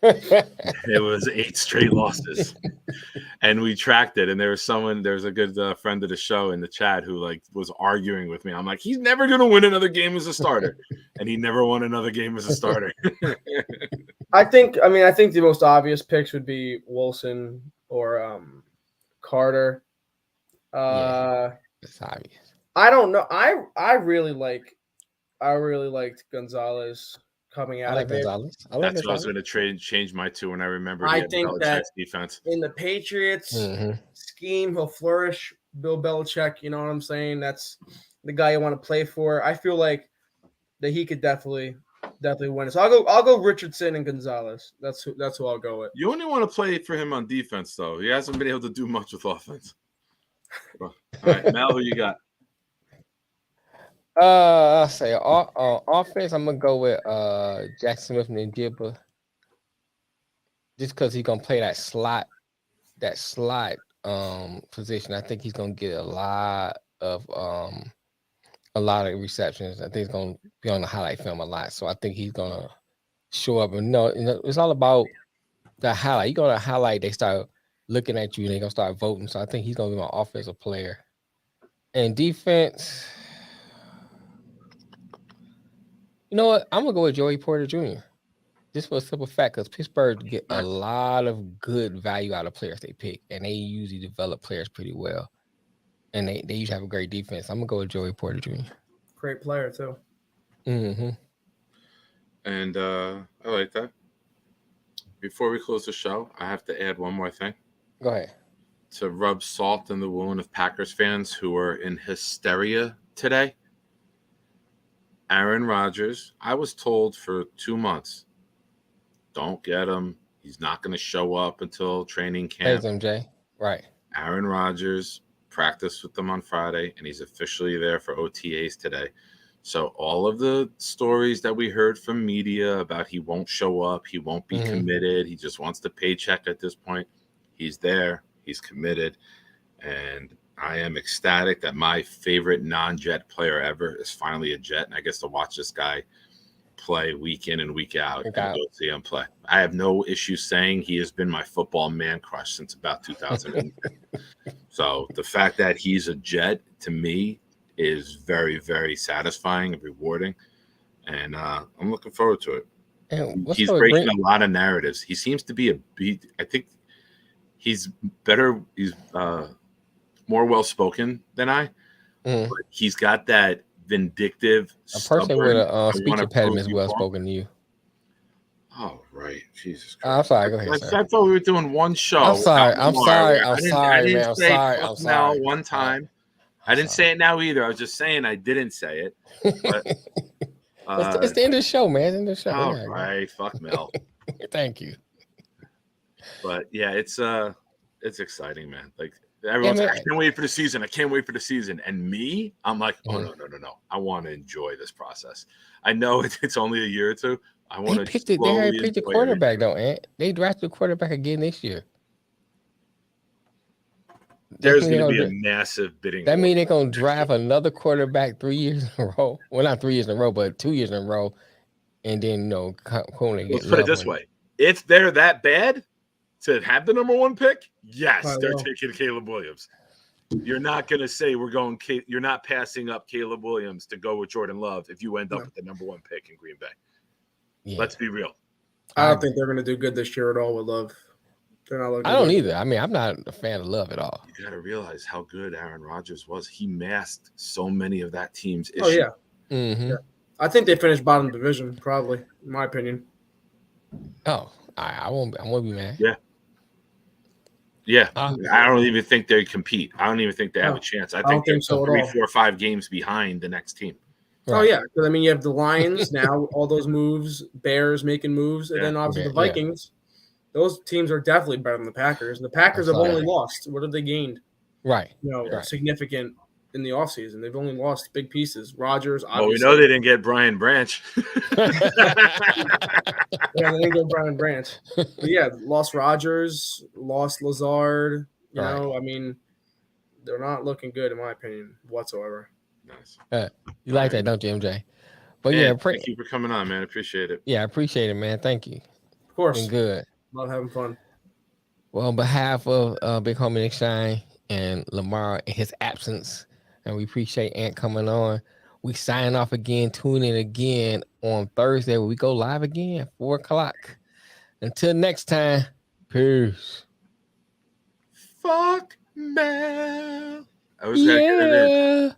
It was 8 straight losses, and we tracked it. And there was a good friend of the show in the chat who was arguing with me. I'm like, he's never going to win another game as a starter, and he never won another game as a starter. I think the most obvious picks would be Wilson or Carter. Yeah. It's obvious. I don't know. I really liked Gonzalez coming out I like of it. Gonzalez. That's what I was going to change my two when I remembered. I he had think Belichick's defense. In the Patriots Mhm. scheme, he'll flourish. Bill Belichick, you know what I'm saying? That's the guy you want to play for. I feel like that he could definitely win it. So I'll go Richardson and Gonzalez. That's who I'll go with. You only want to play for him on defense, though. He hasn't been able to do much with offense. All right, Mel, who you got? I'll say offense. I'm gonna go with Jackson Smith and Njigba, just because he's gonna play that slot position. I think he's gonna get a lot of receptions. I think he's gonna be on the highlight film a lot. So I think he's gonna show up. And it's all about the highlight. You go to highlight, they start looking at you and they're gonna start voting. So I think he's gonna be my offensive player. And defense, you know what? I'm gonna go with Joey Porter Jr. Just for a simple fact, because Pittsburgh get a lot of good value out of players they pick, and they usually develop players pretty well. And they usually have a great defense. I'm gonna go with Joey Porter Jr. Great player too. Mm-hmm. And I like that. Before we close the show, I have to add one more thing Go ahead. to rub salt in the wound of Packers fans who are in hysteria today. Aaron Rodgers, I was told for 2 months, don't get him. He's not going to show up until training camp. Thanks, MJ. Right. Aaron Rodgers practiced with them on Friday, and he's officially there for OTAs today. So all of the stories that we heard from media about he won't show up, he won't be committed, he just wants the paycheck at this point. He's there. He's committed. And I am ecstatic that my favorite non-Jet player ever is finally a Jet, and I get to watch this guy play week in and week out and go see him play. I have no issue saying he has been my football man crush since about 2000. So the fact that he's a Jet to me is very, very satisfying and rewarding, and I'm looking forward to it. And He's breaking a lot of narratives. He seems to be I think he's better. He's more well-spoken than I. But he's got that vindictive. A person with a speech impediment is well-spoken to you. Oh, right. Jesus Christ. I'm sorry. Go ahead, sir. I thought we were doing one show. I'm sorry. I didn't man. I'm say sorry. fuck I'm sorry. Mel one time. I didn't say it now either. I was just saying I didn't say it. But, it's the end of the show, man. It's the end of the show. All right. Fuck Mel. Thank you. But yeah, it's exciting, man. Like everyone's like, I can't wait for the season. I can't wait for the season. And me, I'm like, oh no. I want to enjoy this process. I know it's only a year or two. I want to picked it. They already picked the quarterback, though, Ant. They drafted the quarterback again this year. There's going to be a massive bidding. That means they're going to draft another quarterback 3 years in a row. Well, not 3 years in a row, but 2 years in a row. And then, let's put it this way. If they're that bad to have the number one pick, yes, they're taking Caleb Williams. You're not going to say you're not passing up Caleb Williams to go with Jordan Love if you end up with the number one pick in Green Bay. Yeah. Let's be real. I don't think they're going to do good this year at all with Love. They're not looking. I don't either. I mean, I'm not a fan of Love at all. You got to realize how good Aaron Rodgers was. He masked so many of that team's issues. Oh yeah. I think they finished bottom of the division, probably, in my opinion. Oh, I won't be mad. Yeah. I don't even think they compete. I don't even think they have a chance. I think they're so 3, 4, 5 games behind the next team. Right. Oh yeah, because I mean, you have the Lions now, all those moves, Bears making moves, and then obviously the Vikings. Those teams are definitely better than the Packers. And the Packers have only lost. What have they gained? Right. Significant in the offseason. They've only lost big pieces. Rodgers, obviously. Well, we know they didn't get Brian Branch. They didn't get Brian Branch. But yeah, lost Rodgers, lost Lazard. You know, I mean, they're not looking good, in my opinion, whatsoever. Nice. You like that, don't you, MJ? But thank you for coming on, man. Appreciate it. Yeah, I appreciate it, man. Thank you. Of course. Been good. Love having fun. Well, on behalf of Big Homie Nick Shine and Lamar in his absence, and we appreciate Ant coming on. We sign off again. Tune in again on Thursday when we go live again, 4:00. Until next time, peace. Fuck Mel. I was yeah.